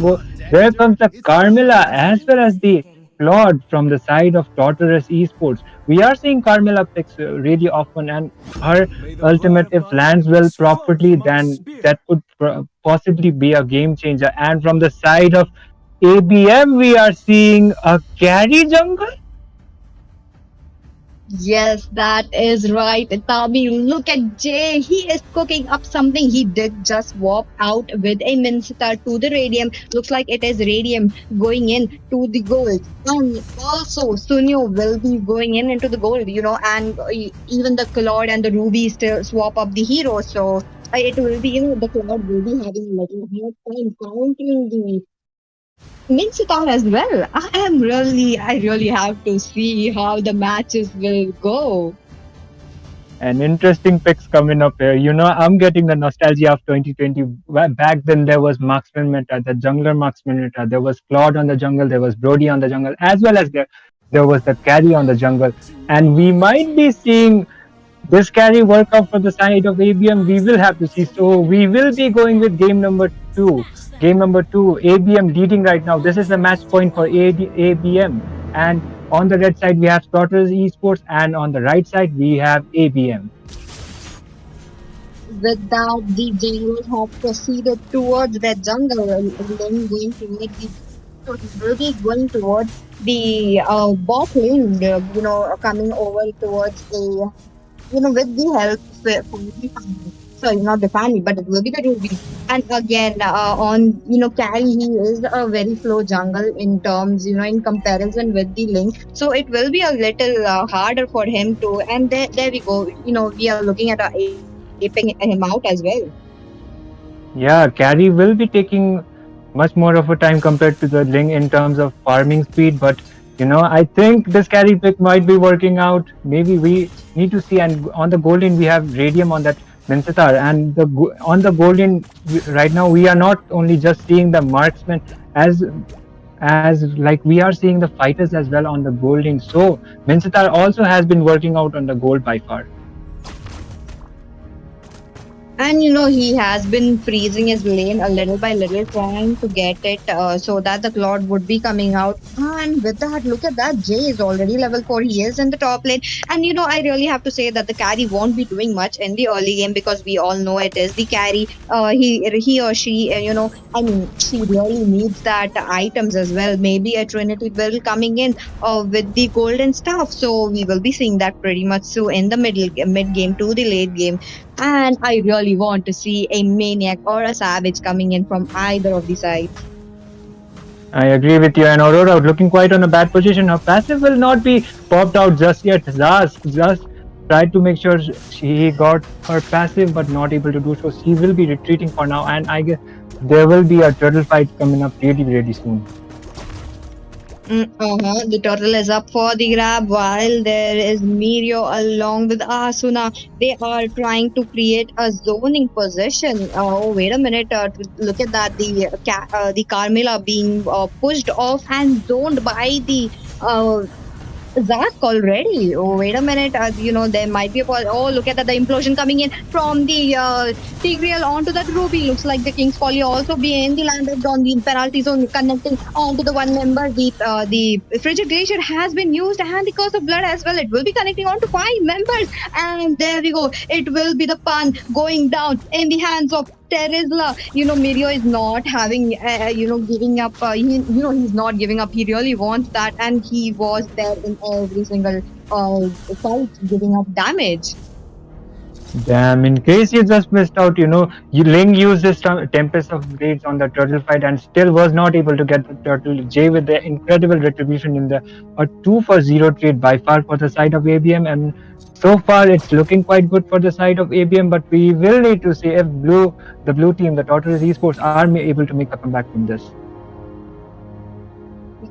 comes the Carmilla as well as the Claude from the side of Tortoise Esports. We are seeing Carmilla picks really often, and her ultimate, if lands well properly, then that could possibly be a game changer. And from the side of ABM, we are seeing a carry jungle. Yes, that is right. Tabi, look at Jay. He is cooking up something. He did just walk out with a Minsita to the Radium. Looks like it is Radium going in to the gold. And also, Sunyo will be going in into the gold, and even the Claude and the Ruby still swap up the heroes. So it will be, the Claude will be having a little hard time countering the Minsitar as well. I really have to see how the matches will go. And interesting picks coming up here. I'm getting the nostalgia of 2020. Back then, there was Marksman meta, the jungler Marksman meta. There was Claude on the jungle, there was Brody on the jungle, as well as there was the carry on the jungle. And we might be seeing this carry work out for the side of ABM. We will have to see. So we will be going with game number two. Game number two, ABM leading right now. This is the match point for ABM. And on the red side, we have Tortoise Esports, and on the right side, we have ABM. With that, the Jaguars have proceeded towards the jungle and then going towards will be going towards the bot lane, coming over towards the, with the help from the family. Sorry, not the family, but it will be the Ruby. And again, carry, he is a very slow jungle in terms, in comparison with the Link. So it will be a little harder for him to, and there we go. We are looking at aping him out as well. Yeah, carry will be taking much more of a time compared to the Ling in terms of farming speed, but I think this carry pick might be working out. Maybe we need to see. And on the golden, we have Radium on that Minsitar, and on the golden right now, we are not only just seeing the marksmen as like we are seeing the fighters as well on the golden. So Minsitar also has been working out on the gold by far. And he has been freezing his lane a little by little, trying to get it so that the Claude would be coming out. And with that, look at that. Jay is already level 4. He is in the top lane. And I really have to say that the carry won't be doing much in the early game because we all know it is the carry. He or she, she really needs that items as well. Maybe a Trinity will coming in with the golden stuff. So we will be seeing that pretty much so in the mid game to the late game. And I really want to see a Maniac or a Savage coming in from either of the sides. I agree with you. And Aurora looking quite on a bad position. Her passive will not be popped out just yet. Just tried to make sure he got her passive, but not able to do so. She will be retreating for now, and I guess there will be a turtle fight coming up really soon. The turtle is up for the grab while there is Mirio along with Asuna. They are trying to create a zoning position. Oh, wait a minute. Look at that. The Carmilla being pushed off and zoned by the Zask already. Oh, wait a minute. There might be a. Oh, look at that. The implosion coming in from the Tigreal onto that Ruby. Looks like the King's Folly also being the landed on the penalty zone, connecting onto the one member. The Frigid Glacier has been used, and the Curse of Blood as well. It will be connecting on to 5 members. And there we go. It will be the pun going down in the hands of Terizla. Mirio is not having, giving up. He's not giving up. He really wants that, and he was there in every single fight, giving up damage. Damn, in case you just missed out, Ling used this Tempest of Blades on the turtle fight and still was not able to get the turtle. J with the incredible retribution in the a 2-for-0 trade by far for the side of ABM, and so far it's looking quite good for the side of ABM, but we will need to see if the blue team, the Tortoise Esports, are able to make a comeback from this.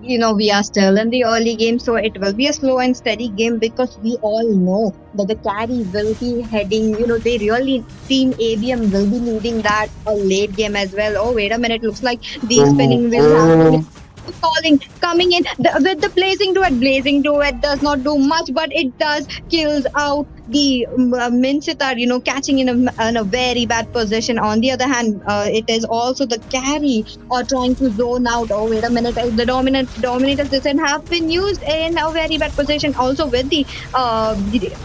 We are still in the early game, so it will be a slow and steady game because we all know that the carry will be heading, they really, Team ABM will be leading that late game as well. Oh, wait a minute, looks like the spinning wheel calling coming in with the blazing duet does not do much, but it does kills out the Mincitar, catching in a very bad position. On the other hand, it is also the carry or trying to zone out. Oh, wait a minute, the dominators descent have been used in a very bad position, also with the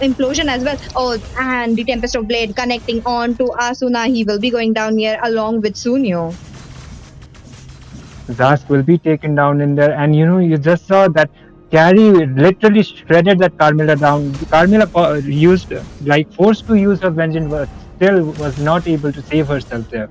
implosion as well. Oh, and the Tempest of Blade connecting on to Asuna. He will be going down here along with Sunyo. Zask will be taken down in there, and you just saw that carry literally shredded that Carmilla down. Carmilla forced to use her vengeance, but still was not able to save herself there.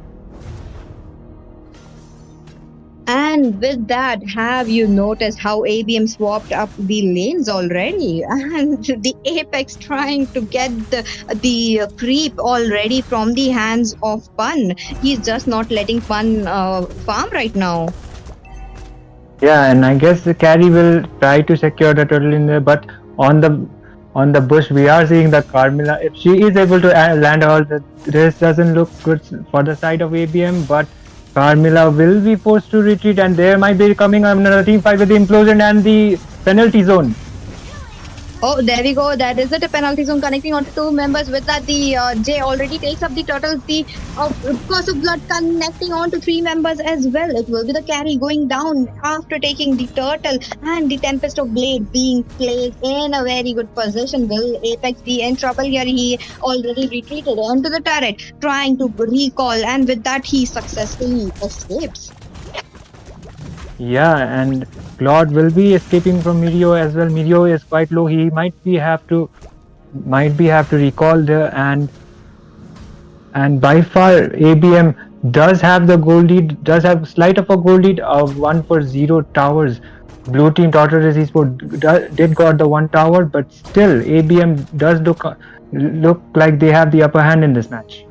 And with that, have you noticed how ABM swapped up the lanes already? And the Apex trying to get the creep already from the hands of Pun. He's just not letting Pun farm right now. Yeah, and I guess the carry will try to secure the turtle in there, but on the bush we are seeing the Carmilla. If she is able to land all, this doesn't look good for the side of ABM, but Carmilla will be forced to retreat, and there might be coming another team fight with the implosion and the penalty zone. Oh, there we go. That is the penalty zone connecting onto 2 members. With that, the J already takes up the turtles. The Curse of Blood connecting on to 3 members as well. It will be the carry going down after taking the turtle, and the Tempest of Blade being placed in a very good position. Will Apex be in trouble here? He already retreated onto the turret, trying to recall, and with that, he successfully escapes. Yeah, and Claude will be escaping from Mirio as well. Mirio is quite low. He might have to recall there, and by far ABM does have the goal lead. Does have slight of a goal lead of 1-for-0 towers. Blue team Tortoise Esports did got the 1 tower, but still ABM does look like they have the upper hand in this match.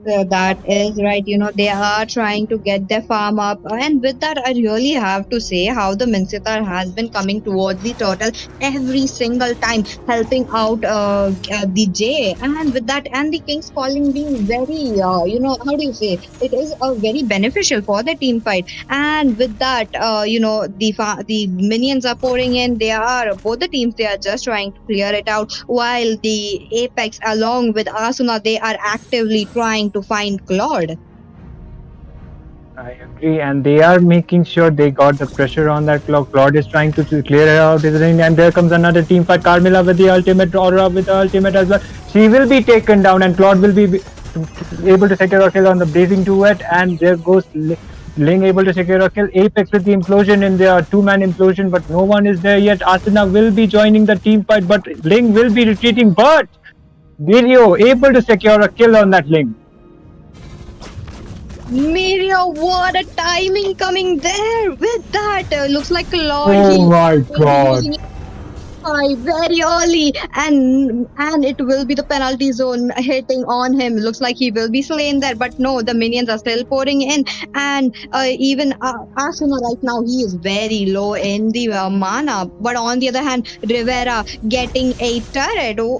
That is right. They are trying to get their farm up, and with that, I really have to say how the Mincitar has been coming towards the turtle every single time, helping out the J, and with that, and the King's Calling being very, how do you say? It is very beneficial for the team fight, and with that, the minions are pouring in. Both the teams. They are just trying to clear it out, while the Apex, along with Asuna, they are actively trying to find Claude. I agree, and they are making sure they got the pressure on that Claude. Claude is trying to clear out his ring, and there comes another team fight. Carmilla with the ultimate, Aura with the ultimate as well. She will be taken down, and Claude will be able to secure a kill on the blazing duet, and there goes Ling able to secure a kill. Apex with the implosion in their 2-man implosion, but no one is there yet. Asuna will be joining the team fight, but Ling will be retreating, but Mirio able to secure a kill on that Ling. Mirio, what a timing coming there! With that, looks like Claude. Oh my god! Teamfight very early, and it will be the penalty zone hitting on him. Looks like he will be slain there, but no, the minions are still pouring in, and even Asuna right now he is very low in the mana. But on the other hand, Rivera getting a turret. Oh,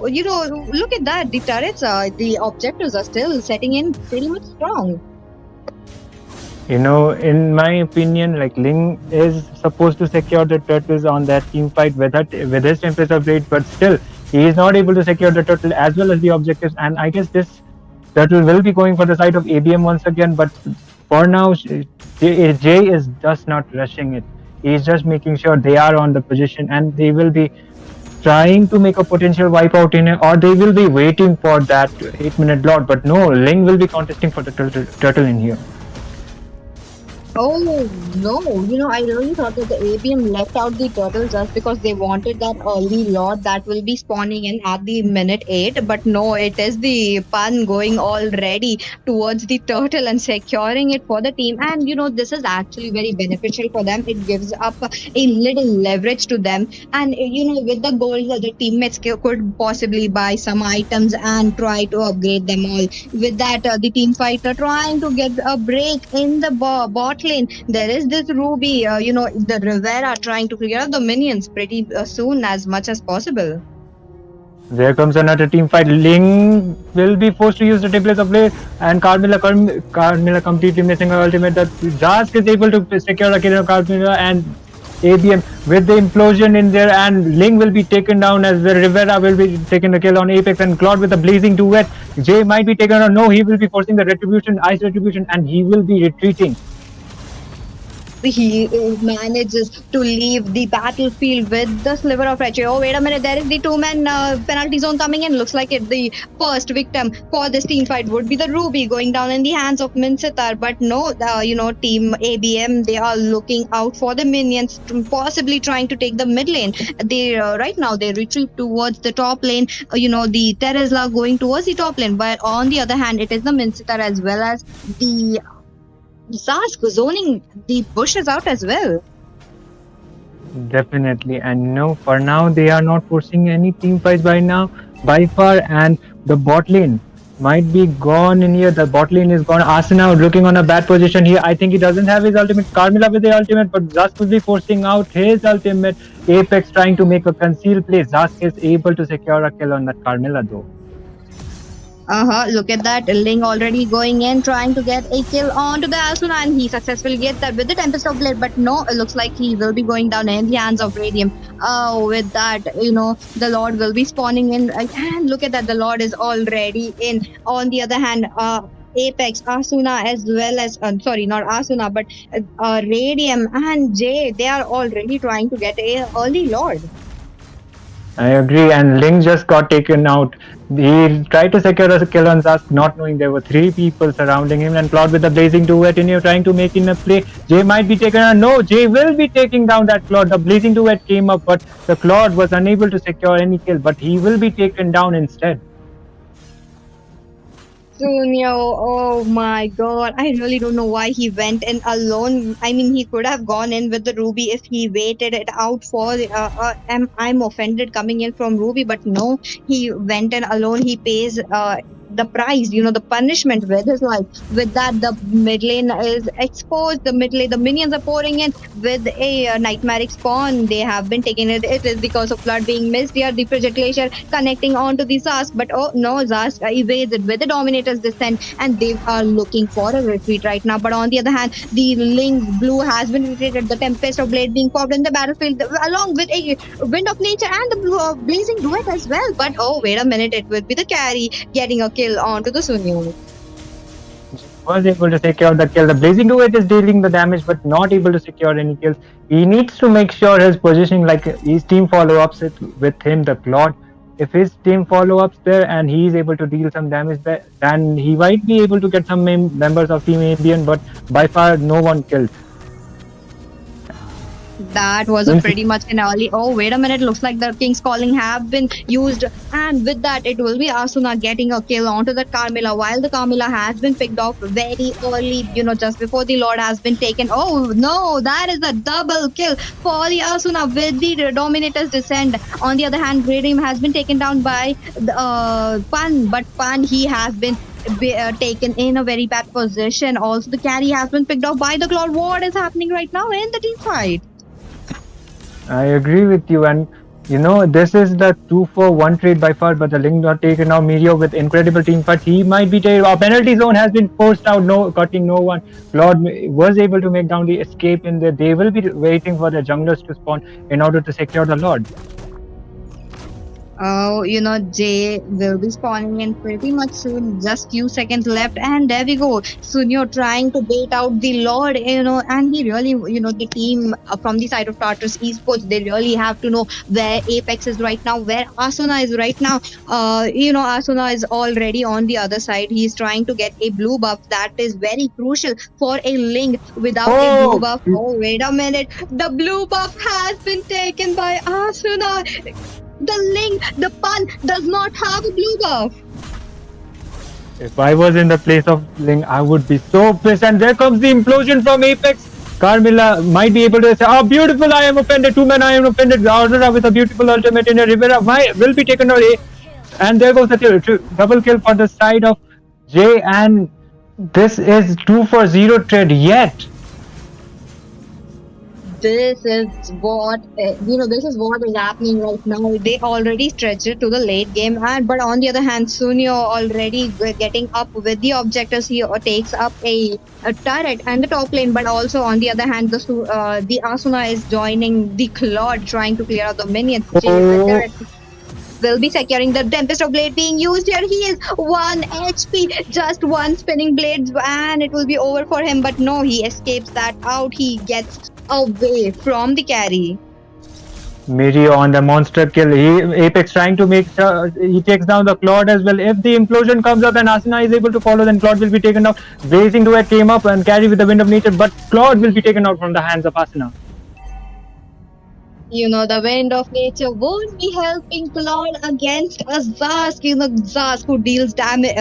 look at that. The turrets, the objectives are still setting in pretty much strong. In my opinion, like Ling is supposed to secure the turtles on that team fight with his Tempest of Blade, but still he is not able to secure the turtle as well as the objectives. And I guess this turtle will be going for the side of ABM once again. But for now, Jay is just not rushing it. He is just making sure they are on the position, and they will be trying to make a potential wipeout in it, or they will be waiting for that 8-minute lot. But no, Ling will be contesting for the turtle in here. Oh no, I really thought that the ABM left out the turtle just because they wanted that early lot that will be spawning in at the minute 8. But no, it is the pun going already towards the turtle and securing it for the team. And this is actually very beneficial for them. It gives up a little leverage to them. And with the gold, the teammates could possibly buy some items and try to upgrade them all. With that, the team fighter trying to get a break in the bot lane. There is this Ruby, the Rivera trying to clear the minions pretty soon as much as possible. There comes another team fight. Ling will be forced to use the Templates of Blade, and Carmilla completely missing her ultimate. That Zask is able to secure a kill on Carmilla, and ABM with the implosion in there, and Ling will be taken down as the Rivera will be taking the kill on Apex, and Claude with the blazing duet. Jay might be taken on. No, he will be forcing the ice retribution, and he will be retreating. He manages to leave the battlefield with the sliver of Reche. Oh, wait a minute. There is the two-man penalty zone coming in. Looks like the first victim for this team fight would be the Ruby going down in the hands of Minsitar. But no, team ABM, they are looking out for the minions, possibly trying to take the mid lane. They right now, they retreat towards the top lane. The Teresla going towards the top lane. But on the other hand, it is the Minsitar as well as the Zask zoning the bushes out as well. Definitely, and for now they are not forcing any team fights by far, and the bot lane might be gone in here. The bot lane is gone. Asuna looking on a bad position here. I think he doesn't have his ultimate. Carmilla with the ultimate, but Zask will be forcing out his ultimate. Apex trying to make a concealed play. Zask is able to secure a kill on that Carmilla though. Look at that. Ling already going in, trying to get a kill onto the Asuna, and he successfully gets that with the Tempest of Blade. But no, it looks like he will be going down in the hands of Radium. Oh, with that, the Lord will be spawning in. And look at that, the Lord is already in. On the other hand, Apex, Asuna, as well as sorry, not Asuna, but Radium and Jay, they are already trying to get a early Lord. I agree, and Ling just got taken out. He tried to secure a kill on Zask, not knowing there were 3 people surrounding him, and Claude with the blazing duet in here trying to make in a play. Jay might be taken out. No, Jay will be taking down that Claude. The blazing duet came up, but the Claude was unable to secure any kill, but he will be taken down instead. Sunyo, oh my god, I really don't know why he went in alone. I mean, he could have gone in with the Ruby if he waited it out for I'm offended coming in from Ruby, but no, he went in alone. He pays the price, the punishment with his life. With that, the mid lane is exposed. The mid lane, the minions are pouring in with a nightmaric spawn. They have been taking it. It is because of flood being missed here. The project glacier connecting onto the Zask, but oh no, Zask evades it with the Dominator's descent, and they are looking for a retreat right now. But on the other hand, the Ling blue has been retreated. The Tempest of Blade being popped in the battlefield along with a Wind of Nature and the blue, blazing duet as well. But oh, wait a minute, it will be the carry getting a kill onto the Sunyo. Was able to secure the kill. The blazing duet is dealing the damage, but not able to secure any kills. He needs to make sure his positioning, like his team follow-ups with him, the Claude. If his team follow-ups there and he is able to deal some damage there, then he might be able to get some members of Team ABN, but by far no one killed. That was a pretty much an early. Oh, wait a minute. Looks like the King's Calling have been used. And with that, it will be Asuna getting a kill onto the Carmilla. While the Carmilla has been picked off very early, just before the Lord has been taken. Oh, no. That is a double kill for the Asuna with the Dominator's Descent. On the other hand, Great has been taken down by Pan. But Pan, he has been taken in a very bad position. Also, the carry has been picked off by the Claude. What is happening right now in the team fight? I agree with you, and this is the 2-for-1 trade by far, but the Link not taken now. Mirio with incredible team fights. He might be taken. Our penalty zone has been forced out. No, cutting no one. Lord was able to make down the escape in there. They will be waiting for the junglers to spawn in order to secure the Lord. Oh, Jay will be spawning in pretty much soon. Just few seconds left, and there we go. Sunyo trying to bait out the Lord, and he really, the team from the side of Tartarus Esports, they really have to know where Apex is right now, where Asuna is right now. Asuna is already on the other side. He's trying to get a blue buff that is very crucial for a Link. Without a blue buff, oh, wait a minute. The blue buff has been taken by Asuna. The Link, the Pan does not have a blue buff. If I was in the place of Ling, I would be so pissed. And there comes the implosion from Apex. Carmilla might be able to say, "Oh, beautiful! I am offended. 2 men, I am offended." Aurora with a beautiful ultimate in a Rivera will be taken away. And there goes the double kill for the side of Jay. And this is 2-for-0 trade yet. This is what this is what is happening right now. They already stretched it to the late game, but on the other hand, Sunyo already getting up with the objectives. He takes up a turret and the top lane, but also on the other hand, the Asuna is joining the Claude, trying to clear out the minions. Will be securing the Tempest of Blade being used here. He is 1 HP, just one spinning blades, and it will be over for him. But no, he escapes that out. He gets away from the carry. Mirio on the monster kill. Apex trying to make sure he takes down the Claude as well. If the implosion comes up and Asuna is able to follow, then Claude will be taken out. Blazing Duet came up and carry with the Wind of Nature, but Claude will be taken out from the hands of Asuna. The Wind of Nature won't be helping Claude against a Zask. Zask who deals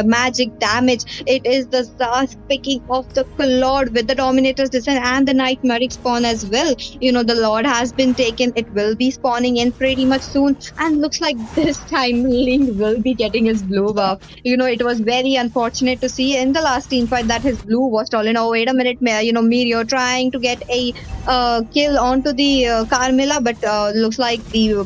magic damage. It is the Zask picking off the Claude with the Dominator's Descent and the Nightmaric spawn as well. The Lord has been taken. It will be spawning in pretty much soon. And looks like this time Link will be getting his blue buff. It was very unfortunate to see in the last team fight that his blue was stolen. Oh, wait a minute. Mirio trying to get a kill onto the Carmilla, but looks like the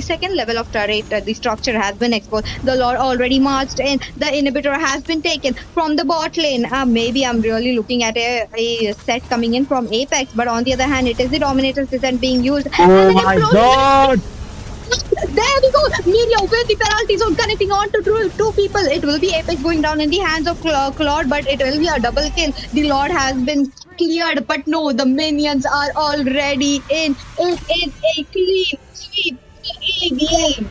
second level of turret, the structure has been exposed. The Lord already marched in. The inhibitor has been taken from the bot lane. Maybe I'm really looking at a set coming in from Apex, but on the other hand, it is the Dominator's Descent being used. Oh my god! There we go! Mirio with the penalty zone connecting on to two people. It will be Apex going down in the hands of Claude, but it will be a double kill. The Lord has been cleared, but no, the minions are already in. It is a clean sweep for ABM.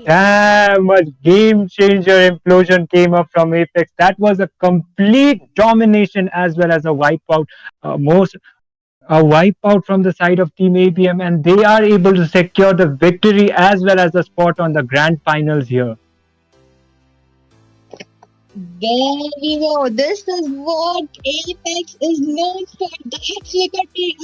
Damn, a game changer implosion came up from Apex. That was a complete domination as well as a wipeout. A wipeout from the side of Team ABM, and they are able to secure the victory as well as a spot on the grand finals here. There we go. This is what Apex is known for. That liberty.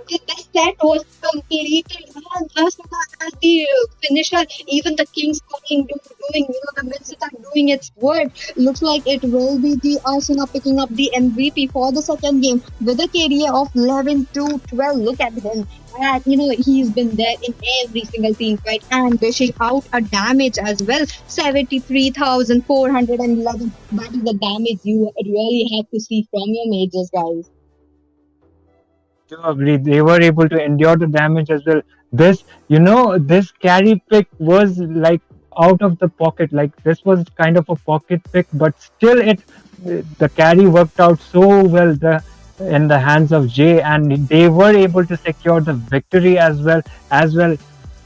The set was completed and Asuna as the finisher. Even the King's Calling doing, the Midset are doing its work. Looks like it will be the Asuna picking up the MVP for the second game with a KDA of 11-12. Look at him. And he's been there in every single team fight and dishing out a damage as well. 73,411. That is the damage you really have to see from your mages, guys. Agree. They were able to endure the damage as well. This carry pick was like out of the pocket. Like this was kind of a pocket pick, but still the carry worked out so well in the hands of Jay, and they were able to secure the victory as well.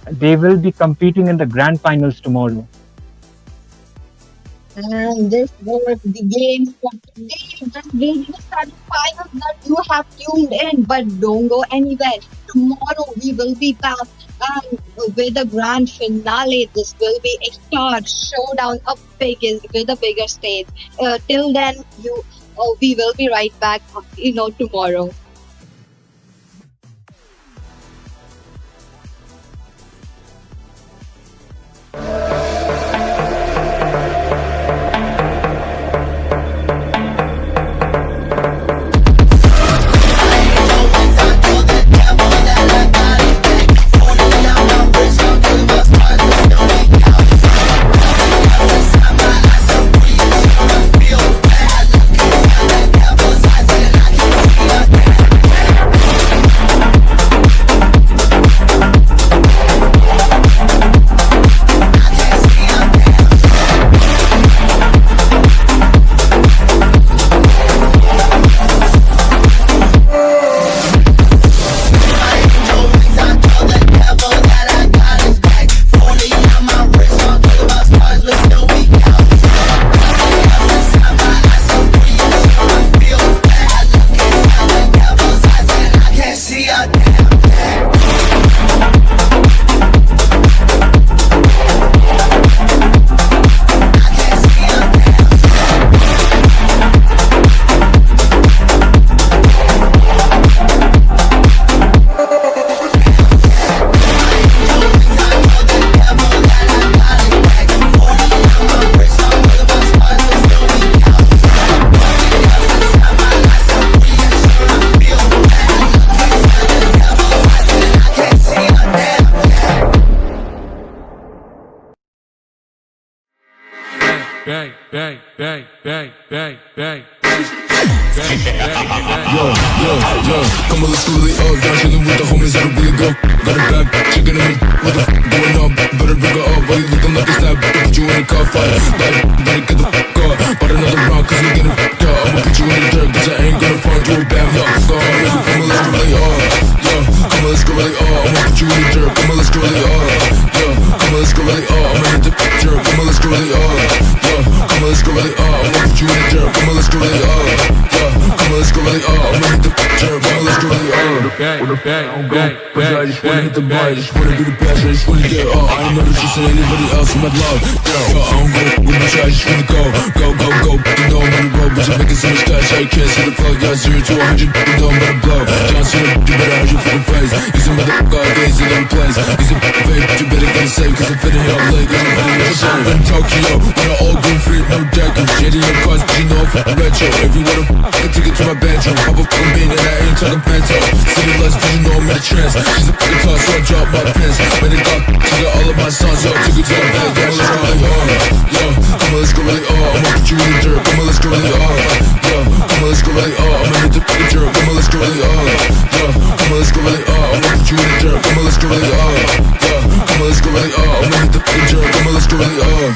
They will be competing in the grand finals tomorrow. And this was the games for today. The radio started finals that you have tuned in, but don't go anywhere. Tomorrow we will be back with a grand finale. This will be a star showdown, a biggest with a bigger stage. Till then, we will be right back. Tomorrow. bang, bang, bang, bang, bang, bang. Come on, let's do it up. Down chillin' with the homies, that'll really go. Got it back, chicken in it. What the f going on? Better bring her up. Why you looking like a snap? Put you in a car fight. Like, better get the f up. But another round, cause you get it f up. I'ma put you in the dirt, cause I ain't gonna find you a bad luck. Go on, nigga, come on, let's go really up. Come on, let's go really up. I'ma put you in the dirt. Come on, let's go really up. Come on, let's go really up. I'ma hit the dirt. Come on, let's go really up. Come on, let's go really up. I'ma put you in the dirt. Come on, let's go really up. Come on, let's go really up. I'ma hit the dirt. Come on, let's go really up. I just wanna hit the bar. I just wanna be the best. I just wanna get up. I ain't never chasing anybody else in my love. I don't go with my try. I just wanna go. You know I'm on the road, bitch. I'm making so much cash. I can't see the flow. Yeah, 0 to 100. You know I'm about to blow. John Cena, you better have your fucking face. He's a motherfucker. He's in every place. He's a fake, but you better get it safe. Cause I'm fitting here late. Cause I'm fitting here safe. In Tokyo, with an old green free, no deckers. Shady in cars, but you know I'm fucking retro. If you wanna I can take it to my bedroom. Pop a fucking bean and I ain't talking bento. City lights, but you know I'm in a trance. She's a fucking toss, so I drop my pants. Made it up, she got all of my songs. Yo, took it to the bed, yeah, let's go really hard. Yo, come on, let's go really hard. I'ma put you in the dirt. Come on, let's go really hard. Yo, come on, let's go really hard. I'ma hit the fucking dirt. Come on, let's go really hard. Yo, come on, let's go really hard. I'ma put you in the dirt. Come on, let's go really hard. Yo, come on, let's go really hard. I'ma hit the fucking dirt. Come on, let's go really hard.